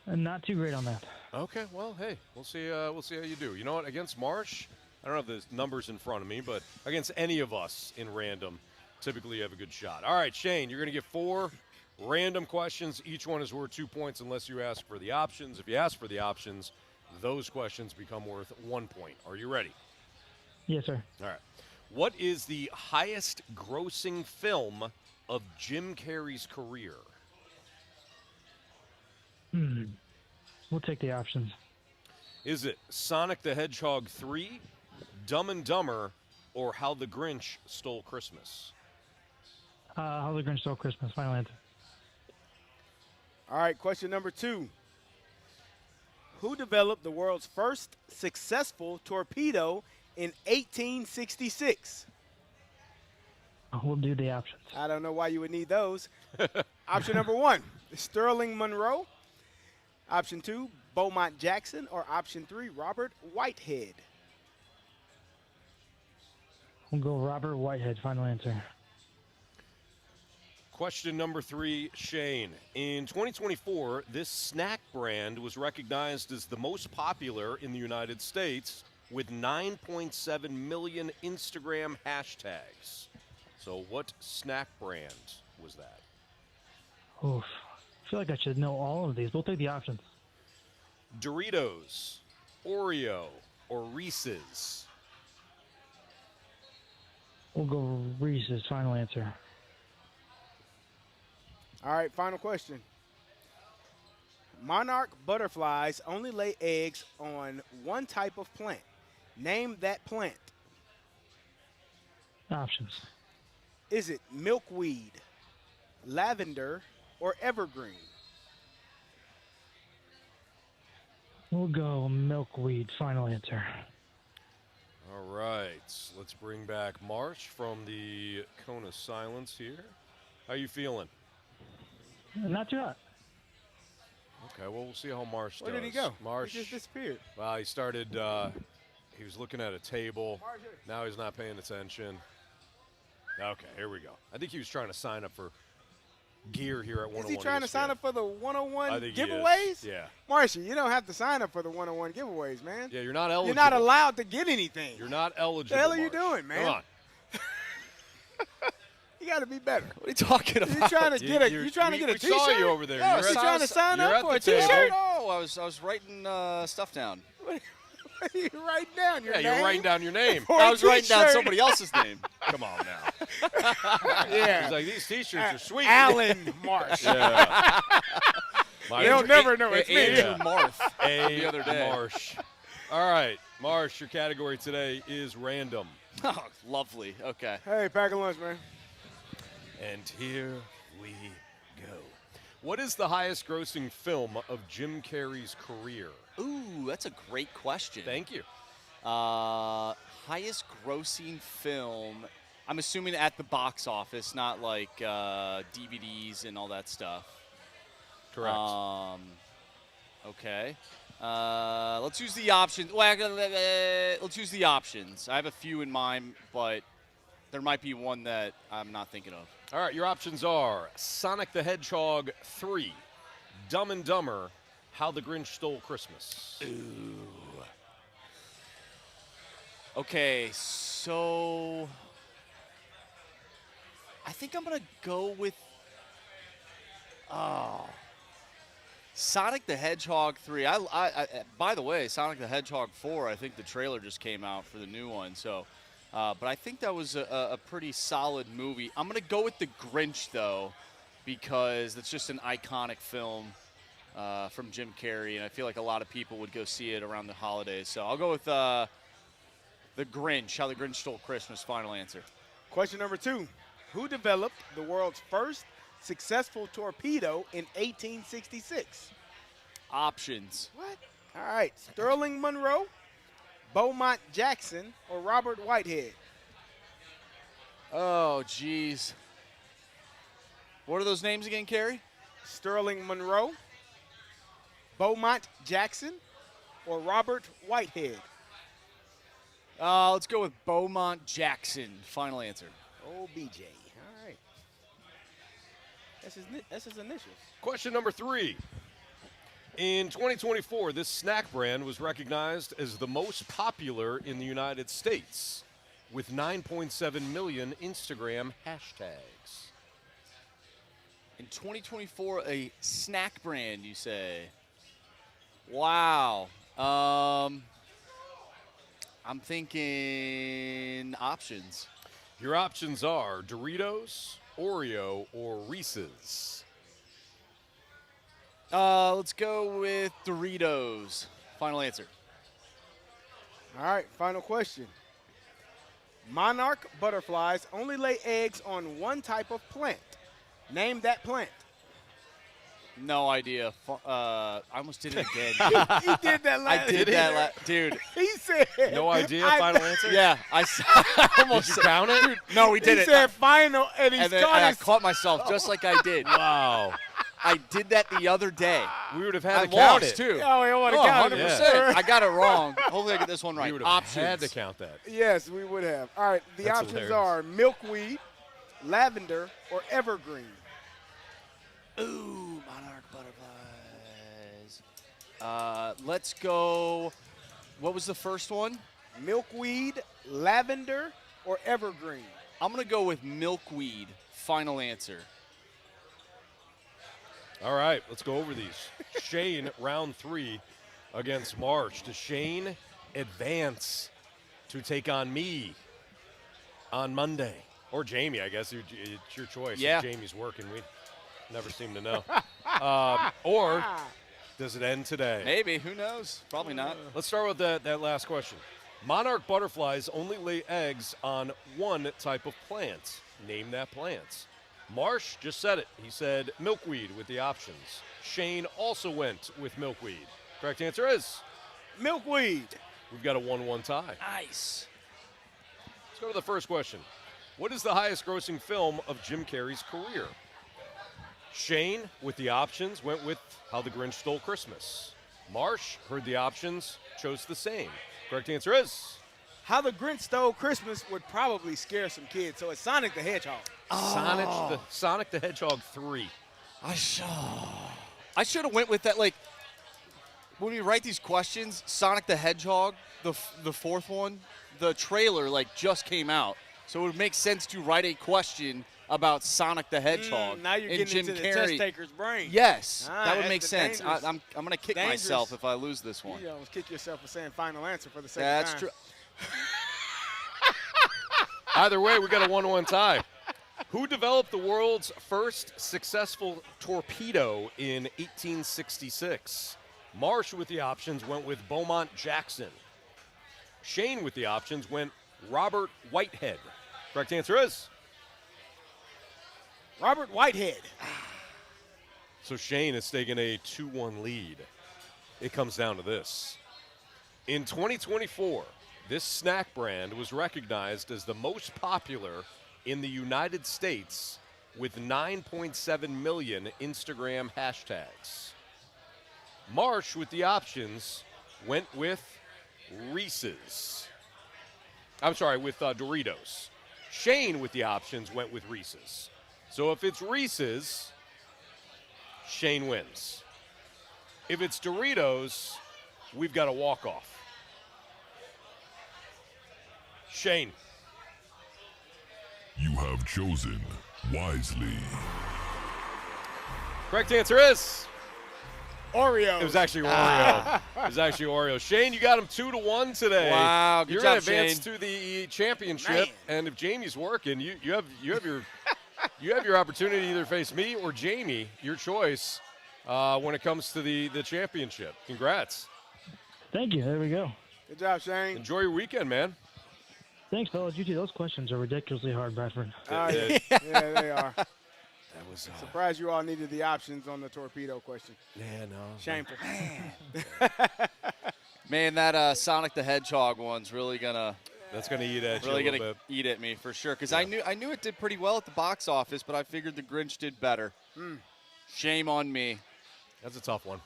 Not too great on that. Okay, well, hey, we'll see how you do. You know what? Against Marsh, I don't have the numbers in front of me, but against any of us in random, typically you have a good shot. All right, Shane, you're going to get 4 random questions. Each one is worth 2 points unless you ask for the options. If you ask for the options, those questions become worth 1 point. Are you ready? Yes, sir. All right. What is the highest grossing film of Jim Carrey's career? We'll take the options. Is it Sonic the Hedgehog 3, Dumb and Dumber, or How the Grinch Stole Christmas? How the Grinch Stole Christmas. Final answer. All right, question number 2. Who developed the world's first successful torpedo in 1866? We'll do the options. I don't know why you would need those. Option number 1, Sterling Monroe. Option 2, Beaumont Jackson. Or option 3, Robert Whitehead. We'll go Robert Whitehead. Final answer. Question number 3, Shane. In 2024, this snack brand was recognized as the most popular in the United States with 9.7 million Instagram hashtags. So what snack brand was that? Oof. I feel like I should know all of these. We'll take the options. Doritos, Oreo, or Reese's? We'll go Reese's. Final answer. All right, final question. Monarch butterflies only lay eggs on one type of plant. Name that plant. Options. Is it milkweed, lavender, or evergreen? We'll go milkweed. Final answer. All right, let's bring back Marsh from the Cone of Silence here. How you feeling? Not too hot. Okay, well, we'll see how Marsh Where does. did he go? Marsh, He just disappeared. well, he started, he was looking at a table. Now he's not paying attention. Okay, here we go. I think he was trying to sign up for gear here at 101. Is he trying to sign up for the 101 I think he is. giveaways? Yeah. Marcia, you don't have to sign up for the 101 giveaways, man. Yeah, you're not eligible. You're not allowed to get anything. You're not eligible. What the hell are you Marsh. doing, man? Come on. You got to be better. What are you talking about? You trying to get a T-shirt? We saw you over there. Yeah, You're You trying to sign you're up at for the a T-shirt? table. No, I was writing stuff down. You write down your name. You're writing down your name. For I a was writing down T-shirt. somebody else's name. Come on now. Yeah. He's like, these T-shirts are sweet. Alan Marsh. Yeah. They'll never know it's me. Andrew Marth A. the other day. Marsh. All right, Marsh, your category today is random. Oh, lovely. Okay. Hey, pack a lunch, man. And here we go. What is the highest grossing film of Jim Carrey's career? Ooh, that's a great question. Thank you. Highest grossing film, I'm assuming at the box office, not like DVDs and all that stuff. Correct. Okay. Let's use the options. Well, let's use the options. I have a few in mind, but there might be one that I'm not thinking of. All right, your options are Sonic the Hedgehog 3, Dumb and Dumber, How the Grinch Stole Christmas. Ooh. Okay, so I think I'm going to go with Sonic the Hedgehog 3. I by the way, Sonic the Hedgehog 4, I think the trailer just came out for the new one. So, but I think that was a pretty solid movie. I'm going to go with The Grinch, though, because it's just an iconic film from Jim Carrey, and I feel like a lot of people would go see it around the holidays. So I'll go with The Grinch, How the Grinch Stole Christmas, final answer. Question number 2. Who developed the world's first successful torpedo in 1866? Options. What? All right. Sterling Monroe, Beaumont Jackson, or Robert Whitehead? Oh, geez. What are those names again, Carey? Sterling Monroe, Beaumont Jackson, or Robert Whitehead? Let's go with Beaumont Jackson, final answer. Oh, BJ. All right. That's his initials. Question number 3. In 2024, this snack brand was recognized as the most popular in the United States with 9.7 million Instagram hashtags. In 2024, a snack brand, you say? Wow. I'm thinking options. Your options are Doritos, Oreo, or Reese's. Let's go with Doritos. Final answer. All right, final question. Monarch butterflies only lay eggs on one type of plant. Name that plant. No idea. I almost did it again. He did that last I did that dude. He said. No idea, final answer? Yeah, I almost Did you count it? Dude, no, we did He it. said final, and he and then started. I caught myself just like I did. Wow. I did that the other day. We would have had I to count lost, it. too. Oh, we want to Oh, count 100%. it. I got it wrong. Hopefully I get this one right. We would have Options. had to count that. Yes, we would have. All right, the That's options hilarious. are milkweed, lavender, or evergreen. Ooh, monarch butterflies. Let's go. What was the first one? Milkweed, lavender, or evergreen. I'm going to go with milkweed. Final answer. All right, let's go over these. Shane, round 3 against Marsh. Does Shane advance to take on me on Monday? Or Jamie, I guess. It's your choice. Yeah. If Jamie's working. We never seem to know. Or does it end today? Maybe. Who knows? Probably not. Let's start with that last question. Monarch butterflies only lay eggs on one type of plant. Name that plant. Marsh just said it. He said milkweed with the options. Shane also went with milkweed. Correct answer is Milkweed. we've got a 1-1 tie. Nice. Let's go to the first question. What is the highest grossing film of Jim Carrey's career? Shane, with the options, went with How the Grinch Stole Christmas. Marsh heard the options, chose the same. Correct answer is How the Grinch Stole Christmas would probably scare some kids, so it's Sonic the Hedgehog. Sonic the Hedgehog 3. I should have went with that. Like, when we write these questions, Sonic the Hedgehog, the fourth one, the trailer, like, just came out. So it would make sense to write a question about Sonic the Hedgehog. Now you're and getting Jim into the Carrey. test taker's brain. Yes, that would that's make the sense. dangerous- I'm going to kick dangerous. myself if I lose this one. You almost kick yourself for saying final answer for the second That's time. true. Either way, we got a 1-1 tie. Who developed the world's first successful torpedo in 1866? Marsh with the options went with Beaumont Jackson. Shane with the options went Robert Whitehead. Correct answer is Robert Whitehead. so Shane has taken a 2-1 lead. It comes down to this. In 2024, this snack brand was recognized as the most popular in the United States with 9.7 million Instagram hashtags. Marsh with the options went with Reese's. I'm sorry, with Doritos. Shane with the options went with Reese's. So if it's Reese's, Shane wins. If it's Doritos, we've got a walk-off. Shane. You have chosen wisely. Correct answer is Oreo. It was actually Oreo. It was actually Oreo. Shane, you got him 2-1 today. Wow, good You're job, in advance Shane. to the championship, and if Jamie's working, you have your opportunity to either face me or Jamie, your choice, when it comes to the championship. Congrats. Thank you. There we go. Good job, Shane. Enjoy your weekend, man. Thanks, fellas. You two, those questions are ridiculously hard, Bradford. Yeah, they are. That was Surprised you all needed the options on the torpedo question. Yeah, no. Shameful. Man, that Sonic the Hedgehog one's really gonna eat at you really a gonna little bit. eat at me for sure. Because I knew it did pretty well at the box office, but I figured the Grinch did better. Shame on me. That's a tough one.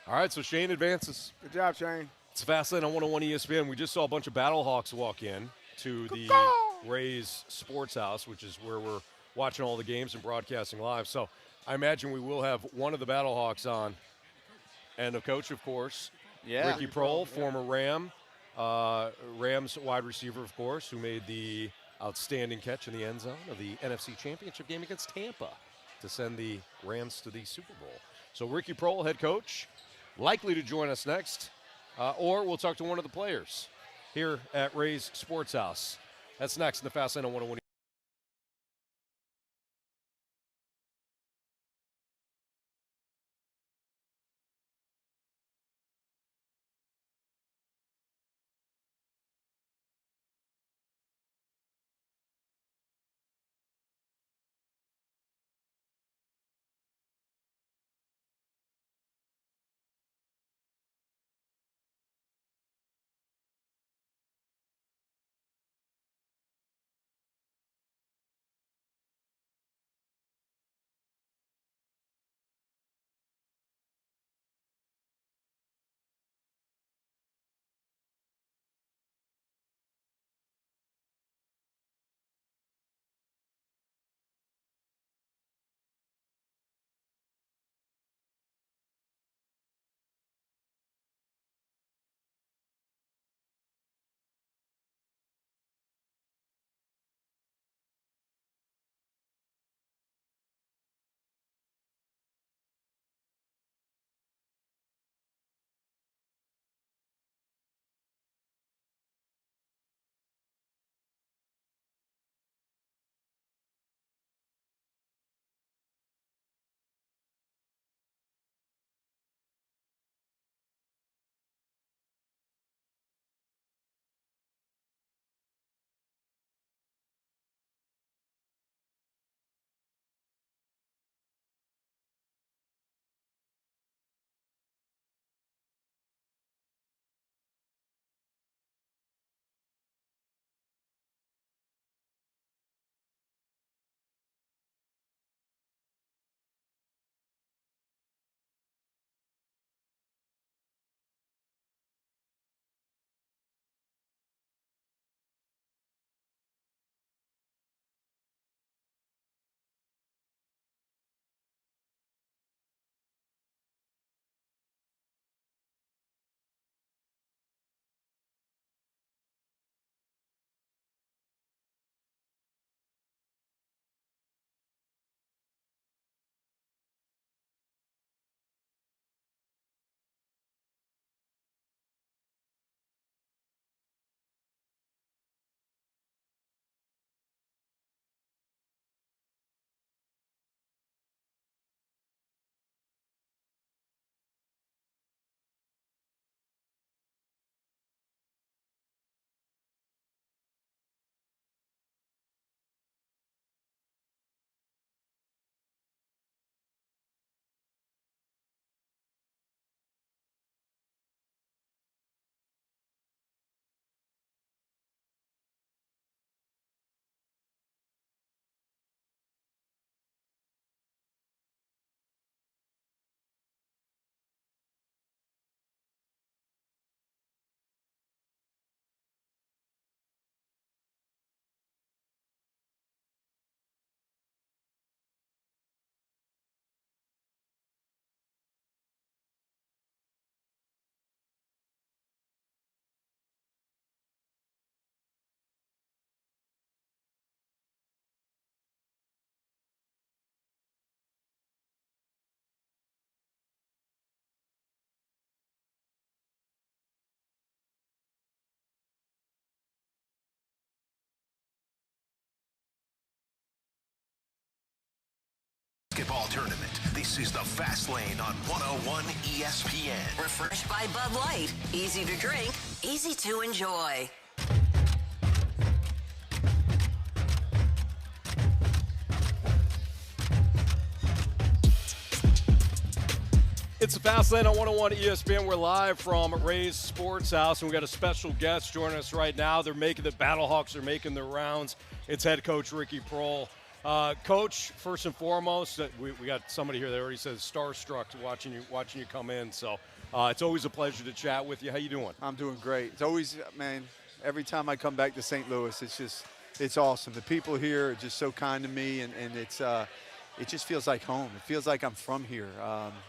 All right, so Shane advances. Good job, Shane. It's Fastlane on 101 ESPN. We just saw a bunch of Battlehawks walk in to the Rays Sports House, which is where we're watching all the games and broadcasting live. So I imagine we will have one of the Battlehawks on. And the coach, of course, Yeah. Ricky Proehl, former Ram, Rams wide receiver, of course, who made the outstanding catch in the end zone of the NFC Championship game against Tampa to send the Rams to the Super Bowl. So Ricky Proehl, head coach, likely to join us next, or we'll talk to one of the players here at Rays Sports House. That's next in the Fastlane on 101. This is the Fast Lane on 101 ESPN. Refreshed by Bud Light. Easy to drink, easy to enjoy. It's the Fast Lane on 101 ESPN. We're live from Ray's Sports House, and we got a special guest joining us right now. The Battlehawks are making their rounds. It's head coach Ricky Proehl. Coach, first and foremost, we got somebody here that already says starstruck watching you come in. So it's always a pleasure to chat with you. How you doing? I'm doing great. It's always, man, every time I come back to St. Louis, it's awesome. The people here are just so kind to me, and it just feels like home. It feels like I'm from here.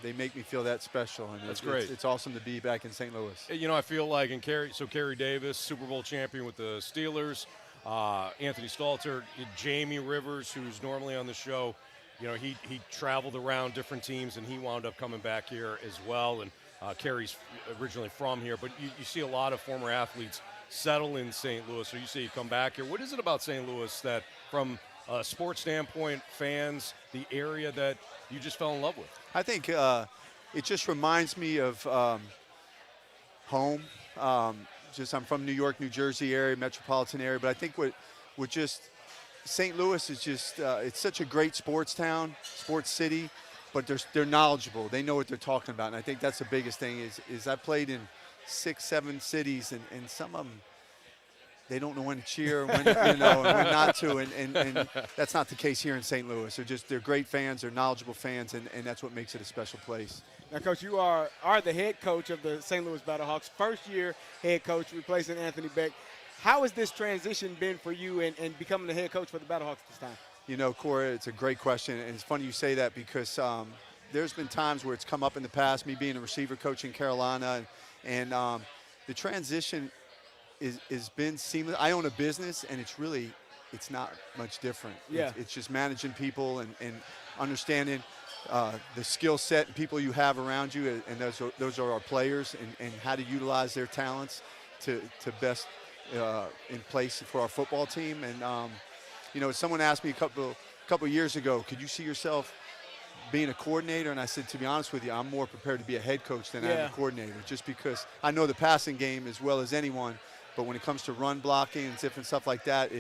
They make me feel that special, and that's great. It's awesome to be back in St. Louis. You know, I feel like Carey Davis, Super Bowl champion with the Steelers, Anthony Stalter, Jamie Rivers, who's normally on the show. You know, he traveled around different teams, and he wound up coming back here as well. And Carey's originally from here, but you see a lot of former athletes settle in St. Louis, or you see you come back here. What is it about St. Louis that, from a sports standpoint, fans, the area that you just fell in love with? I think it just reminds me of home. I'm from New York, New Jersey area, metropolitan area, but I think what just St. Louis is just it's such a great sports town, sports city, but they're knowledgeable. They know what they're talking about, and I think that's the biggest thing is I played in 6-7 cities, and some of them, they don't know when to cheer and when, and when not to, and that's not the case here in St. Louis. They're great fans, they're knowledgeable fans, and that's what makes it a special place. Now, Coach, you are the head coach of the St. Louis Battlehawks, first-year head coach, replacing Anthony Beck. How has this transition been for you and becoming the head coach for the Battlehawks this time? You know, Corey, it's a great question, and it's funny you say that because there's been times where it's come up in the past, me being a receiver coach in Carolina, and the transition is been seamless. I own a business, and it's not much different. Yeah. It's just managing people and understanding the skill set and people you have around you, and those are our players, and how to utilize their talents to best in place for our football team. And someone asked me a couple years ago, could you see yourself being a coordinator? And I said, to be honest with you, I'm more prepared to be a head coach than I am a coordinator, just because I know the passing game as well as anyone. But when it comes to run blocking and different stuff like that,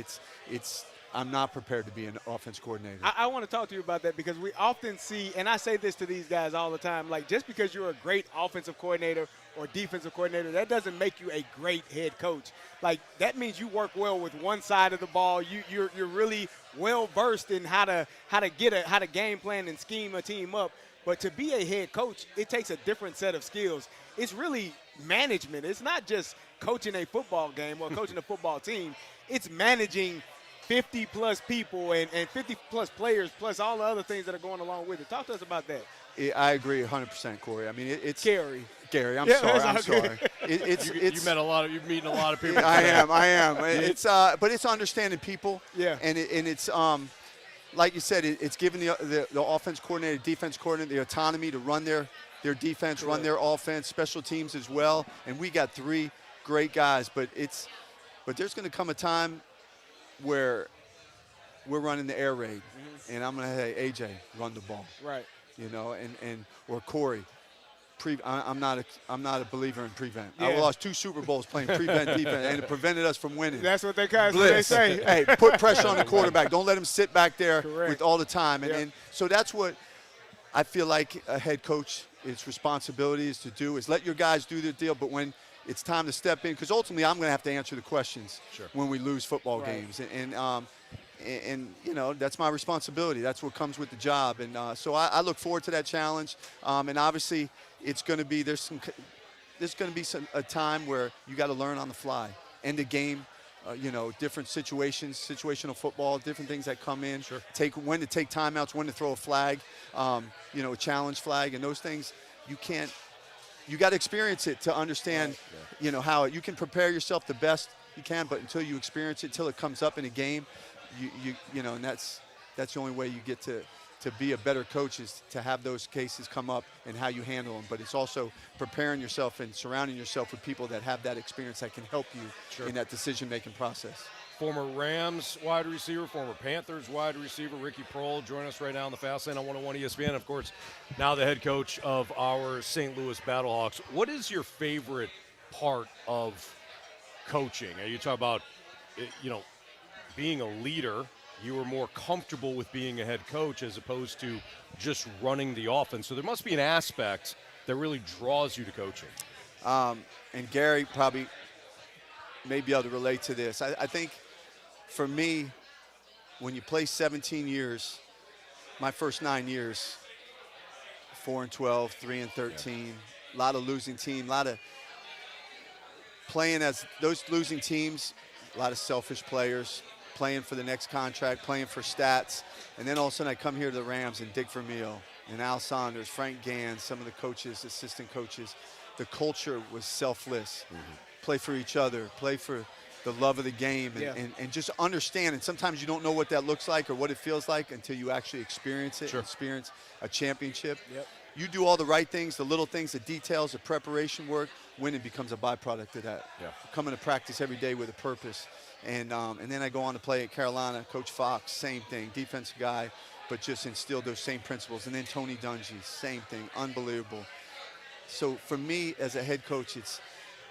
I'm not prepared to be an offense coordinator. I want to talk to you about that because we often see, and I say this to these guys all the time, like just because you're a great offensive coordinator or defensive coordinator, that doesn't make you a great head coach. Like that means you work well with one side of the ball. You're really well versed in how to game plan and scheme a team up. But to be a head coach, it takes a different set of skills. It's really management. It's not just coaching a football game or coaching a football team. It's managing 50-plus people and 50-plus players, plus all the other things that are going along with it. Talk to us about that. I agree 100%, Corey. I mean, it's Carey. I'm sorry. You've meeting a lot of people. I am. But it's understanding people. Yeah. And it's like you said, it's giving the offense coordinator, defense coordinator the autonomy to run their defense, run their offense, special teams as well. And we got 3 great guys, but there's going to come a time where we're running the air raid, and I'm going to say, AJ, run the ball. Right. Or Corey. I'm not a believer in prevent. Yeah. I lost 2 Super Bowls playing prevent defense, and it prevented us from winning. That's what they say. Hey, put pressure on the quarterback. Don't let him sit back there with all the time. And so that's what I feel like a head coach, its responsibility is to do, is let your guys do their deal, but when it's time to step in, because ultimately I'm going to have to answer the questions when we lose football games. And that's my responsibility. That's what comes with the job. And so I look forward to that challenge. And obviously it's going to be there's going to be a time where you got to learn on the fly. End of game, different situations, situational football, different things that come in. Sure. When to take timeouts, when to throw a flag, a challenge flag, and those things you can't. You got to experience it to understand, how you can prepare yourself the best you can, but until you experience it, until it comes up in a game, and that's the only way you get to be a better coach, is to have those cases come up and how you handle them. But it's also preparing yourself and surrounding yourself with people that have that experience that can help you in that decision-making process. former Rams wide receiver, former Panthers wide receiver, Ricky Proehl, join us right now on the Fast Lane on 101 ESPN. Of course, now the head coach of our St. Louis Battlehawks. What is your favorite part of coaching? You talk about, being a leader. You were more comfortable with being a head coach as opposed to just running the offense. So there must be an aspect that really draws you to coaching. And Gary probably may be able to relate to this. I think for me, when you play 17 years, my first 9 years, 4-12, 3-13, a lot of losing team, a lot of playing as those losing teams, a lot of selfish players, playing for the next contract, playing for stats. And then all of a sudden I come here to the Rams and Dick Vermeil and Al Saunders, Frank Gans, some of the coaches, assistant coaches. The culture was selfless. Play for each other, play for the love of the game, and just understand. And sometimes you don't know what that looks like or what it feels like until you actually experience it, experience a championship. You do all the right things, the little things, the details, the preparation work, winning becomes a byproduct of that. Coming to practice every day with a purpose. And then I go on to play at Carolina, Coach Fox, same thing, defensive guy, but just instilled those same principles. And then Tony Dungy, same thing, unbelievable. So for me as a head coach,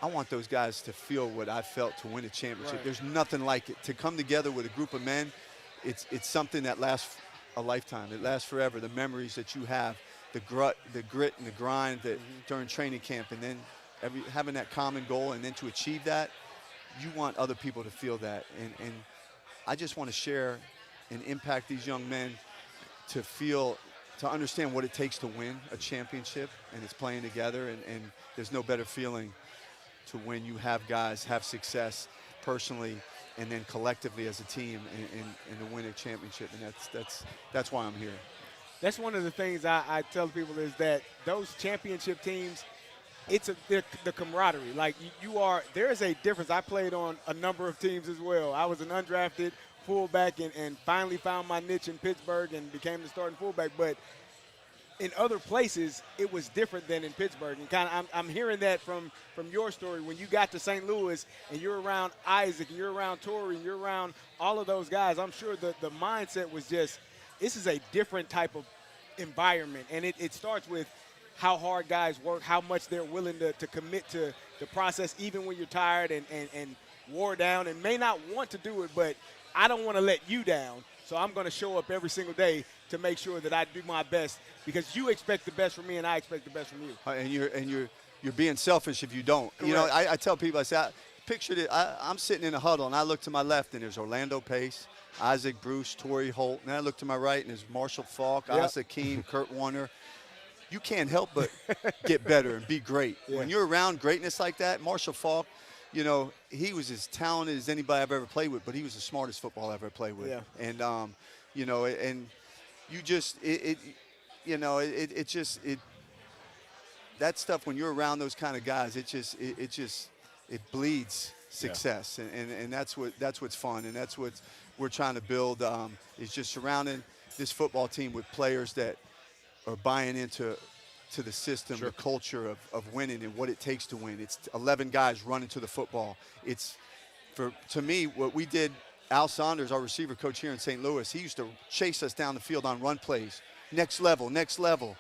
I want those guys to feel what I felt to win a championship. There's nothing like it. To come together with a group of men, it's something that lasts a lifetime. It lasts forever. The memories that you have, the grit and the grind that during training camp, and then having that common goal, and then to achieve that, you want other people to feel that. And I just want to share and impact these young men to understand what it takes to win a championship, and it's playing together, and there's no better feeling to when you have guys have success personally and then collectively as a team and to win a championship. And that's why I'm here. That's one of the things I tell people is that those championship teams, it's the camaraderie. Like there is a difference. I played on a number of teams as well. I was an undrafted fullback and finally found my niche in Pittsburgh and became the starting fullback. But in other places, it was different than in Pittsburgh. And I'm hearing that from your story. When you got to St. Louis and you're around Isaac and you're around Torrey and you're around all of those guys, I'm sure the mindset was just, this is a different type of environment. And it starts with how hard guys work, how much they're willing to commit to the process, even when you're tired and wore down and may not want to do it, but I don't want to let you down. So I'm going to show up every single day to make sure that I do my best, because you expect the best from me and I expect the best from you. And you're being selfish if you don't. Correct. You know, I tell people, I say, picture it. I'm sitting in a huddle and I look to my left and there's Orlando Pace, Isaac Bruce, Torrey Holt, and I look to my right and there's Marshall Falk, Asa Keem, Kurt Warner. You can't help but get better and be great. When you're around greatness like that, Marshall Falk, you know, he was as talented as anybody I've ever played with, but he was the smartest football I've ever played with. And, you know, and you just, that stuff, when you're around those kind of guys, it bleeds success. And that's what's fun. And that's what we're trying to build, is just surrounding this football team with players that are buying into the system, the culture of winning and what it takes to win. It's 11 guys running to the football. To me, what we did, Al Saunders, our receiver coach here in St. Louis, he used to chase us down the field on run plays. Next level, next level.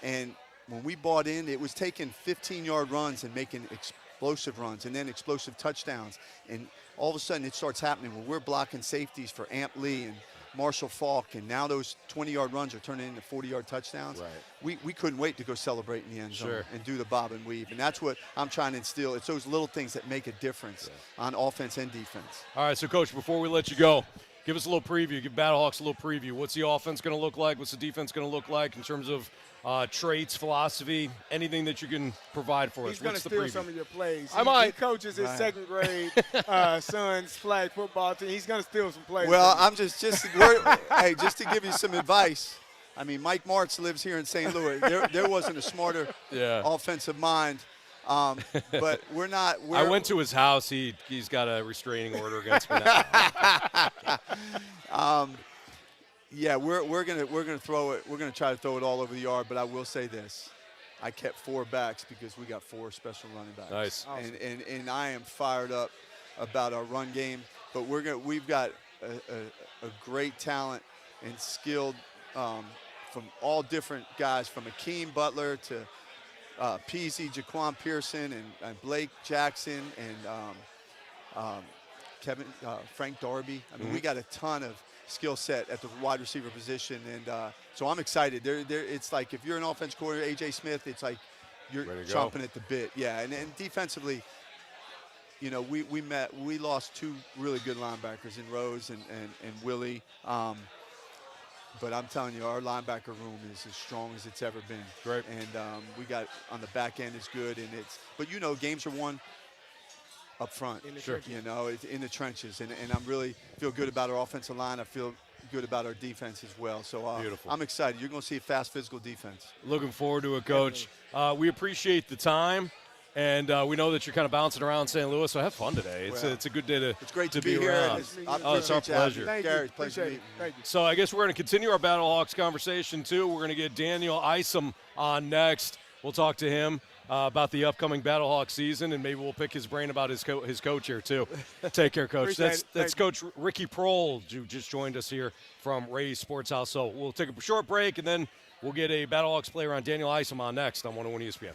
And when we bought in, it was taking 15-yard runs and making explosive runs and then explosive touchdowns. And all of a sudden it starts happening when we're blocking safeties for Amp Lee and Marshall Falk, and now those 20-yard runs are turning into 40-yard touchdowns. Right. We couldn't wait to go celebrate in the end zone and do the bob and weave. And that's what I'm trying to instill. It's those little things that make a difference on offense and defense. All right, so, Coach, before we let you go, give us a little preview. Give Battlehawks a little preview. What's the offense going to look like? What's the defense going to look like in terms of traits, philosophy, anything that you can provide for us? He's going to steal some of your plays. He coaches his second grade son's flag football team. He's going to steal some plays. Well, I'm just to give you some advice. I mean, Mike Martz lives here in St. Louis. There wasn't a smarter offensive mind. But we're not. I went to his house. He's got a restraining order against me now. Yeah, we're gonna throw it. We're gonna try to throw it all over the yard. But I will say this: I kept 4 backs because we got 4 special running backs. Nice. And I am fired up about our run game. but we've got a great talent and skilled from all different guys, from Akeem Butler to Peasy, Jaquan Pearson, and Blake Jackson, and Frank Darby. I mean, we got a ton of skill set at the wide receiver position, and so I'm excited. It's like if you're an offense coordinator, A.J. Smith, it's like you're chomping at the bit. Yeah, and defensively, you know, we lost two really good linebackers in Rose and Willie. But I'm telling you, our linebacker room is as strong as it's ever been. Great. And we got on the back end is good, and but you know, games are won up front. You know, it's in the trenches, and I'm really feel good about our offensive line. I feel good about our defense as well. So Beautiful. I'm excited. You're going to see a fast, physical defense. Looking forward to it, Coach. We appreciate the time. And we know that you're kind of bouncing around St. Louis, so have fun today. It's a good day to It's great to be here. around. It's our pleasure. Gary, pleasure meeting you. Thank you. So I guess we're going to continue our Battlehawks conversation, too. We're going to get Daniel Isom on next. We'll talk to him about the upcoming Battlehawks season, and maybe we'll pick his brain about his coach here, too. Take care, Coach. That's Coach Ricky Proehl, who just joined us here from Ray's Sports House. So we'll take a short break, and then we'll get a Battlehawks player on Daniel Isom on next on 101 ESPN.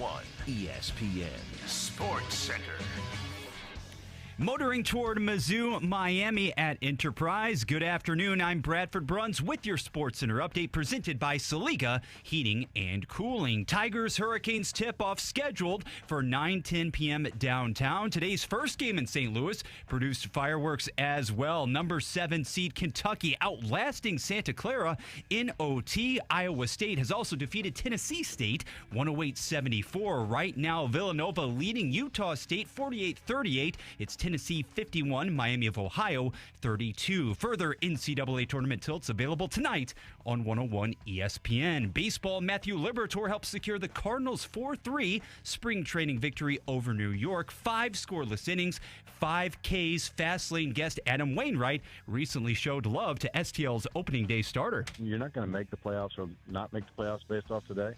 101 ESPN Sports Center. Motoring toward Mizzou, Miami at Enterprise. Good afternoon. I'm Bradford Bruns with your Sports Center update presented by Saliga Heating and Cooling. Tigers Hurricanes tip-off scheduled for 9:10 p.m. downtown. Today's first game in St. Louis produced fireworks as well. Number 7 seed Kentucky outlasting Santa Clara in OT. Iowa State has also defeated Tennessee State 108-74. Right now, Villanova leading Utah State 48-38. It's Tennessee 51, Miami of Ohio 32. Further NCAA tournament tilts available tonight on 101 ESPN. Baseball, Matthew Liberatore helped secure the Cardinals' 4-3 spring training victory over New York. 5 scoreless innings, 5 Ks. Fast lane guest Adam Wainwright recently showed love to STL's opening day starter. You're not going to make the playoffs or not make the playoffs based off today,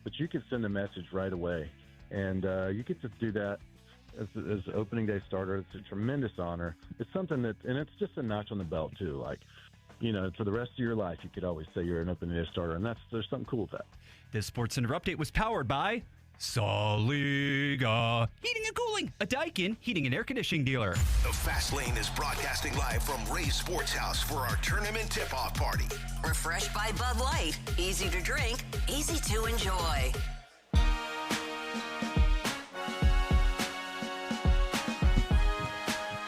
but you can send a message right away. And you get to do that as opening day starter. It's a tremendous honor. It's something that, and it's just a notch on the belt too. Like, you know, for the rest of your life, you could always say you're an opening day starter, and there's something cool with that. This Sports Center update was powered by Saliga Heating and Cooling, a Daikin heating and air conditioning dealer. The Fast Lane is broadcasting live from Ray's Sports House for our tournament tip-off party. Refreshed by Bud Light. Easy to drink, easy to enjoy.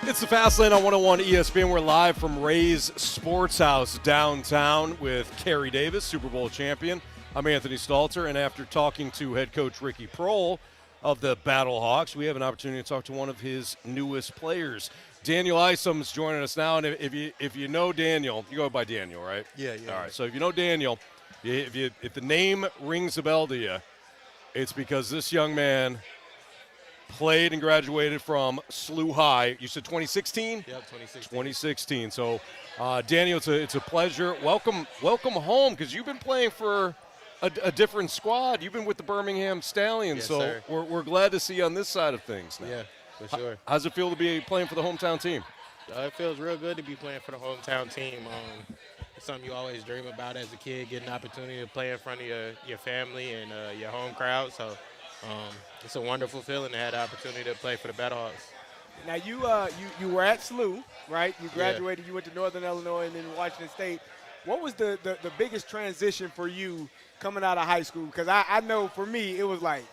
It's the Fast Lane on 101 ESPN. We're live from Ray's Sports House downtown with Carey Davis, Super Bowl champion. I'm Anthony Stalter, and after talking to head coach Ricky Proehl of the Battlehawks, we have an opportunity to talk to one of his newest players. Daniel Isom is joining us now, and if you know Daniel, you go by Daniel, right? Yeah. All right, so if you know Daniel, if the name rings a bell to you, it's because this young man played and graduated from SLU High. You said 2016? Yep, 2016. 2016. So, Daniel, it's a pleasure. Welcome home, because you've been playing for a different squad. You've been with the Birmingham Stallions, yes, so sir. We're glad to see you on this side of things now. Yeah, for sure. How's it feel to be playing for the hometown team? It feels real good to be playing for the hometown team. It's something you always dream about as a kid, getting an opportunity to play in front of your family and your home crowd. So it's a wonderful feeling to have the opportunity to play for the Battlehawks. Now, you were at SLU, right? You graduated, You went to Northern Illinois and then Washington State. What was the biggest transition for you coming out of high school? Because I know for me it was like,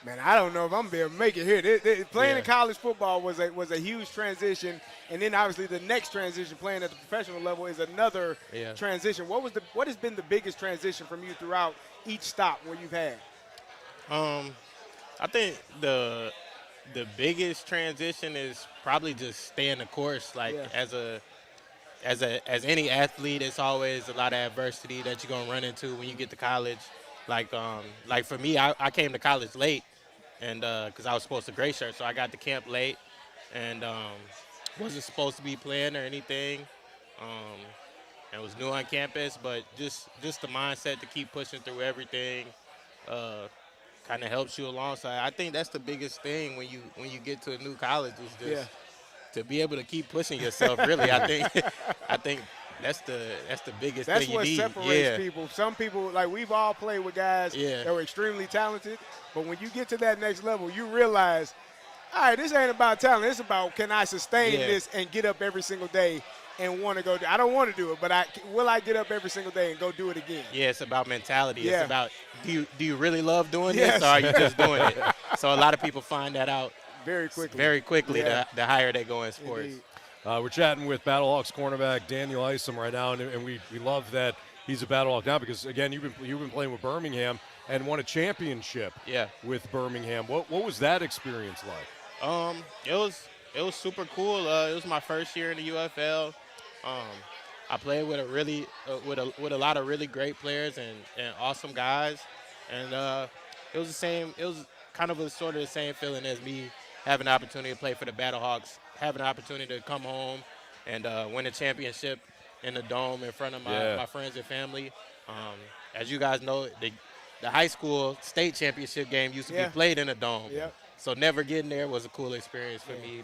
man, I don't know if I'm going to be able to make it here. Playing in college football was a huge transition, and then obviously the next transition, playing at the professional level, is another transition. What has been the biggest transition from you throughout each stop where you've had? I think the biggest transition is probably just staying the course. Like as any athlete, it's always a lot of adversity that you're gonna run into when you get to college. Like for me, I came to college late, and because I was supposed to gray shirt, so I got to camp late, and wasn't supposed to be playing or anything. And was new on campus, but just the mindset to keep pushing through everything. Kind of helps you along. So I think that's the biggest thing when you get to a new college is just to be able to keep pushing yourself. Really, I think that's the biggest thing you need. That's what separates people. Some people, like, we've all played with guys that were extremely talented, but when you get to that next level, you realize, all right, this ain't about talent. It's about, can I sustain this and get up every single day and want to go do. I don't want to do it, but will I get up every single day and go do it again? Yeah, it's about mentality. Yeah. It's about, do you really love doing this, or are you just doing it? So a lot of people find that out very quickly the higher they go in sports. We're chatting with Battlehawks cornerback Daniel Isom right now, and we love that he's a Battlehawk now because, again, you've been playing with Birmingham and won a championship with Birmingham. What was that experience like? It was super cool. It was my first year in the UFL. I played with with a lot of really great players and awesome guys, and it was kind of sort of the same feeling as me having the opportunity to play for the Battlehawks, having the opportunity to come home and win a championship in the Dome in front of my friends and family. As you guys know, the high school state championship game used to be played in a Dome. So never getting there was a cool experience for me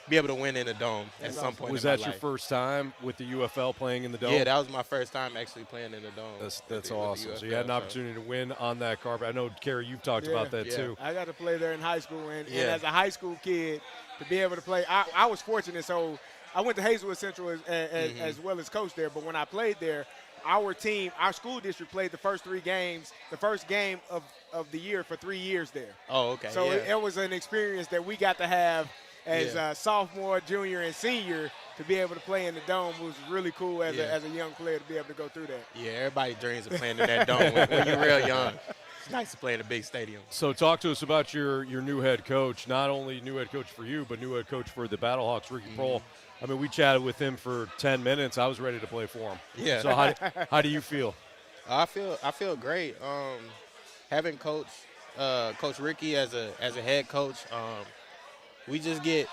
be able to win in the Dome at some point Was in my that your life. first time with the UFL playing in the Dome? Yeah, that was my first time actually playing in the Dome. That's awesome. So you had an opportunity to win on that carpet. I know, Carey, you've talked about that too. I got to play there in high school, and as a high school kid, to be able to play, I was fortunate. So I went to Hazelwood Central as well as coach there, but when I played there, our team, our school district played the first 3 games, the first game of the year for 3 years there. Oh, okay. So it was an experience that we got to have as sophomore, junior, and senior to be able to play in the Dome was really cool as a young player to be able to go through that. Yeah, everybody dreams of playing in that Dome when you're real young. It's nice to play in a big stadium. So talk to us about your new head coach, not only new head coach for you, but new head coach for the Battlehawks, Ricky Proehl. I mean, we chatted with him for 10 minutes. I was ready to play for him. Yeah. So how do you feel? I feel great. Having Coach Ricky as a head coach, we just get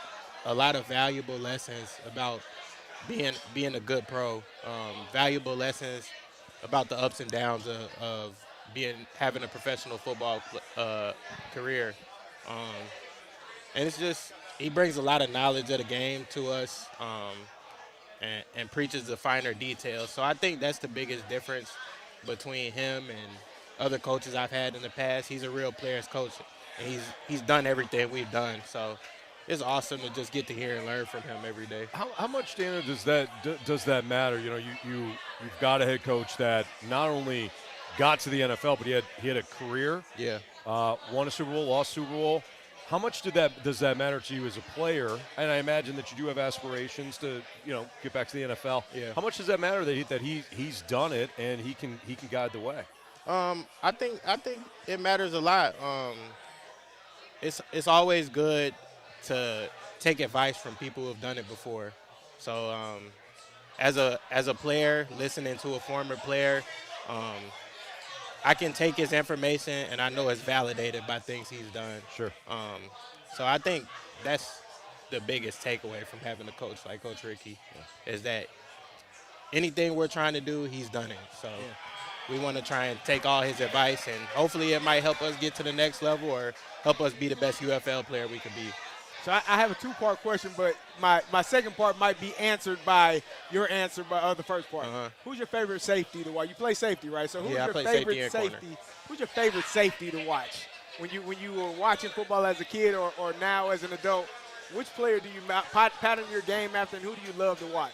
a lot of valuable lessons about being a good pro. Valuable lessons about the ups and downs of having a professional football career. And it's just he brings a lot of knowledge of the game to us, and preaches the finer details. So I think that's the biggest difference between him and other coaches I've had in the past. He's a real players coach, and he's done everything we've done. So it's awesome to just get to hear and learn from him every day. How much, Dana, does that matter? You know, you've got a head coach that not only got to the NFL, but he had a career. Yeah. Won a Super Bowl, lost Super Bowl. How much does that matter to you as a player? And I imagine that you do have aspirations to, get back to the NFL. Yeah. How much does that matter that he's done it and he can guide the way? I think it matters a lot. It's always good to take advice from people who have done it before. So as a player, listening to a former player, I can take his information and I know it's validated by things he's done. Sure. So I think that's the biggest takeaway from having a coach like Coach Ricky, is that anything we're trying to do, he's done it. So we want to try and take all his advice, and hopefully it might help us get to the next level or help us be the best UFL player we can be. So I have a 2-part question, but my second part might be answered by your answer by the first part. Who's your favorite safety to watch? You play safety, right? So who's your favorite safety? Who's your favorite safety to watch? When you were watching football as a kid or now as an adult, which player do you pattern your game after, and who do you love to watch?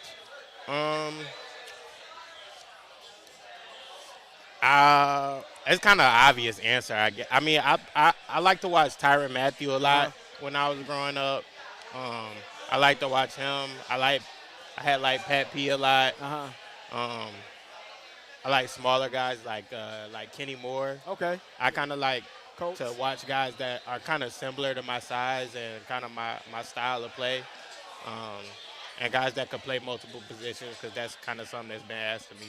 It's kind of an obvious answer. I mean, I like to watch Tyrann Mathieu a lot. When I was growing up, I like to watch him. I had Pat P a lot. I like smaller guys like Kenny Moore. Okay. I kind of like to watch guys that are kind of similar to my size and kind of my style of play, and guys that could play multiple positions, because that's kind of something that's been asked of me.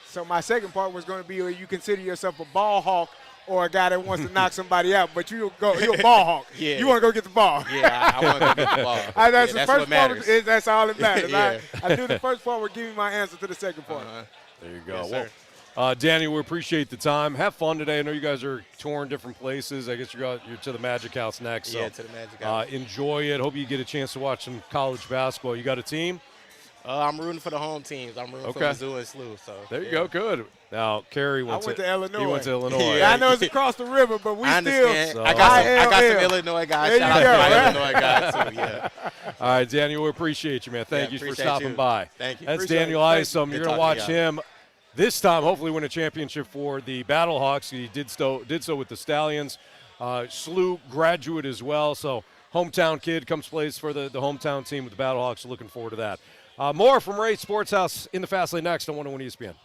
So my second part was going to be, you consider yourself a ball hawk or a guy that wants to knock somebody out, but you're a ball hawk. Yeah. You want to go get the ball. Yeah, I want to go get the ball. That's the that's first what matters. part. That's all that matters. Yeah. I do the first part. We're giving my answer to the second part. There you go. Yes, well, Danny, we appreciate the time. Have fun today. I know you guys are touring different places. I guess you're to the Magic House next. Yeah, so, to the Magic House. Enjoy it. Hope you get a chance to watch some college basketball. You got a team? I'm rooting for the home teams. I'm rooting for Mizzou and SLU. So there you go. Good. Now, Carey went to Illinois. He went to Illinois. Yeah, I know it's across the river, but we understand. still. I got some Illinois guys. Shout out to my Illinois guys too. Yeah. All right, Daniel, we appreciate you, man. Thank you for stopping by. Thank you. That's Daniel Isom. You're going to watch him this time, hopefully win a championship for the Battlehawks. He did so with the Stallions. SLU graduate as well, so hometown kid comes plays for the hometown team with the Battlehawks. Looking forward to that. More from Ray Sports House in the Fast Lane next on 101 ESPN.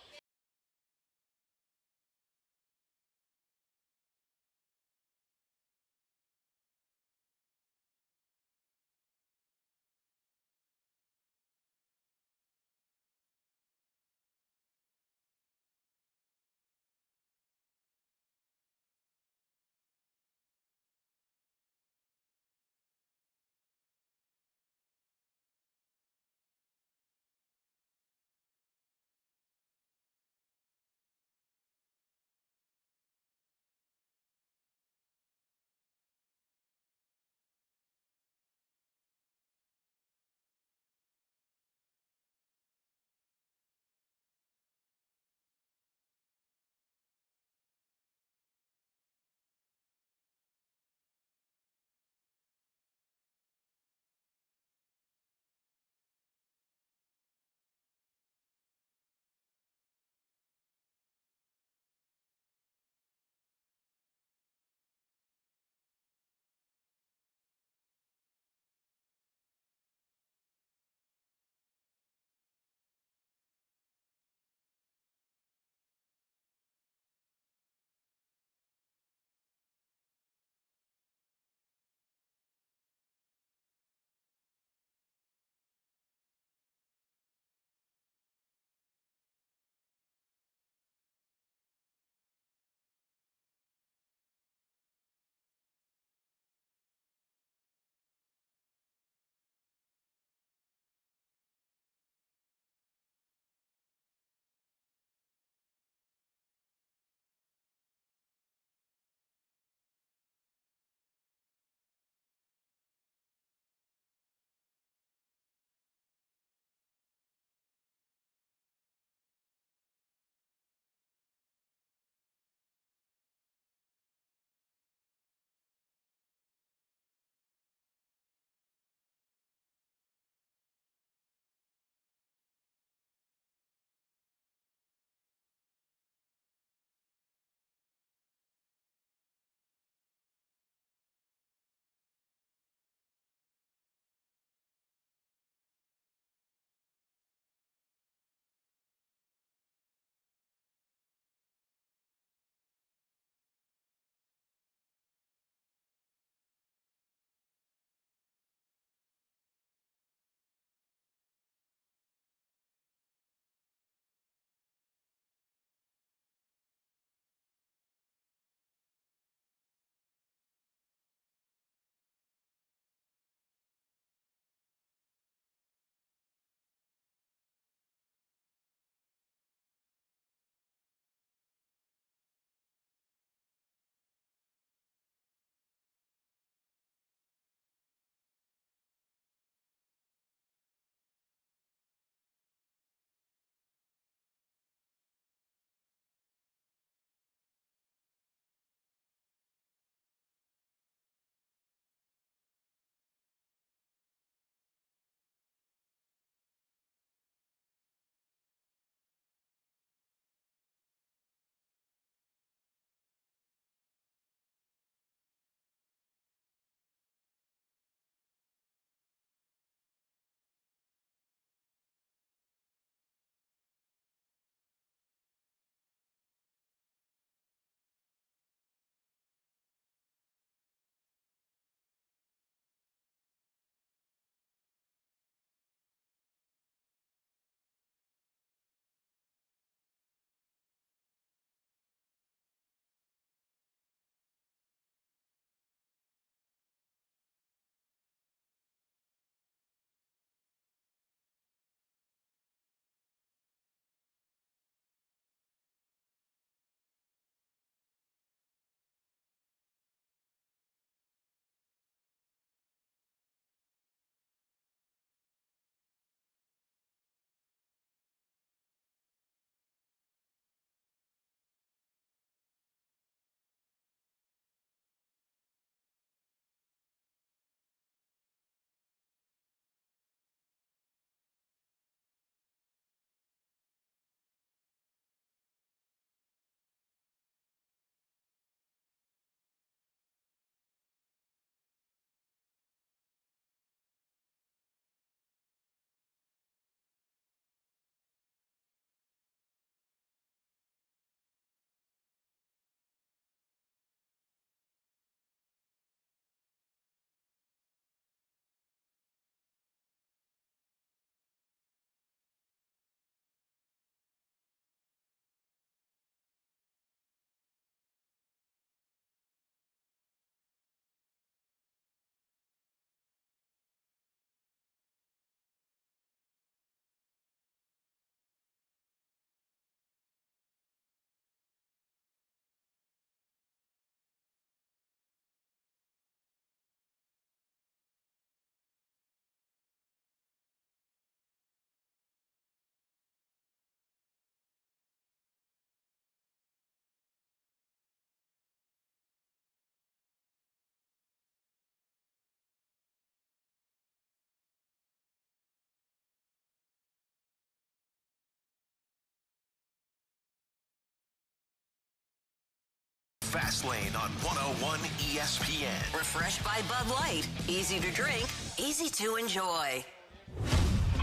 Fast Lane on 101 ESPN. Refreshed by Bud Light. Easy to drink, easy to enjoy.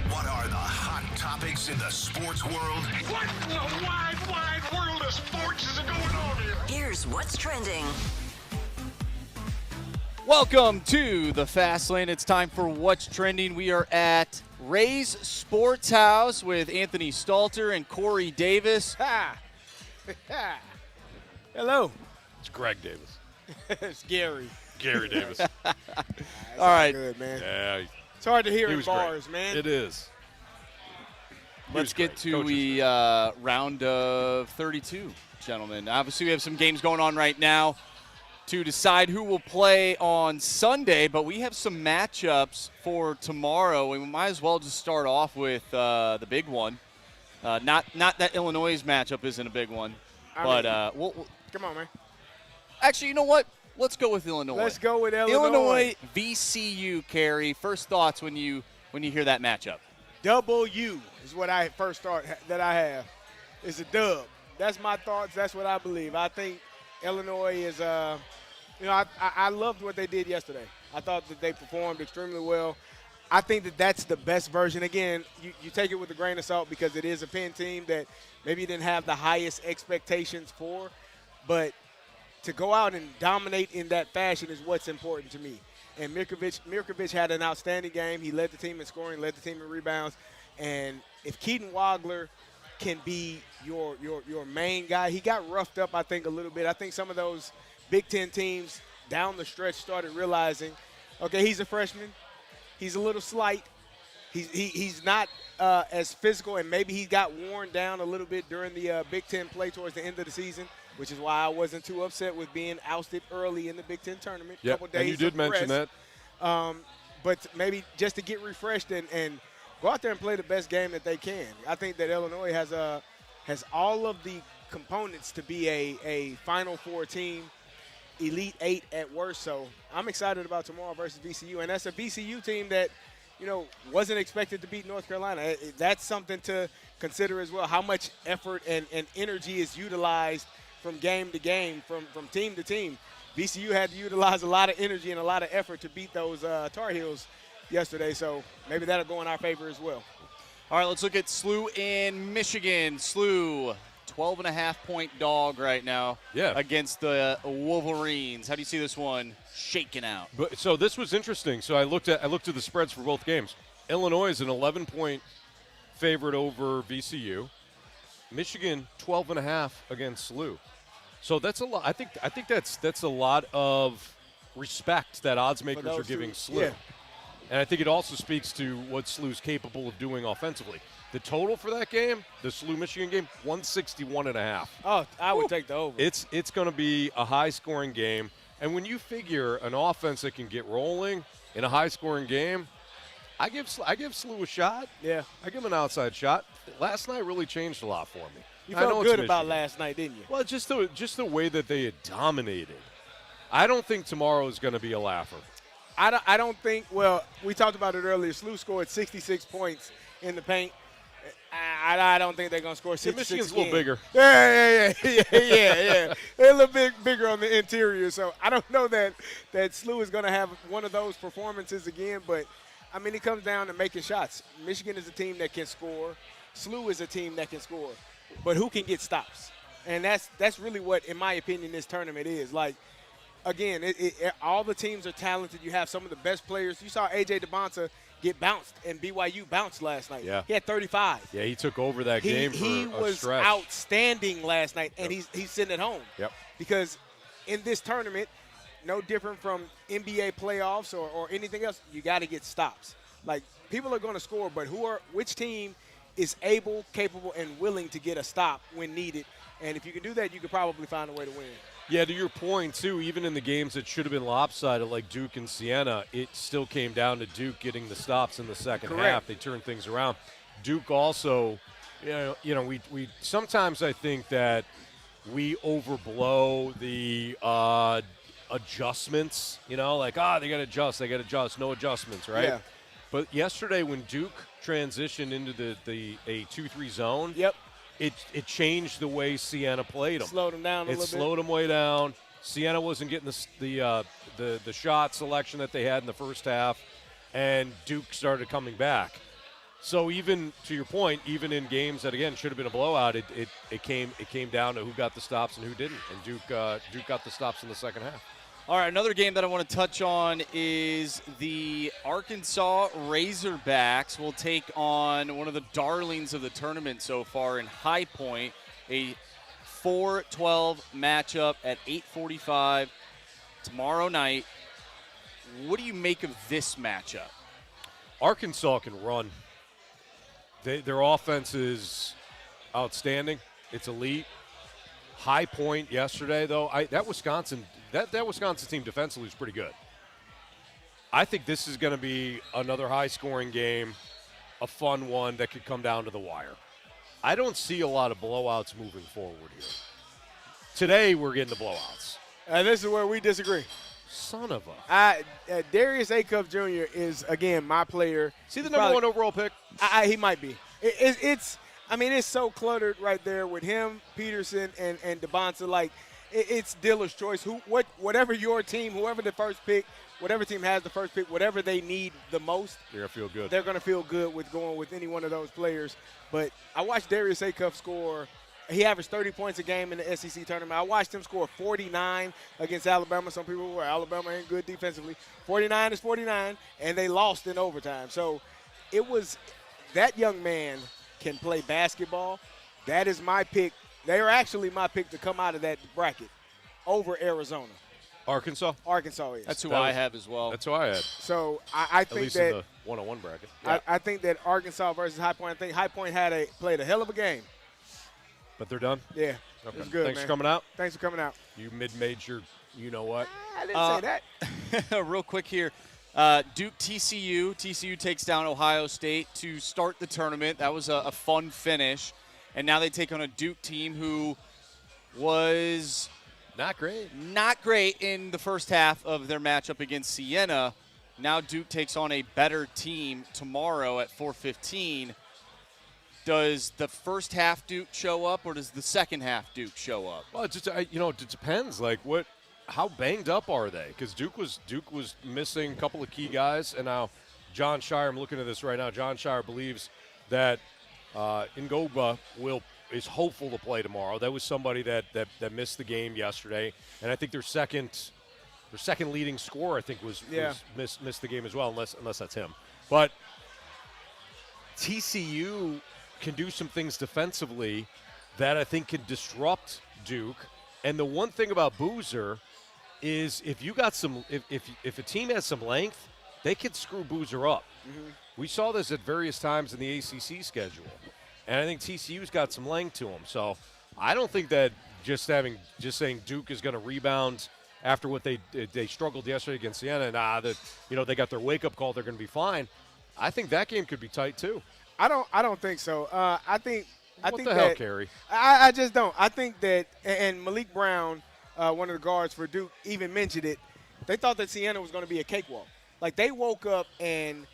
What are the hot topics in the sports world? What in the wide, wide world of sports is going on here? Here's what's trending. Welcome to the Fast Lane. It's time for What's Trending. We are at Ray's Sports House with Anthony Stalter and Corey Davis. Ha! Hello. It's Greg Davis. It's Gary. Gary Davis. All right. Good, man. Yeah. It's hard to hear He in was bars, great. man. It is. Let's get to the round of 32, gentlemen. Obviously, we have some games going on right now to decide who will play on Sunday, but we have some matchups for tomorrow. We might as well just start off with the big one. Not that Illinois' matchup isn't a big one, we'll come on, man. Actually, you know what? Let's go with Illinois. Let's go with Illinois. Illinois VCU, Carey. First thoughts when you hear that matchup? W is what I first thought that I have. It's a dub. That's my thoughts. That's what I believe. I think Illinois is, I loved what they did yesterday. I thought that they performed extremely well. I think that that's the best version. Again, you take it with a grain of salt because it is a Penn team that maybe you didn't have the highest expectations for, but to go out and dominate in that fashion is what's important to me. And Mirkovic had an outstanding game. He led the team in scoring, led the team in rebounds. And if Keaton Wagler can be your main guy, he got roughed up, I think, a little bit. I think some of those Big Ten teams down the stretch started realizing, okay, he's a freshman. He's a little slight. He's not as physical, and maybe he got worn down a little bit during the Big Ten play towards the end of the season, which is why I wasn't too upset with being ousted early in the Big Ten tournament. Yeah, and you did mention that. But maybe just to get refreshed and go out there and play the best game that they can. I think that Illinois has all of the components to be a Final Four team, Elite Eight at worst. So I'm excited about tomorrow versus VCU, and that's a VCU team that wasn't expected to beat North Carolina. That's something to consider as well, how much effort and energy is utilized from game to game, from team to team. VCU had to utilize a lot of energy and a lot of effort to beat those Tar Heels yesterday, so maybe that'll go in our favor as well. All right, let's look at SLU in Michigan. SLU, 12.5-point dog right now against the Wolverines. How do you see this one shaking out? So this was interesting. So I looked at the spreads for both games. Illinois is an 11-point favorite over VCU. Michigan 12.5 against SLU. So that's a lot. I think that's a lot of respect that odds makers are giving SLU. Yeah. And I think it also speaks to what SLU's capable of doing offensively. The total for that game, the SLU-Michigan game, 161.5. Oh, I would take the over. It's going to be a high-scoring game. And when you figure an offense that can get rolling in a high-scoring game, I give SLU a shot. Yeah. I give him an outside shot. Last night really changed a lot for me. You felt good about last night, didn't you? Well, just the way that they had dominated. I don't think tomorrow is going to be a laugher. I don't think – well, we talked about it earlier. SLU scored 66 points in the paint. I don't think they're going to score 66 Michigan's a little bigger. Yeah. They're a little bit bigger on the interior. So I don't know that SLU is going to have one of those performances again. But, I mean, it comes down to making shots. Michigan is a team that can score. SLU is a team that can score. But who can get stops? And that's really what, in my opinion, this tournament is. Like, again, all the teams are talented. You have some of the best players. You saw A.J. DeBonta get bounced, and BYU bounced last night. Yeah. He had 35. Yeah, he took over that game for a stretch. He was outstanding last night, and he's sitting at home. Yep. Because in this tournament, no different from NBA playoffs or anything else, you got to get stops. Like, people are going to score, but which team is able, capable, and willing to get a stop when needed? And if you can do that, you could probably find a way to win. Yeah, to your point, too, even in the games that should have been lopsided, like Duke and Siena, it still came down to Duke getting the stops in the second half. They turned things around. Duke also, we sometimes I think that we overblow the adjustments, they got to adjust, no adjustments, right? Yeah. But yesterday when Duke transitioned into a 2-3 zone, yep. It changed the way Siena played them. Slowed them down a little bit. It slowed them way down. Siena wasn't getting the shot selection that they had in the first half, and Duke started coming back. So even to your point, even in games that again should have been a blowout, it came down to who got the stops and who didn't, and Duke got the stops in the second half. All right, another game that I want to touch on is the Arkansas Razorbacks will take on one of the darlings of the tournament so far in High Point, a 4-12 matchup at 8:45 tomorrow night. What do you make of this matchup? Arkansas can run. Their offense is outstanding. It's elite. High Point yesterday, though, that Wisconsin team defensively is pretty good. I think this is going to be another high-scoring game, a fun one that could come down to the wire. I don't see a lot of blowouts moving forward here. Today, we're getting the blowouts. This is where we disagree. Son of a. Darius Acuff Jr. is, again, my player. Is he the number one overall pick? He might be. It's so cluttered right there with him, Peterson, and DeBonta. Like, it's dealer's choice. Whatever your team, whoever the first pick, whatever team has the first pick, whatever they need the most, they're going to feel good. They're going to feel good with going with any one of those players. But I watched Darius Acuff score. He averaged 30 points a game in the SEC tournament. I watched him score 49 against Alabama. Some people were Alabama ain't good defensively. 49 is 49, and they lost in overtime. So it was that young man can play basketball. That is my pick. They are actually my pick to come out of that bracket over Arizona. Arkansas is. That's who I have as well. That's who I had. So I think at least that in the 101 bracket. Yeah. I think that Arkansas versus High Point. I think High Point played a hell of a game. But they're done? Yeah. Okay. It was good, Thanks man. for coming out. Thanks for coming out. You mid-major, you know what? I didn't say that. Real quick here. Duke TCU. TCU takes down Ohio State to start the tournament. That was a fun finish. And now they take on a Duke team who was not great in the first half of their matchup against Siena. Now Duke takes on a better team tomorrow at 4:15. Does the first half Duke show up, or does the second half Duke show up? Well, it depends. Like, how banged up are they? Because Duke was missing a couple of key guys, and now John Shire. I'm looking at this right now. John Shire believes that Ngogba is hopeful to play tomorrow. That was somebody that missed the game yesterday, and I think their second leading scorer, I think, was missed the game as well, unless that's him. But TCU can do some things defensively that I think can disrupt Duke. And the one thing about Boozer is if a team has some length, they can screw Boozer up. Mm-hmm. We saw this at various times in the ACC schedule. And I think TCU's got some length to them. So I don't think that just saying Duke is going to rebound after what they struggled yesterday against Siena and they got their wake-up call, they're going to be fine. I think that game could be tight too. I don't think so. I think what the hell, Carey? I just don't. I think that, and Malik Brown, one of the guards for Duke, even mentioned it. They thought that Siena was going to be a cakewalk. Like, they woke up and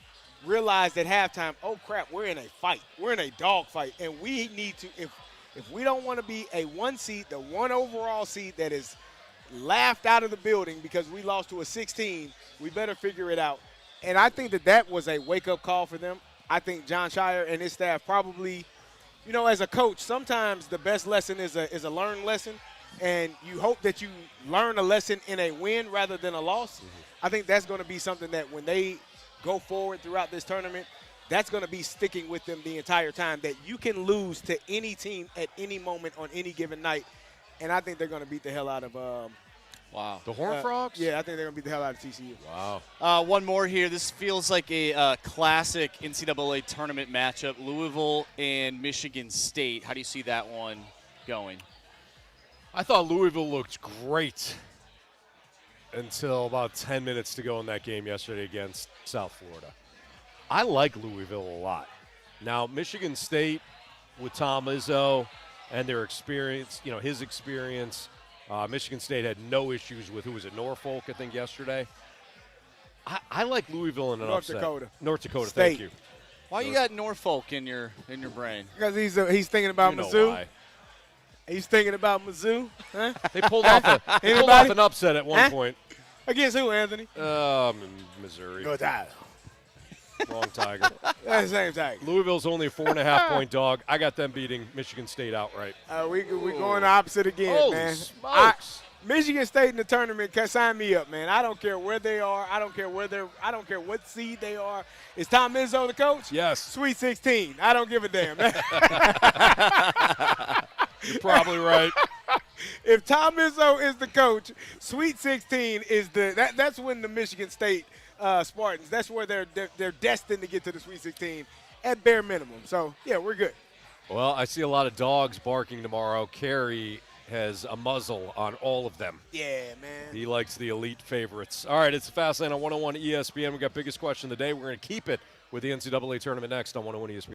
realized at halftime, oh crap, we're in a fight. We're in a dog fight, and we need to. If we don't want to be a one seed, the one overall seed that is laughed out of the building because we lost to a 16, we better figure it out. And I think that was a wake-up call for them. I think John Shire and his staff probably, as a coach, sometimes the best lesson is a learned lesson, and you hope that you learn a lesson in a win rather than a loss. Mm-hmm. I think that's going to be something that when they go forward throughout this tournament, that's going to be sticking with them the entire time, that you can lose to any team at any moment on any given night, and I think they're going to beat the hell out of the Horned Frogs? Yeah, I think they're going to beat the hell out of TCU. Wow. One more here. This feels like a classic NCAA tournament matchup, Louisville and Michigan State. How do you see that one going? I thought Louisville looked great until about 10 minutes to go in that game yesterday against South Florida. I like Louisville a lot. Now, Michigan State with Tom Izzo and their experience, his experience, Michigan State had no issues with, who was it, Norfolk, I think, yesterday. I like Louisville in an North upset. Dakota. North Dakota, State. thank you. Why you got Norfolk in your brain? Because he's thinking about Mizzou. Why. He's thinking about Mizzou, huh? They pulled off an upset at one point. Against who, Anthony? Missouri. Go Tiger. Wrong Tiger. That's the same Tiger. Louisville's only a 4.5-point dog. I got them beating Michigan State outright. We going the opposite again, Holy man. smokes. Michigan State in the tournament, sign me up, man. I don't care where they are. I don't care what seed they are. Is Tom Izzo the coach? Yes. Sweet 16. I don't give a damn. You're probably right. If Tom Izzo is the coach, Sweet 16 is that's when the Michigan State Spartans. That's where they're destined to get to the Sweet 16 at bare minimum. So yeah, we're good. Well, I see a lot of dogs barking tomorrow. Carey has a muzzle on all of them. Yeah, man. He likes the elite favorites. All right, it's the Fast Lane on 101 ESPN. We got biggest question of the day. We're going to keep it with the NCAA tournament next on 101 ESPN.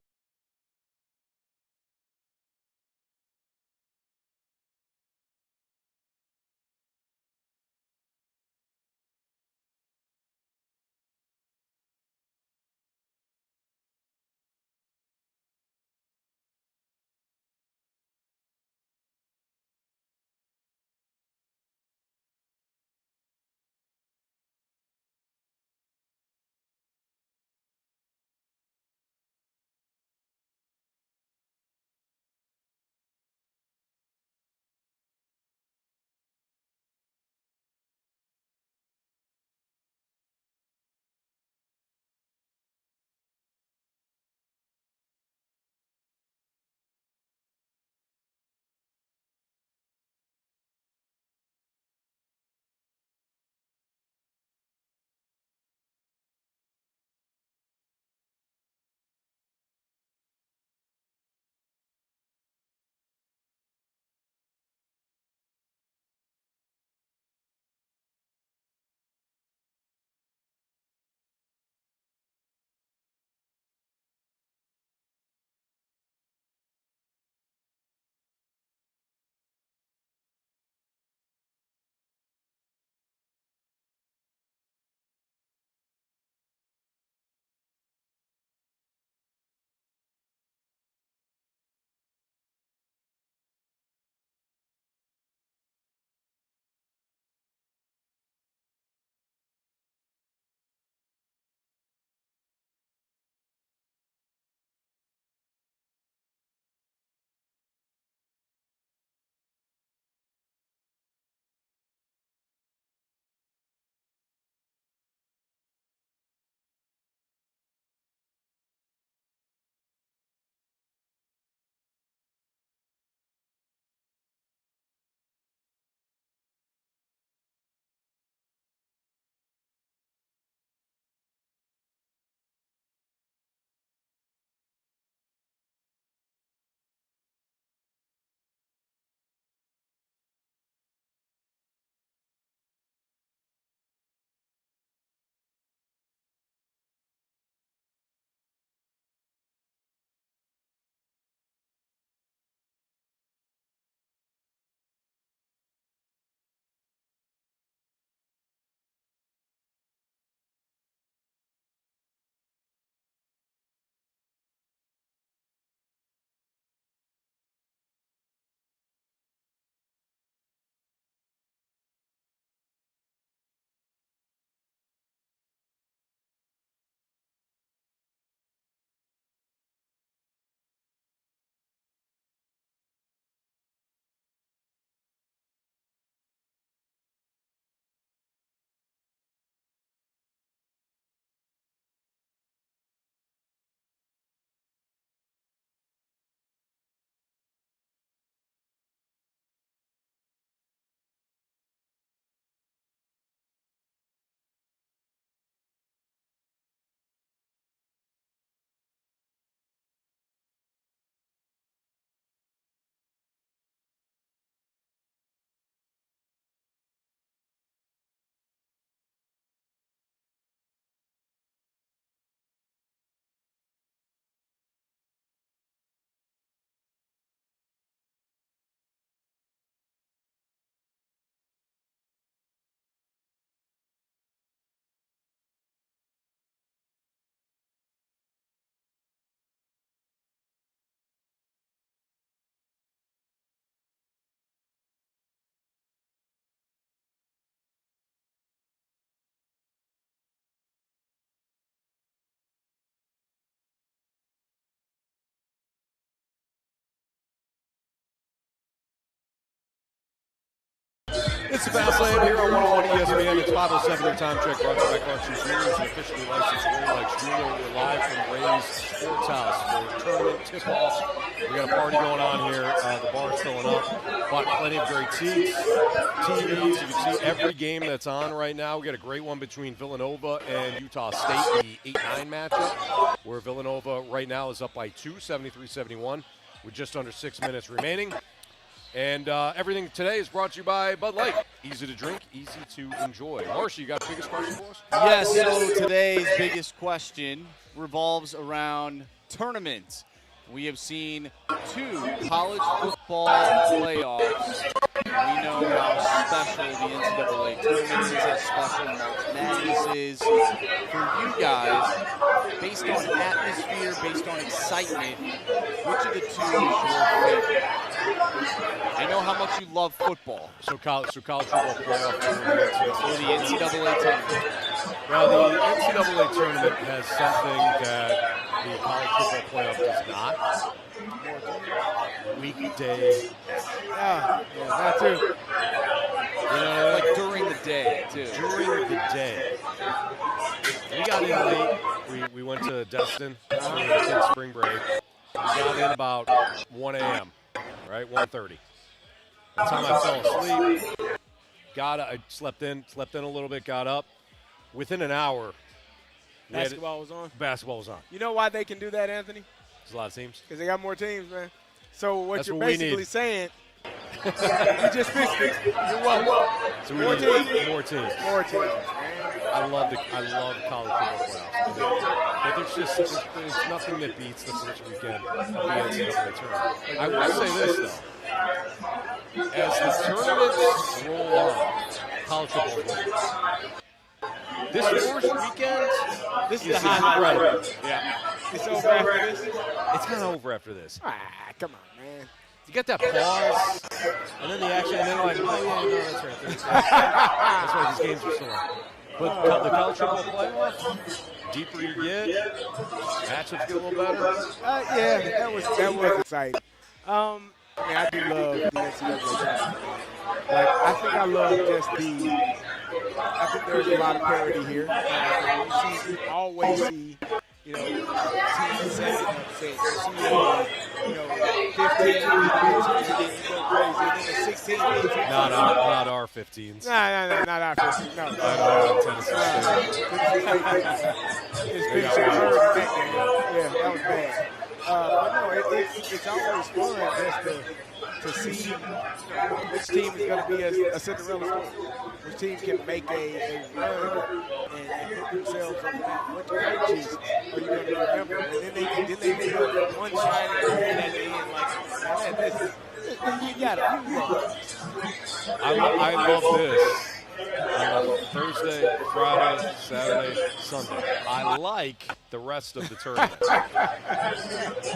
It's the Fast Lane here on 101 ESPN. It's 5:07 your time check. Brought to you by Clarkson Juniors, an officially licensed Rolex jeweler. We're live from Ray's Sports House for tournament tip-off. We got a party going on here. The bar's filling up. Bought plenty of great seats, TVs. You can see every game that's on right now. We got a great one between Villanova and Utah State, the 8-9 matchup, where Villanova right now is up by 2, 73-71, with just under 6 minutes remaining. And everything today is brought to you by Bud Light. Easy to drink, easy to enjoy. Marcia, you got the biggest question for us? Yes, so today's biggest question revolves around tournaments. We have seen 2 college football playoffs. We know how special the NCAA tournament is, how special March Madness is. For you guys, based on atmosphere, based on excitement, which of the 2 is your favorite? I know how much you love football. So college football playoff or the NCAA tournament. Well, the NCAA tournament has something that the college football playoff does not. Weekday. Yeah, that too. You know, like during the day, too. During the day. We got in late. We went to Destin during the kids' spring break. We got in about 1 a.m., right? 1:30. By the time I fell asleep, I slept in a little bit, got up. Within an hour, basketball was on? Basketball was on. You know why they can do that, Anthony? There's a lot of teams. Because they got more teams, man. So That's you're what we basically need. saying, you just fixed it. You're welcome. So we More need teams. more teams. More teams. I love college football playoffs. But there's nothing that beats the first weekend of the NCAA tournament. I will say this, though. As the tournaments roll on, college football roll on. This first weekend, This is the highlight. incredible. Yeah. It's over after this? It's kind of over after this. Come on, man. You get that pause, and then the action, and then like, oh yeah, no, that's right. That's why these games are still on. But the college football playoff, deeper you get, matchups get a little better. Yeah, that was exciting. I mean, I do love the NCAA tournament. Like, I think I love just I think there's a lot of parity here. You always see, teams setting upset. You see, 15, and then you go crazy. And then the 16, Not our 15s. No, not our 15. No. It's been some hurt in that game. Yeah, that was bad. But no, it's always fun just to see which team is going to be a Cinderella story. Which team can make a run and put themselves on the map. What coaches are you going to remember? And then they make one shining moment at the end like, man, you got it. You love it. I love this. I love Thursday, Friday, Saturday, Sunday. I like the rest of the tournament. But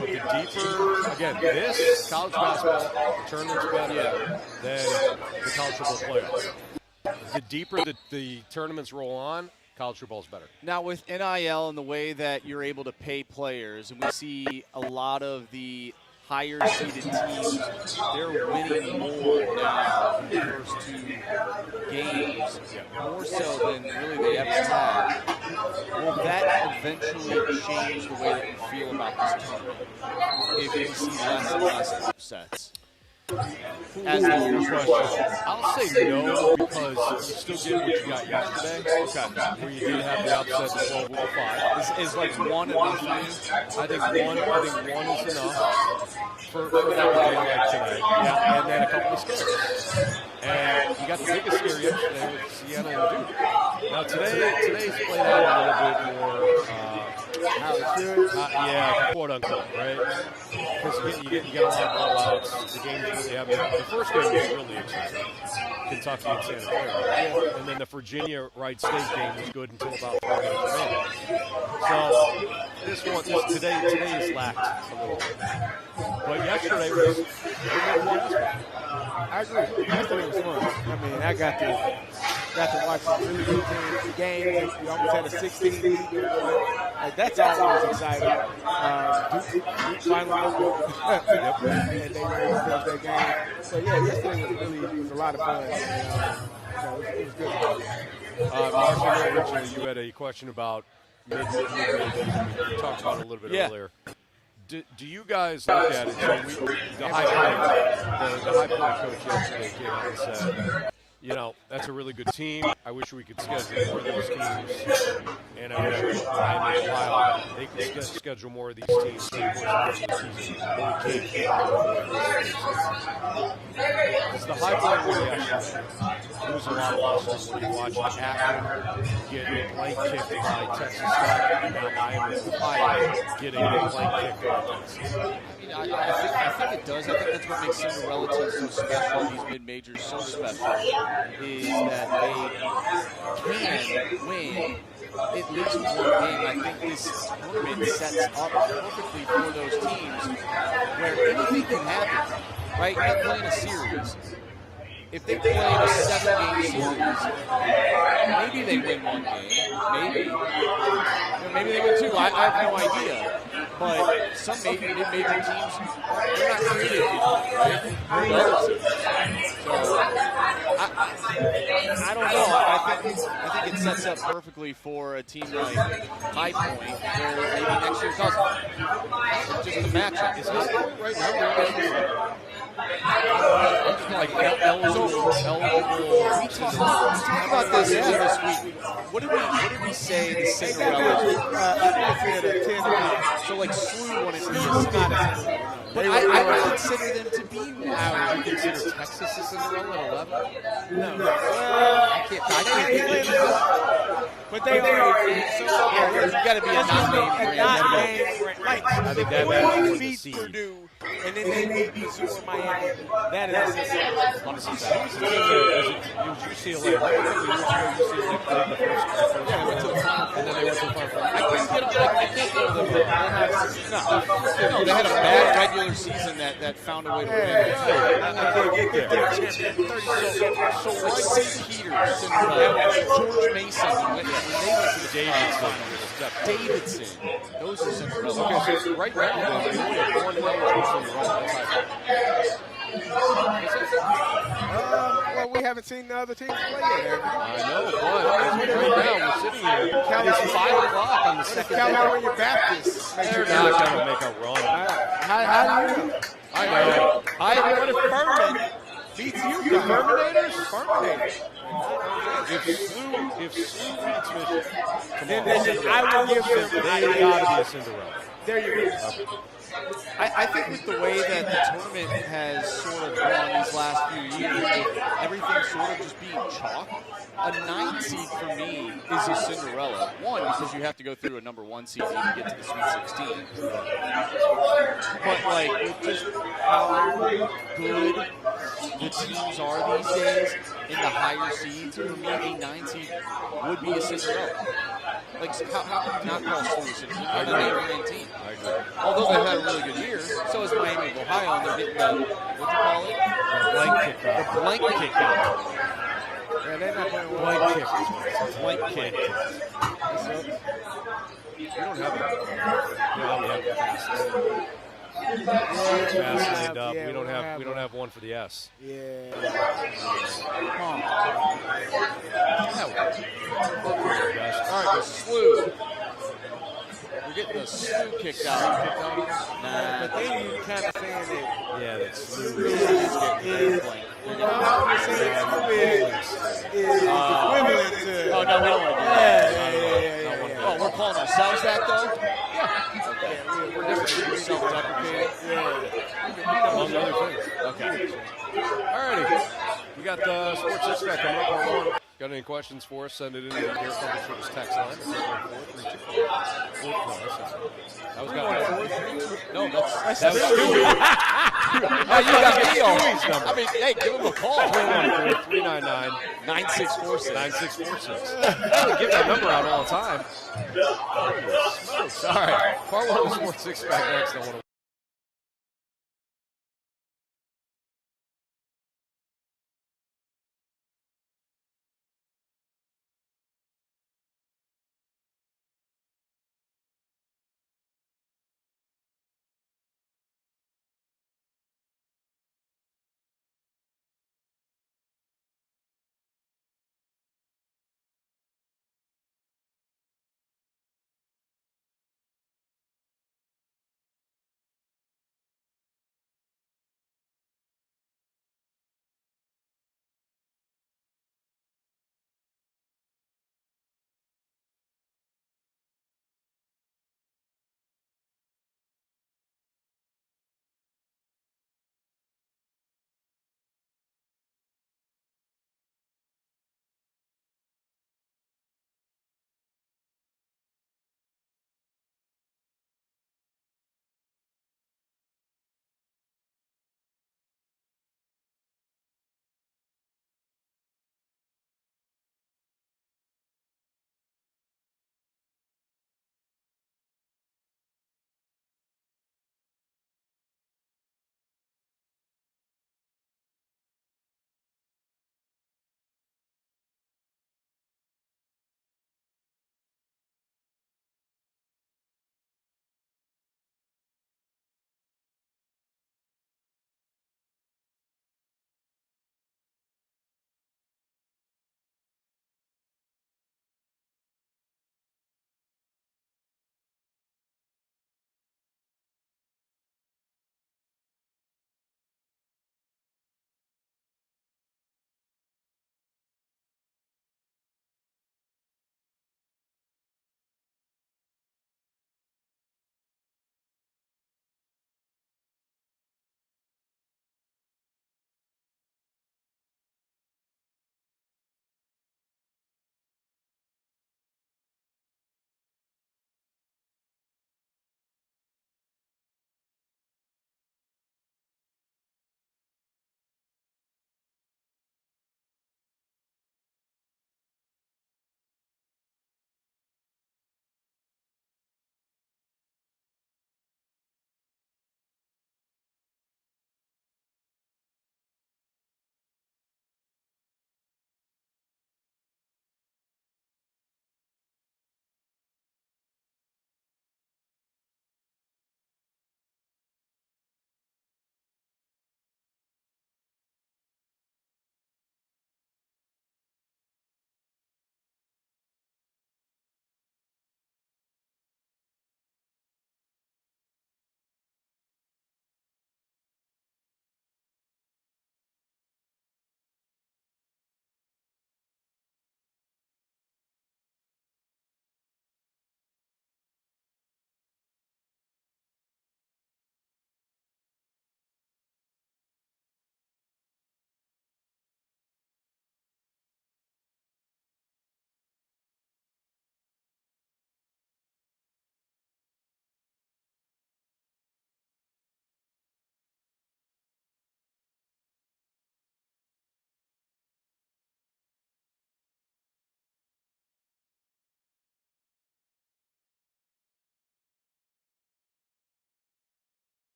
the deeper, again, this college basketball, the tournament's better than the college football playoffs. The deeper the tournaments roll on, college football's better. Now with NIL and the way that you're able to pay players, and we see a lot of the higher seeded teams, they're winning more now in the first 2 games, more so than really they ever have. Will that eventually change the way that you feel about this tournament if you see less and less upsets? As the years question, I'll say no because you still get what you got yesterday. Okay. Where you did have the upset, the 12-5. Is like 1 enough for you? I think one is enough for that day like today. Yeah. And then a couple of scares. And you got the biggest scare yesterday with Sienna and Duke. Now today's played out a little bit more. How it should? Yeah, quote unquote, right? Because you get a lot of blowouts. The games really have the first game was really exciting. Kentucky and Santa Clara. And then the Virginia Wright State game was good until about 4 minutes remaining. So today is lacked a little bit. But yesterday was I agree. Yesterday was fun. I mean, I got to watch some really good games. We almost had a 16 lead at Like, that's always exciting. Duke finally and they were able to finish that game. So, yeah, yesterday was a lot of fun. And, it was good. Marshall, originally you had a question about mid-majors. We talked about it a little bit earlier. Do you guys look at it? So the high point coach yesterday came out and said, that's a really good team. I wish we could schedule more of those teams. And I wish they could schedule more of these teams through the course of the season. But we can't. Does the high point really actually lose a lot of luster when you watch Akron get blank kicked by Texas Tech and now Miami of Ohio getting a blank kicked by Texas? I think it does. I think that's what makes Cinderella teams so special, these mid-majors so special, is that they can win at least one game. I think this tournament sets up perfectly for those teams where anything can happen, right? They're playing a series. If they play a 7-game series, maybe they win one game. Maybe they win two. I have no idea. But some mid-major teams, they're not creative people, right? They're other teams. So, I don't know. I think it sets up perfectly for a team like High Point, where maybe next year doesn't. Just the matchup. Is High Point right now? Like eligible. We talked about this this week. What did we say the Cinderella? So like SLU wanted to be a Cinderella. But I would consider them to be one. Would you consider Texas a Cinderella at 11? No. I can't. But they are. You got to be a non-name brand. Like, I think that when would they beat Purdue and then they beat Mizzou or Miami, that is a Cinderella. Honestly, it was UCLA. Right? UCLA played the first. Yeah, they went to the final, and then they went to the final. I can't get with them. No, they had a bad regular season that found a way to win. So like St. Peter's, George Mason, when they went to the Davidson, those are Cinderella. Okay, so right now, they only have one eligible Cinderella. Well, we haven't seen the other teams play yet. I know, but right now we're sitting here. It's 5 o'clock on the second day. California Baptist. They're not going to make a run. How do you know? I know. What if Furman beats you? Furminators. If SLU beats Michigan, then I will give them. They got to be a Cinderella. There you go. I think with the way that the tournament has sort of gone these last few years, with everything sort of just being chalk, a 9 seed for me is a Cinderella. One, because you have to go through a number 1 seed to even get to the Sweet 16. But like, with just how good the teams are these days in the higher seeds, for me, a 9 seed would be a Cinderella. Like, how can you not call SLU a Cinderella? They're the 19. I agree. Although they've had a really good year, so is Miami of Ohio, and they're getting the, what'd you call it? The blank kick out. Yeah, they're not playing well. Blank kick. We don't have it. We have fast laid up. We don't have one for the S. Yeah. All right, the SLU. We're getting the SLU kicked out. Nah. But then you kind of saying that. Yeah, that's SLU. Is equivalent to. Oh, no, we don't want to do that. Yeah. Oh, we're calling ourselves that, though? Yeah. Okay. We're different. We're self-deprecating. Yeah. Among other things. Okay. Alrighty. We got the Sports Six-Pack coming up on 1. Got any questions for us? Send it in to the Air Thunder Service text line. No, that's stupid. Oh, you got me on. I mean, hey, give him a call. 314-399-9646. 9646. I give that number out all the time. Smokes. All right. Part 1 of the Sports Six-Pack next. I want to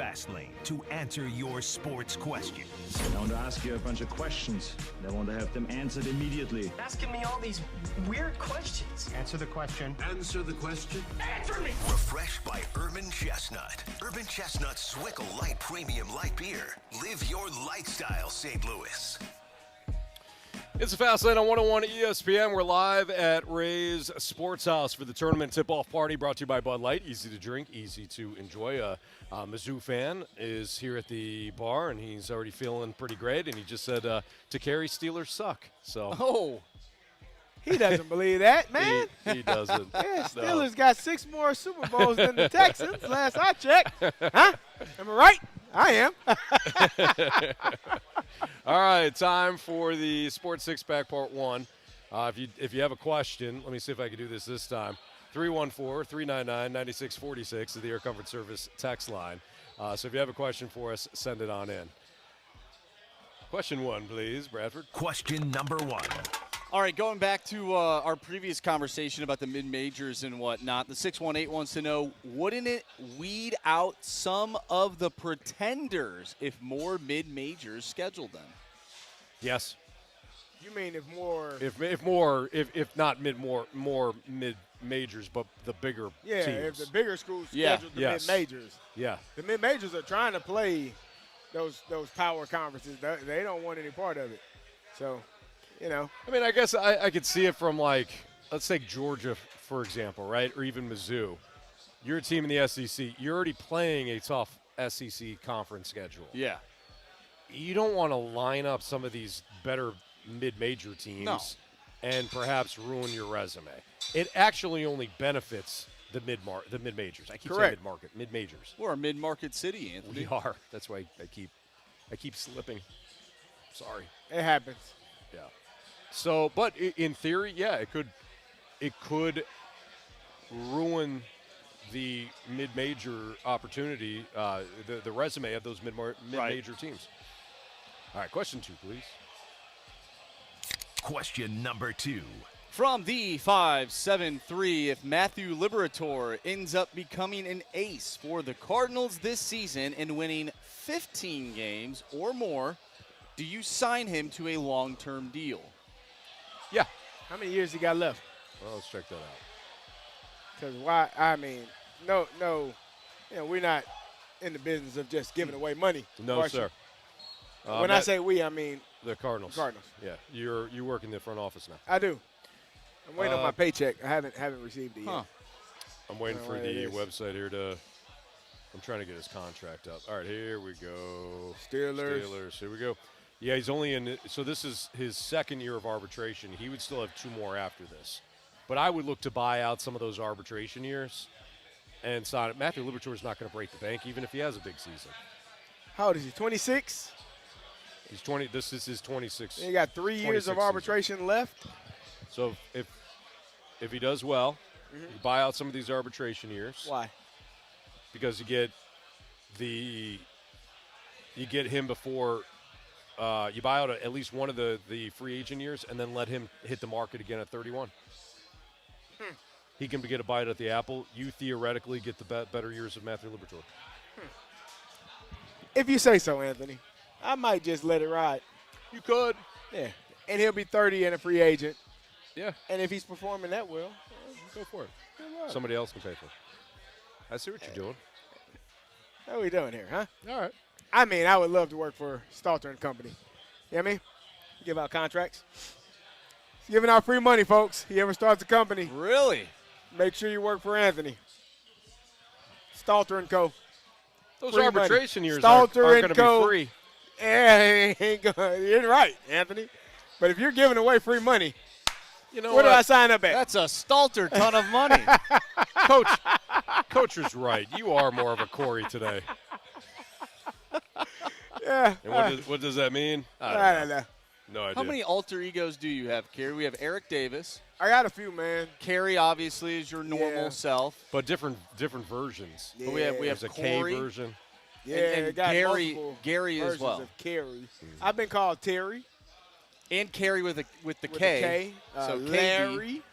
Fastlane to answer your sports questions. I want to ask you a bunch of questions. I want to have them answered immediately. Asking me all these weird questions. Answer the question. Answer the question. Answer me! Refreshed by Urban Chestnut. Urban Chestnut Swickle Light Premium Light Beer. Live your lifestyle, St. Louis. It's a Fastlane on 101 ESPN. We're live at Ray's Sports House for the tournament tip-off party brought to you by Bud Light. Easy to drink, easy to enjoy. A Mizzou fan is here at the bar, and he's already feeling pretty great. And he just said to Carey, Steelers suck. So. Oh. He doesn't believe that, man. He doesn't. Yeah, Steelers got 6 more Super Bowls than the Texans last I checked. Huh? Am I right? I am. All right, time for the Sports Six-Pack Part 1. If you have a question, let me see if I can do this time. 314-399-9646 is the Air Comfort Service text line. So if you have a question for us, send it on in. Question 1, please, Bradford. Question number 1. All right, going back to our previous conversation about the mid-majors and whatnot, the 618 wants to know, wouldn't it weed out some of the pretenders if more mid-majors scheduled them? Yes. You mean if more? If not more mid-majors, but the bigger yeah, teams. if the bigger schools scheduled the mid-majors. Yeah. The mid-majors are trying to play those power conferences. They don't want any part of it. So, you know. I mean, I guess I could see it from, like, let's take Georgia, for example, right? Or even Mizzou. You're a team in the SEC. You're already playing a tough SEC conference schedule. Yeah. You don't want to line up some of these better mid-major teams and perhaps ruin your resume. It actually only benefits the mid-majors. I keep saying mid-market, mid-majors. We're a mid-market city, Anthony. We are. That's why I keep slipping. Sorry. It happens. Yeah. So, but in theory, yeah, it could ruin the mid-major opportunity, the resume of those mid-major teams. All right, question 2, please. Question number 2. From the 573, if Matthew Liberatore ends up becoming an ace for the Cardinals this season and winning 15 games or more, do you sign him to a long-term deal? Yeah. How many years he got left? Well, let's check that out. Because why? I mean, no, you know, we're not in the business of just giving away money. No, sir. When I say we, I mean the Cardinals. Cardinals. Yeah, you work in the front office now. I do. I'm waiting on my paycheck. I haven't received it yet. I'm waiting for the website here to. I'm trying to get his contract up. All right, here we go. Steelers. Here we go. Yeah, he's only in. So this is his second year of arbitration. He would still have 2 more after this. But I would look to buy out some of those arbitration years and sign it. Matthew Liberatore is not going to break the bank, even if he has a big season. How old is he? 26. He's 20. This is his 26. He got 3 years of arbitration season left. So if he does well, you buy out some of these arbitration years. Why? Because you get him before you buy out at least one of the free agent years, and then let him hit the market again at 31. He can get a bite at the apple. You theoretically get the better years of Matthew Liberatore. If you say so, Anthony. I might just let it ride. You could. Yeah. And he'll be 30 and a free agent. Yeah. And if he's performing that well, go for it. Somebody else can pay for it. I see what you're doing. What are we doing here, huh? All right. I mean, I would love to work for Stalter and Company. You know what I mean? Give out contracts. He's giving out free money, folks. He ever starts a company. Really? Make sure you work for Anthony. Stalter and Co. Those free arbitration money. years aren't going to be free. Yeah, you're right, Anthony. But if you're giving away free money, you know where do I sign up at? That's a Stalter ton of money. Coach is right. You are more of a Corey today. Yeah. And what does that mean? I don't know. No idea. How many alter egos do you have, Carey? We have Eric Davis. I got a few, man. Carey obviously is your normal self, but different versions. Yeah. But we have There's a Corey. K version. Yeah, and got Gary as well. Of Carey. I've been called Terry. And Carey with the K. K. So KB. Larry.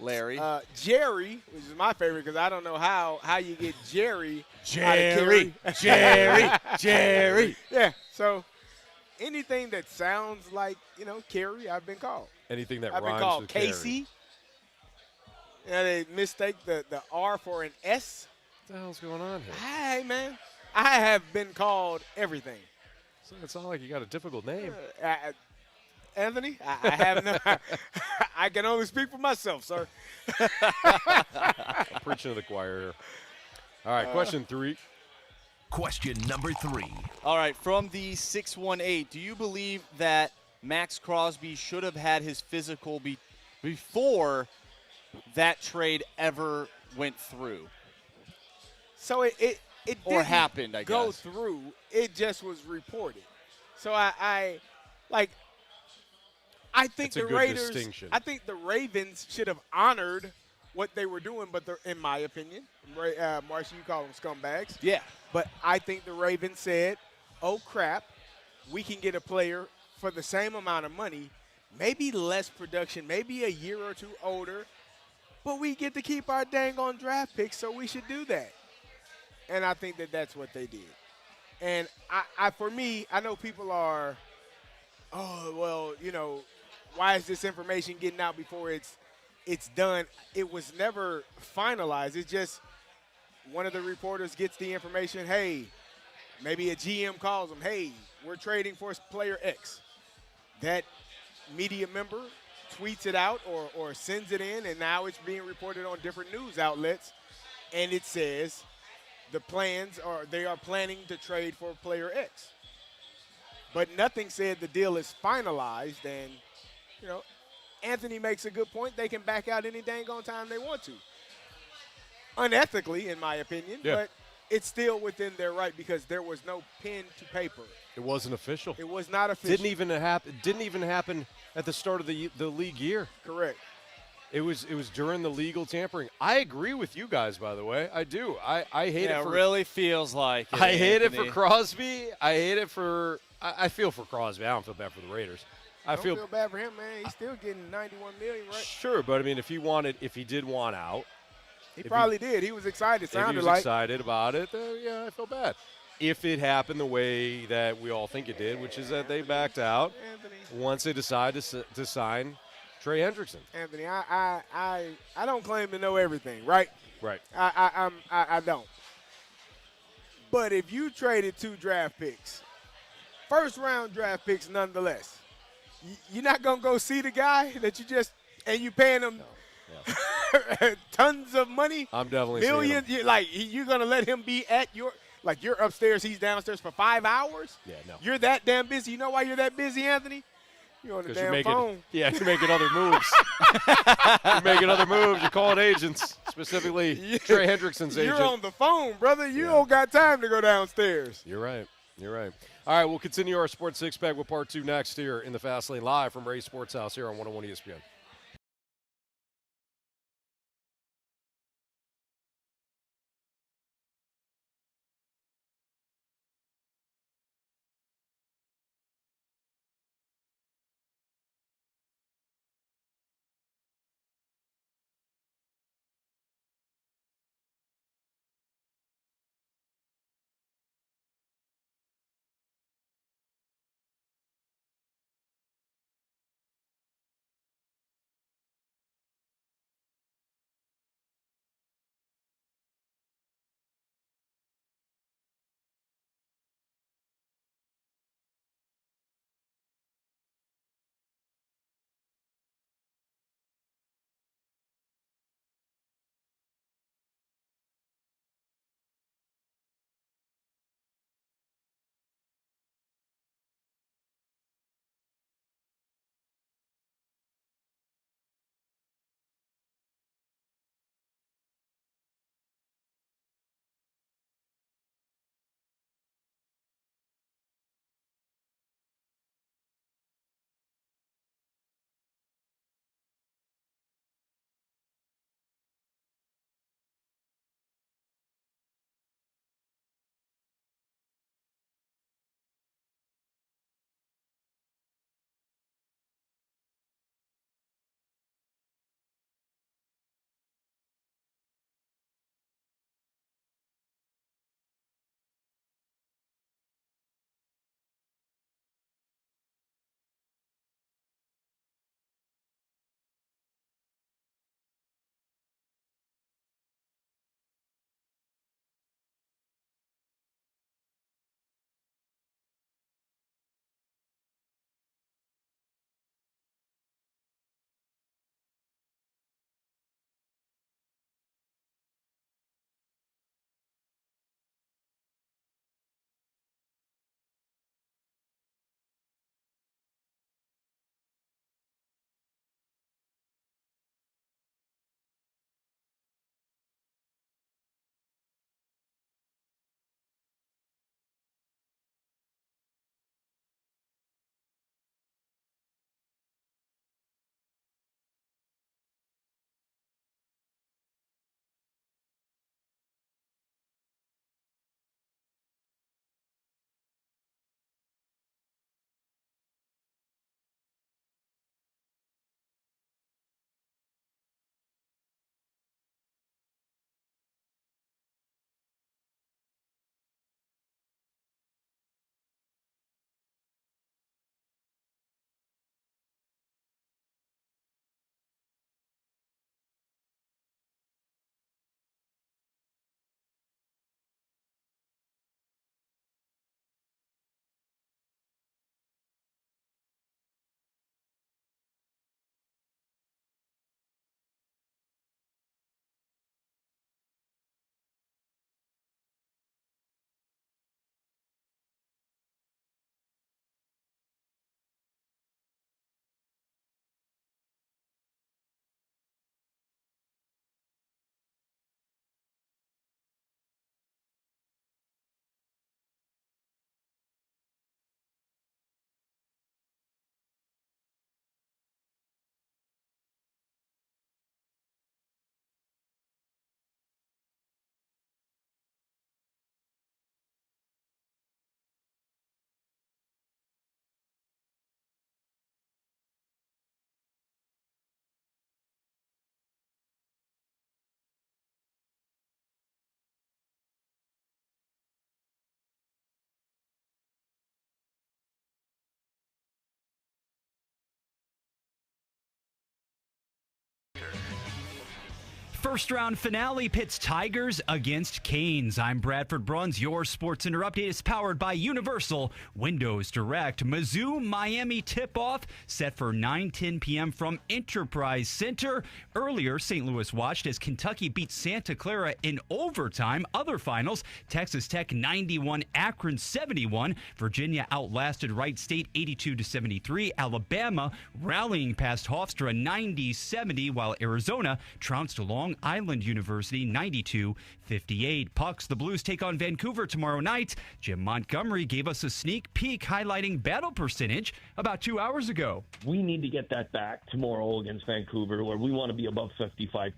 Larry. Jerry, which is my favorite because I don't know how you get Jerry. Jerry. Yeah. So anything that sounds like Carey, I've been called. Anything that I've been rhymes called with Casey. They mistake the R for an S. What the hell's going on here? Hey, man. I have been called everything. So it's not like you got a difficult name. Anthony, I have no. I can only speak for myself, sir. I'm preaching to the choir here. All right, question 3. Question number 3. All right, from the 618, do you believe that Max Crosby should have had his physical before that trade ever went through? So it or didn't happened, I go guess. through. It just was reported. So I think That's a the good Raiders. distinction. I think the Ravens should have honored what they were doing, but in my opinion, Marcy, you call them scumbags. Yeah. But I think the Ravens said, "Oh crap, we can get a player for the same amount of money, maybe less production, maybe a year or two older, but we get to keep our dang on draft picks, so we should do that." And I think that that's what they did. And for me, I know people are, oh, well, why is this information getting out before it's done? It was never finalized. It's just one of the reporters gets the information, hey, maybe a GM calls them, hey, we're trading for player X. That media member tweets it out or sends it in, and now it's being reported on different news outlets, and it says they are planning to trade for player X. But nothing said the deal is finalized, and, Anthony makes a good point. They can back out any dang on time they want to. Unethically, in my opinion, but it's still within their right because there was no pen to paper. It wasn't official. It was not official. Didn't even happen at the start of the league year. Correct. It was during the legal tampering. I agree with you guys, by the way. I do. I hate it. It really feels like it, I hate Anthony. it for Crosby. I hate it for. I feel for Crosby. I don't feel bad for the Raiders. I don't feel bad for him, man. He's still getting $91 million, right? Sure, but I mean, if he did want out, he probably did. He was excited. If he was excited about it, then yeah, I feel bad. If it happened the way that we all think it did, which is that they backed out once they decided to sign Trey Hendrickson. Anthony, I don't claim to know everything, right? Right. I don't. But if you traded 2 draft picks, first-round draft picks nonetheless, you're not going to go see the guy that and you paying him tons of money? I'm definitely millions. seeing him. You're going to let him be at you're upstairs, he's downstairs for 5 hours? Yeah, no. You're that damn busy. You know why you're that busy, Anthony? You're on the damn phone. Yeah, you're making other moves. You're making other moves. You're calling agents, specifically Trey Hendrickson's agent. You're on the phone, brother. You don't got time to go downstairs. You're right. You're right. All right, we'll continue our Sports Six-Pack with Part 2 next here in the Fast Lane, live from Ray's Sports House here on 101 ESPN. First round finale pits Tigers against Canes. I'm Bradford Bruns. Your Sports Center update is powered by Universal Windows Direct. Mizzou Miami tip-off set for 9:10 p.m. from Enterprise Center. Earlier, St. Louis watched as Kentucky beat Santa Clara in overtime. Other finals, Texas Tech 91, Akron 71. Virginia outlasted Wright State 82-73. Alabama rallying past Hofstra 90-70, while Arizona trounced Long Island University 92-58. Pucks, the Blues take on Vancouver tomorrow night. Jim Montgomery gave us a sneak peek highlighting battle percentage about 2 hours ago. We need to get that back tomorrow against Vancouver, where we want to be above 55%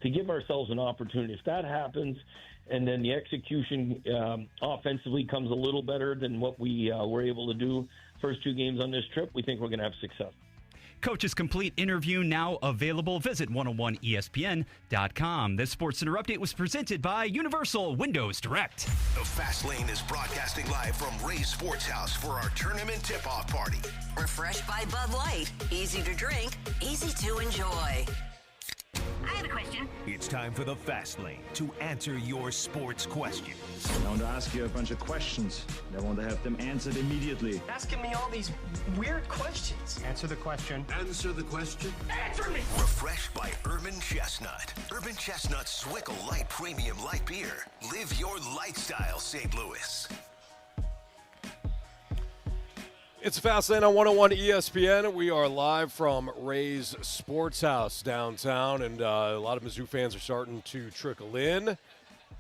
to give ourselves an opportunity. If that happens, and then the execution offensively comes a little better than what we were able to do first 2 games on this trip, we think we're going to have success. Coach's complete interview now available. Visit 101ESPN.com. This Sports Center update was presented by Universal Windows Direct. The Fast Lane is broadcasting live from Ray's Sports House for our tournament tip-off party. Refreshed by Bud Light. Easy to drink, easy to enjoy. I have a question. It's time for the Fast Lane to answer your sports questions. I want to ask you a bunch of questions. I want to have them answered immediately. Asking me all these weird questions. Answer the question. Answer the question. Answer me! Refreshed by Urban Chestnut. Urban Chestnut Swickle Light Premium Light Beer. Live your lifestyle, St. Louis. It's Fastlane on 101 ESPN. We are live from Ray's Sports House downtown, and a lot of Mizzou fans are starting to trickle in,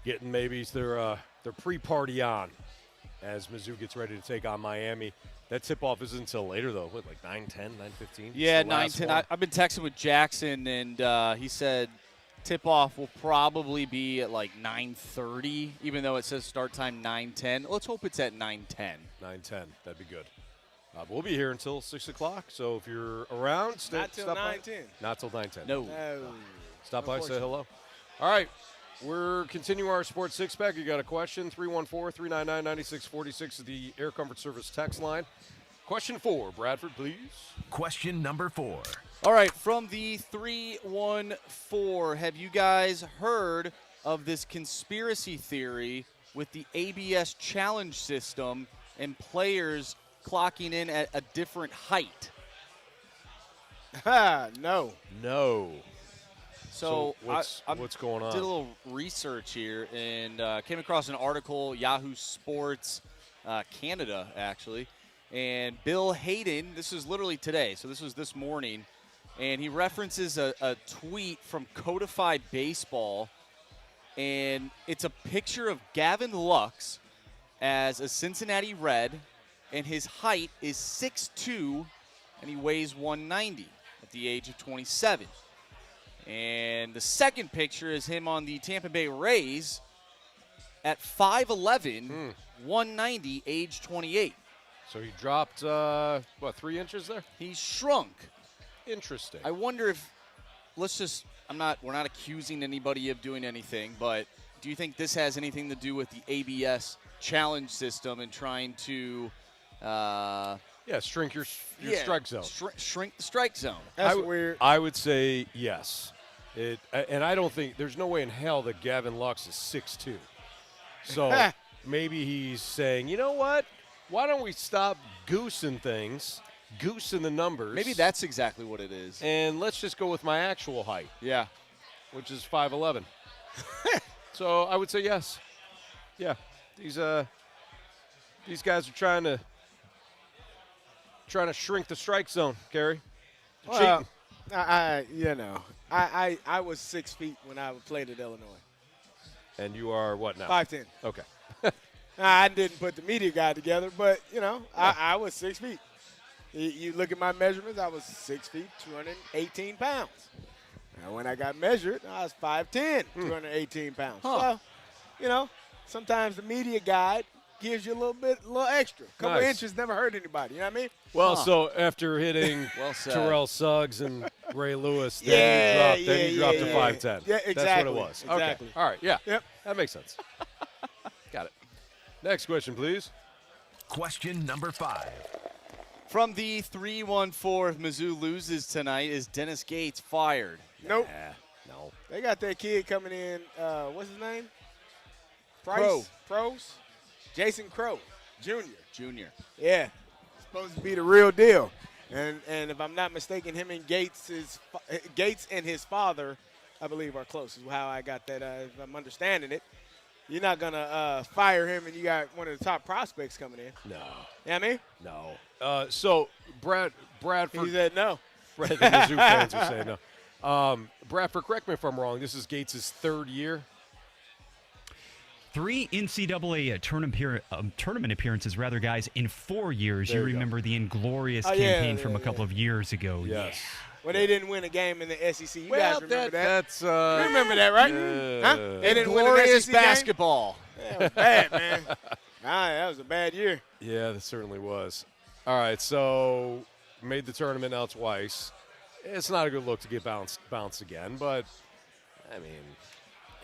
getting maybe their pre-party on as Mizzou gets ready to take on Miami. That tip-off isn't until later, though. What, like 9:10, 9:15? Yeah, 9:10. I've been texting with Jackson, and he said tip-off will probably be at like 9:30, even though it says start time 9:10. Let's hope it's at 9:10. 9:10. That'd be good. We'll be here until 6 o'clock, so if you're around, Not till 9:10. Not till 9:10. No. Stop by, say hello. All right, we're continuing our Sports Six-Pack. You got a question, 314-399-9646 is the Air Comfort Service text line. Question 4, Bradford, please. Question number 4. All right, from the 314, have you guys heard of this conspiracy theory with the ABS challenge system and players clocking in at a different height? No. So what's going on? Did a little research here and came across an article, Yahoo Sports Canada, actually. And Bill Hayden, this is literally today, so this was this morning, and he references a tweet from Codified Baseball, and it's a picture of Gavin Lux as a Cincinnati Red, and his height is 6'2", and he weighs 190 at the age of 27. And the second picture is him on the Tampa Bay Rays at 5'11", 190, age 28. So he dropped, 3 inches there? He shrunk. Interesting. I wonder if, we're not accusing anybody of doing anything, but do you think this has anything to do with the ABS challenge system and trying to shrink your strike zone. Shrink the strike zone. That's weird. I would say yes. And I don't think there's no way in hell that Gavin Lux is 6'2". So maybe he's saying, you know what? Why don't we stop goosing things, goosing the numbers? Maybe that's exactly what it is. And let's just go with my actual height. Yeah. Which is 5'11". So I would say yes. Yeah. These guys are trying to shrink the strike zone, Carey. Well, I was 6 feet when I played at Illinois. And you are what now? 5'10". Okay. I didn't put the media guide together, but, I was 6 feet. You look at my measurements, I was 6 feet, 218 pounds. And when I got measured, I was 5'10", 218 pounds. Huh. So, sometimes the media guide gives you a little extra. A couple inches never hurt anybody. You know what I mean? Well, so after hitting Terrell Suggs and Ray Lewis, you dropped to 5'10". Yeah, exactly. That's what it was. Exactly. Okay. All right. Yeah. Yep. That makes sense. Got it. Next question, please. Question number 5. From the 314, if Mizzou loses tonight, is Dennis Gates fired? Nope. No. They got that kid coming in. What's his name? Pros. Jason Crow, Jr. Yeah, supposed to be the real deal. And if I'm not mistaken, him and Gates and his father, I believe, are close. Is how I got that. If I'm understanding it, you're not gonna fire him, and you got one of the top prospects coming in. No. You know what I mean? No. So Bradford. He said no. The Mizzou fans are saying no. Bradford, correct me if I'm wrong. This is Gates' third year. 3 NCAA tournament appearances, guys, in 4 years. There You you go. remember the Inglorious campaign from a couple of years ago. Yes. Well, they didn't win a game in the SEC. You Well, guys remember that? that's you remember that, right? Huh? They didn't win an Glorious SEC game? basketball. Yeah, it was bad, man. That was a bad year. Yeah, that certainly was. All right, so made the tournament now twice. It's not a good look to get bounced again, but I mean,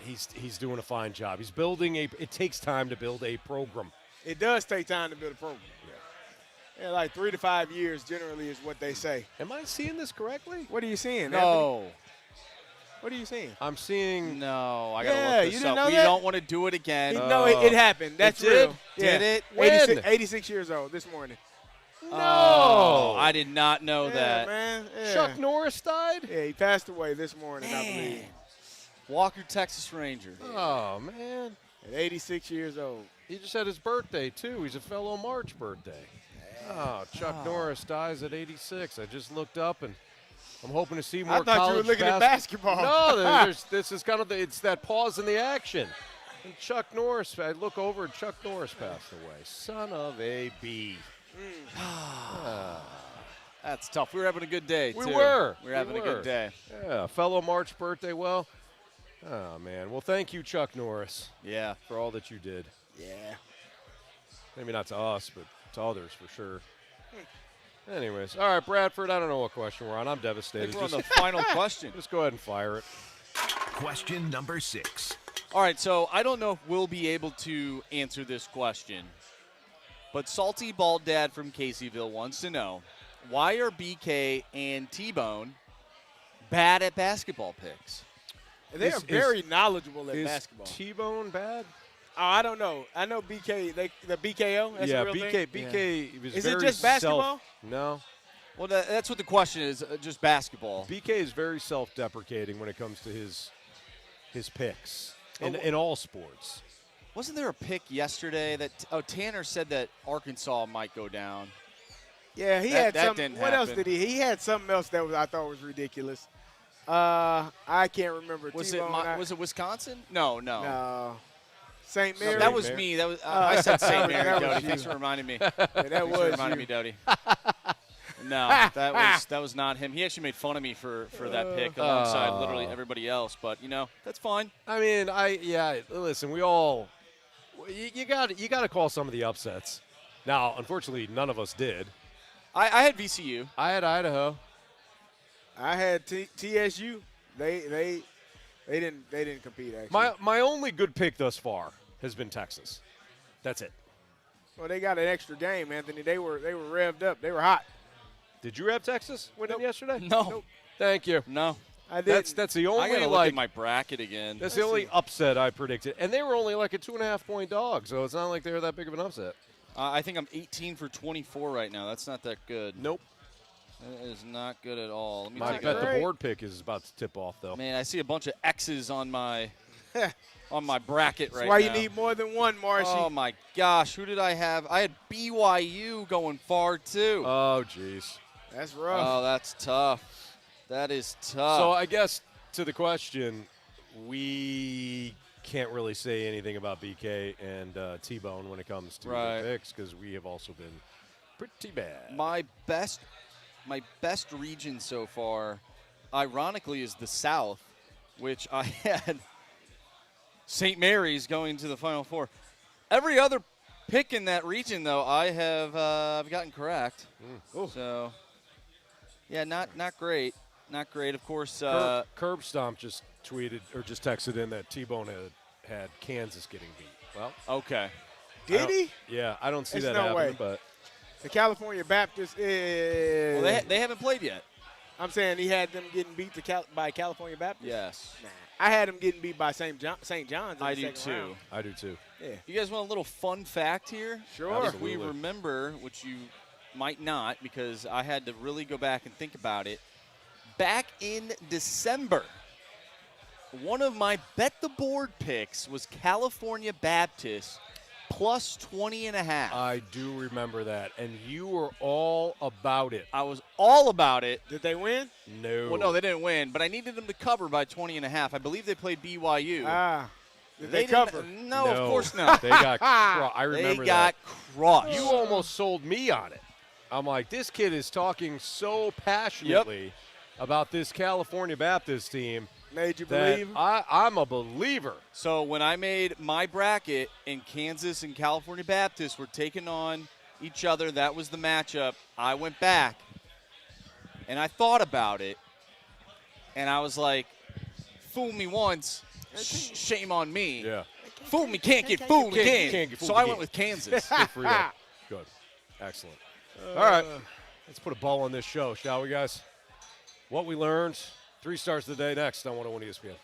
he's doing a fine job. He's building it takes time to build a program. It does take time to build a program. Yeah, like 3 to 5 years generally is what they say. Am I seeing this correctly? What are you seeing? No. Anthony? What are you seeing? I'm seeing. No, I got to Yeah, look you this didn't up. know We that? don't want to do it again. No, it happened. That's It real. did? Did it? 86 years old this morning. No. Oh, I did not know that. Man. Yeah. Chuck Norris died? Yeah, he passed away this morning, I believe. Walker, Texas Ranger. Oh, man. At 86 years old. He just had his birthday, too. He's a fellow March birthday. Oh, Chuck Norris dies at 86. I just looked up, and I'm hoping to see more I thought college you were looking at basketball. No, this is kind of it's that pause in the action. And Chuck Norris, I look over, and Chuck Norris passed away. Son of a B. That's tough. We were having a good day, too. We were. We were having a good day. Yeah, fellow March birthday. Well, oh, man. Well, thank you, Chuck Norris. Yeah. For all that you did. Yeah. Maybe not to us, but to others for sure. Anyways, all right, Bradford, I don't know what question we're on. I'm devastated. We're on the final question. Just go ahead and fire it. Question number 6. All right, so I don't know if we'll be able to answer this question, but Salty Bald Dad from Caseyville wants to know, why are BK and T-Bone bad at basketball picks? They are very knowledgeable at is basketball. T-Bone bad? Oh, I don't know. I know BK, the BKO. That's yeah, a real BK. thing? BK was Is very it just basketball? No. Well, that's what the question is, just basketball. BK is very self-deprecating when it comes to his picks in all sports. Wasn't there a pick yesterday that Tanner said that Arkansas might go down? Yeah, he That had some. didn't What else happen. did he? He had something else that I thought was ridiculous. I can't remember. Was T-Bone, it Wisconsin? No. No. St. Mary. That was me. That was I said St. Mary, that was Dodie. you. Thanks for reminding me. that was reminding you. me, Dodie. No, that was not him. He actually made fun of me for that pick alongside literally everybody else. But that's fine. I mean, listen, we all you got to call some of the upsets. Now, unfortunately, none of us did. I had VCU. I had Idaho. I had TSU. They didn't compete actually. My only good pick thus far has been Texas. That's it. Well, they got an extra game, Anthony. They were revved up. They were hot. Did you have Texas winning yesterday? No. Nope. Thank you. No. I didn't. That's the only I gotta look at my bracket again. That's the only upset I predicted, and they were only like a 2.5-point dog, so it's not like they're that big of an upset. I think I'm 18 for 24 right now. That's not that good. Nope. That is not good at all. Let me I take bet a the board pick is about to tip off, though. Man, I see a bunch of X's on my bracket right now. That's why you need more than one, Marshy. Oh, my gosh. Who did I have? I had BYU going far, too. Oh, jeez. That's rough. Oh, that's tough. That is tough. So I guess to the question, we can't really say anything about BK and T-Bone when it comes to the picks because we have also been pretty bad. My best region so far, ironically, is the South, which I had St. Mary's going to the Final Four. Every other pick in that region, though, I have I've gotten correct. So, yeah, not great. Not great. Of course, Curb Stomp just tweeted or just texted in that T-Bone had Kansas getting beat. Well, okay. Did he? Yeah, I don't see There's that no happening, way. but the California Baptist is. Well, they haven't played yet. I'm saying he had them getting beat by California Baptist. Yes. Nah, I had them getting beat by St. John's. In I the do second too. round. I do too. Yeah. You guys want a little fun fact here? Sure. If we remember, which you might not, because I had to really go back and think about it. Back in December, one of my bet the board picks was California Baptist plus 20.5. I do remember that, and you were all about it. I was all about it. Did they win? No. Well, no, they didn't win, but I needed them to cover by 20.5. I believe they played BYU. Did they cover? No, of course not. They got I remember They got crushed. You almost sold me on it. I'm like, this kid is talking so passionately about this California Baptist team. Made you that believe? I'm a believer. So when I made my bracket and Kansas and California Baptist were taking on each other, that was the matchup. I went back and I thought about it, and I was like, fool me once, shame on me. Yeah. Fool me, can't get fooled again. Can't get fooled so I again. went with Kansas. Good for you. Good. Excellent. All right. Let's put a bow on this show, shall we, guys? What we learned. 3 stars of the day next on 101 ESPN.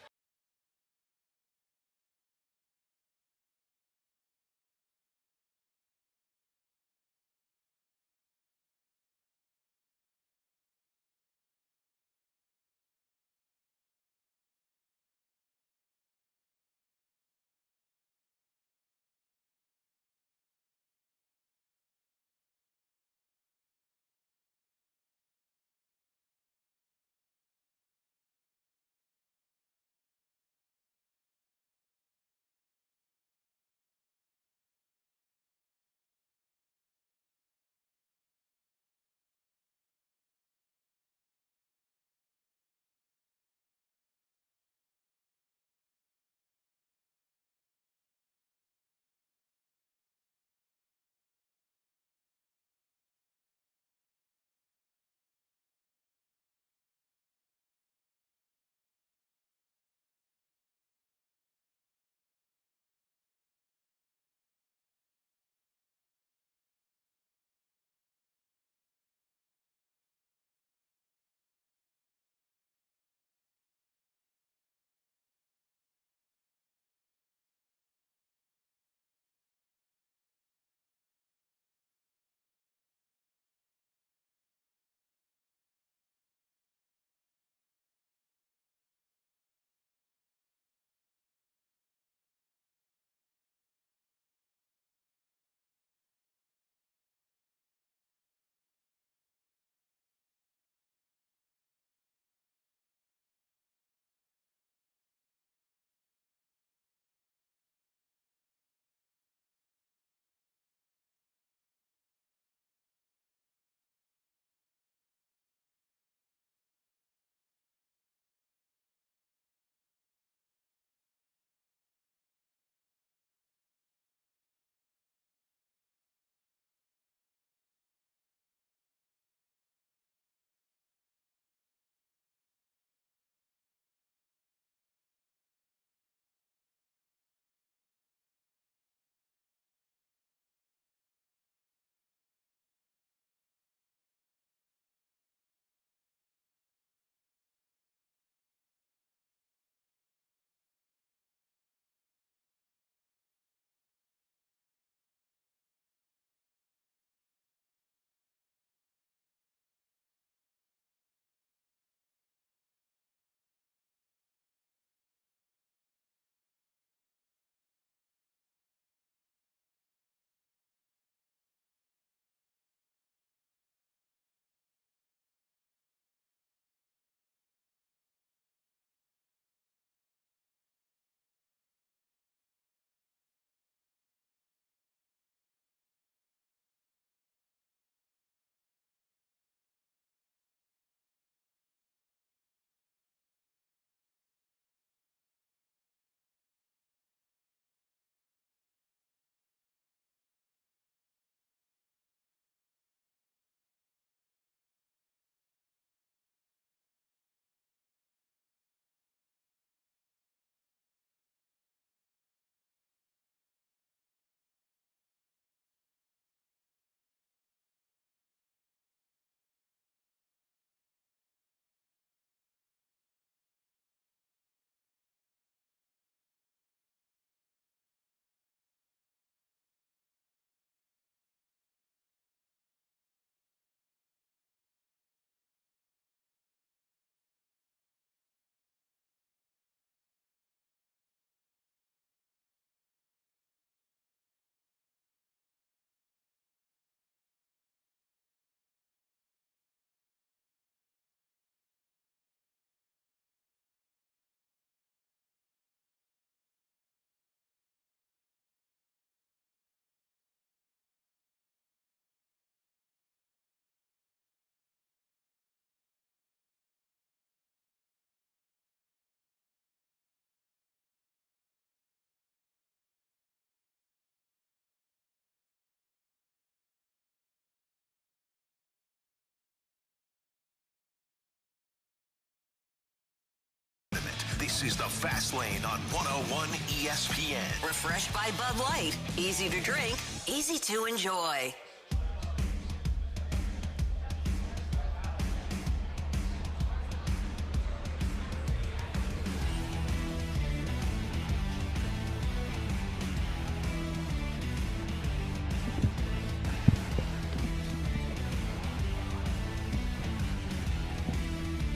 This is the Fast Lane on 101 ESPN. Refreshed by Bud Light. Easy to drink, easy to enjoy.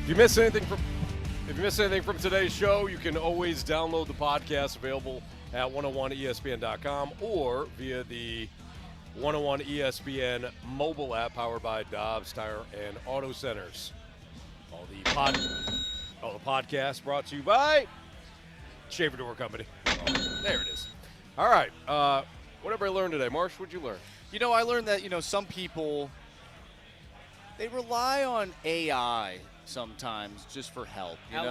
If you miss anything from today's show, you can always download the podcast available at 101ESPN.com or via the 101 ESPN mobile app powered by Dobbs Tire and Auto Centers. All the podcast brought to you by Shaver Door Company. Oh, there it is. All right. What everybody learned today? Marsh, what'd you learn? I learned that, some people, they rely on AI sometimes just for help. Allen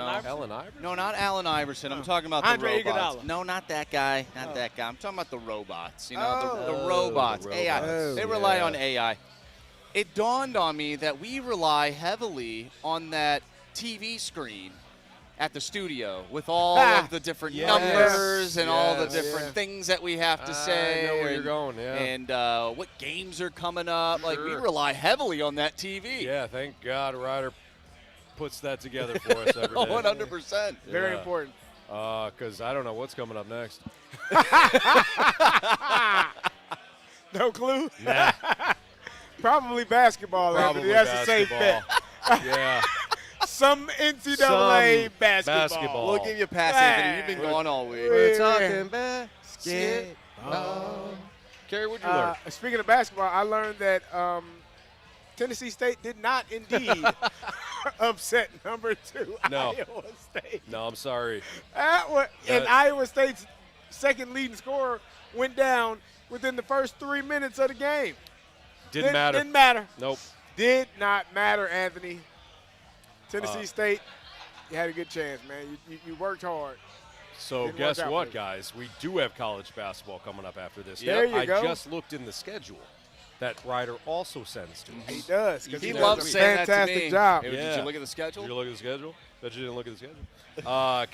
Iverson? No, not Allen Iverson. I'm talking about Andre the robots. Iguodala. No, not that guy. Not that guy. I'm talking about the robots. The Oh, robots. the AI. robots. They rely on AI. It dawned on me that we rely heavily on that TV screen at the studio with all of the different numbers and all the different things that we have to say. I know where you're going, yeah. And what games are coming up. Like, we rely heavily on that TV. Yeah, thank God Ryder puts that together for us every day. 100%. Very important. Because I don't know what's coming up next. No clue? Nah. Probably basketball. Probably Anthony. That's a safe bet. Yeah. Some NCAA basketball. We'll give you a pass, Anthony. You've been gone all week. We're talking basketball. Carey, what'd you learn? Speaking of basketball, I learned that Tennessee State did not indeed upset number 2 No. Iowa State. No, I'm sorry. And Iowa State's second leading scorer went down within the first 3 minutes of the game. Didn't matter. Didn't matter. Nope. Did not matter, Anthony. Tennessee State, you had a good chance, man. You worked hard. So Didn't guess work out what, for you. guys? We do have college basketball coming up after this. There you go. I just looked in the schedule that Ryder also sends to us. He does. He does loves a saying that to fantastic me. job. Hey, did you look at the schedule? Did you look at the schedule? Bet you didn't look at the schedule.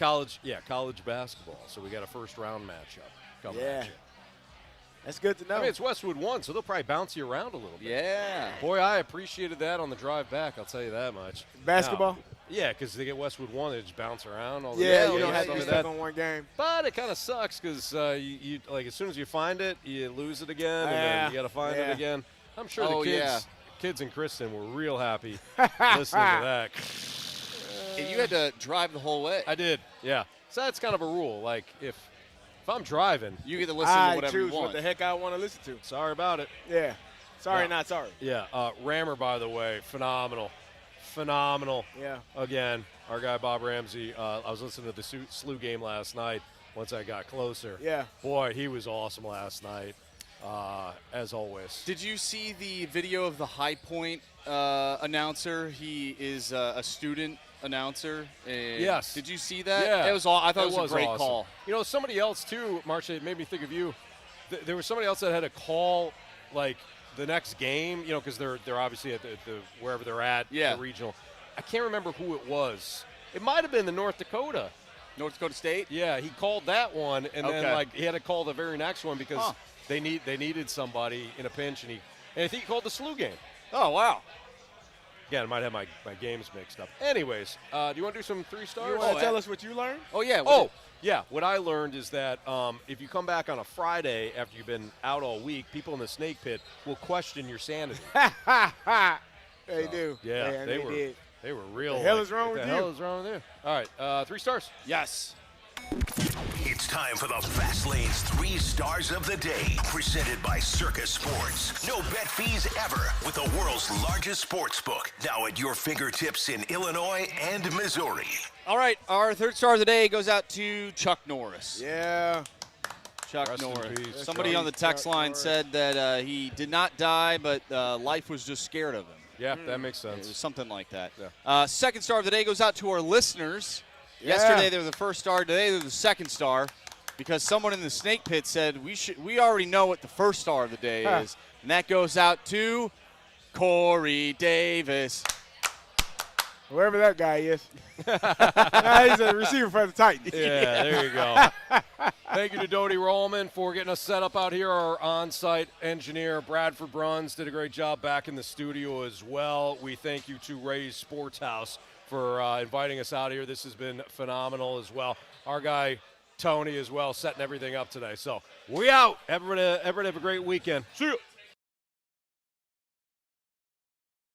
College basketball. So we got a first-round matchup coming at you. That's good to know. I mean, it's Westwood 1, so they'll probably bounce you around a little bit. Yeah. Boy, I appreciated that on the drive back, I'll tell you that much. Basketball? Now, yeah, because they get Westwood 1, they just bounce around. All Yeah, the you don't have to some be of stuck that. on one game. But it kind of sucks because you like as soon as you find it, you lose it again, and then you got to find it again. I'm sure the kids in Kristen were real happy listening to that. And you had to drive the whole way. I did, yeah. So that's kind of a rule. Like if I'm driving, you get to listen to whatever you choose want. what the heck I want to listen to. Sorry about it. Yeah. Sorry, not sorry. Yeah. Rammer, by the way, phenomenal. Yeah. Again, our guy Bob Ramsey. I was listening to the SLU game last night. Once I got closer. Yeah. Boy, he was awesome last night. As always. Did you see the video of the High Point announcer? He is a student announcer. And Yes. Did you see that? Yeah. It was all. I thought it was a great awesome. call. Somebody else too, Marcia, it made me think of you. There was somebody else that had a call like the next game, because they're obviously at the wherever they're at, the regional. I can't remember who it was. It might have been the North Dakota State. Yeah, he called that one, and then he had to call the very next one because they needed somebody in a pinch, and I think he called the SLU game. Oh wow. Again, I might have my games mixed up. Anyways, do you want to do some 3 stars? You want to tell us what you learned? Oh yeah. Yeah, what I learned is that if you come back on a Friday after you've been out all week, people in the snake pit will question your sanity. They do. Yeah, they were. They were real. The hell is wrong with the you? hell is wrong with you? All right, 3 stars. Yes. It's time for the Fast Lane's 3 stars of the day, presented by Circus Sports. No bet fees ever with the world's largest sports book, now at your fingertips in Illinois and Missouri. All right, our 3rd star of the day goes out to Chuck Norris. Yeah. Chuck Rest in Norris. peace, Somebody Chuck. on the text line said that he did not die, but life was just scared of him. Yeah, that makes It sense. was something like that. Yeah. 2nd star of the day goes out to our listeners. Yesterday they were the 1st star. Today they're the 2nd star because someone in the snake pit said we already know what the 1st star of the day is, and that goes out to Corey Davis. Whoever that guy is. He's a receiver for the Titans. Yeah, there you go. Thank you to Dodie Rollman for getting us set up out here. Our on-site engineer, Bradford Bruns, did a great job back in the studio as well. We thank you to Ray's Sports House for inviting us out here. This has been phenomenal as well. Our guy, Tony, as well, setting everything up today. So we out. Everybody have a great weekend. See you.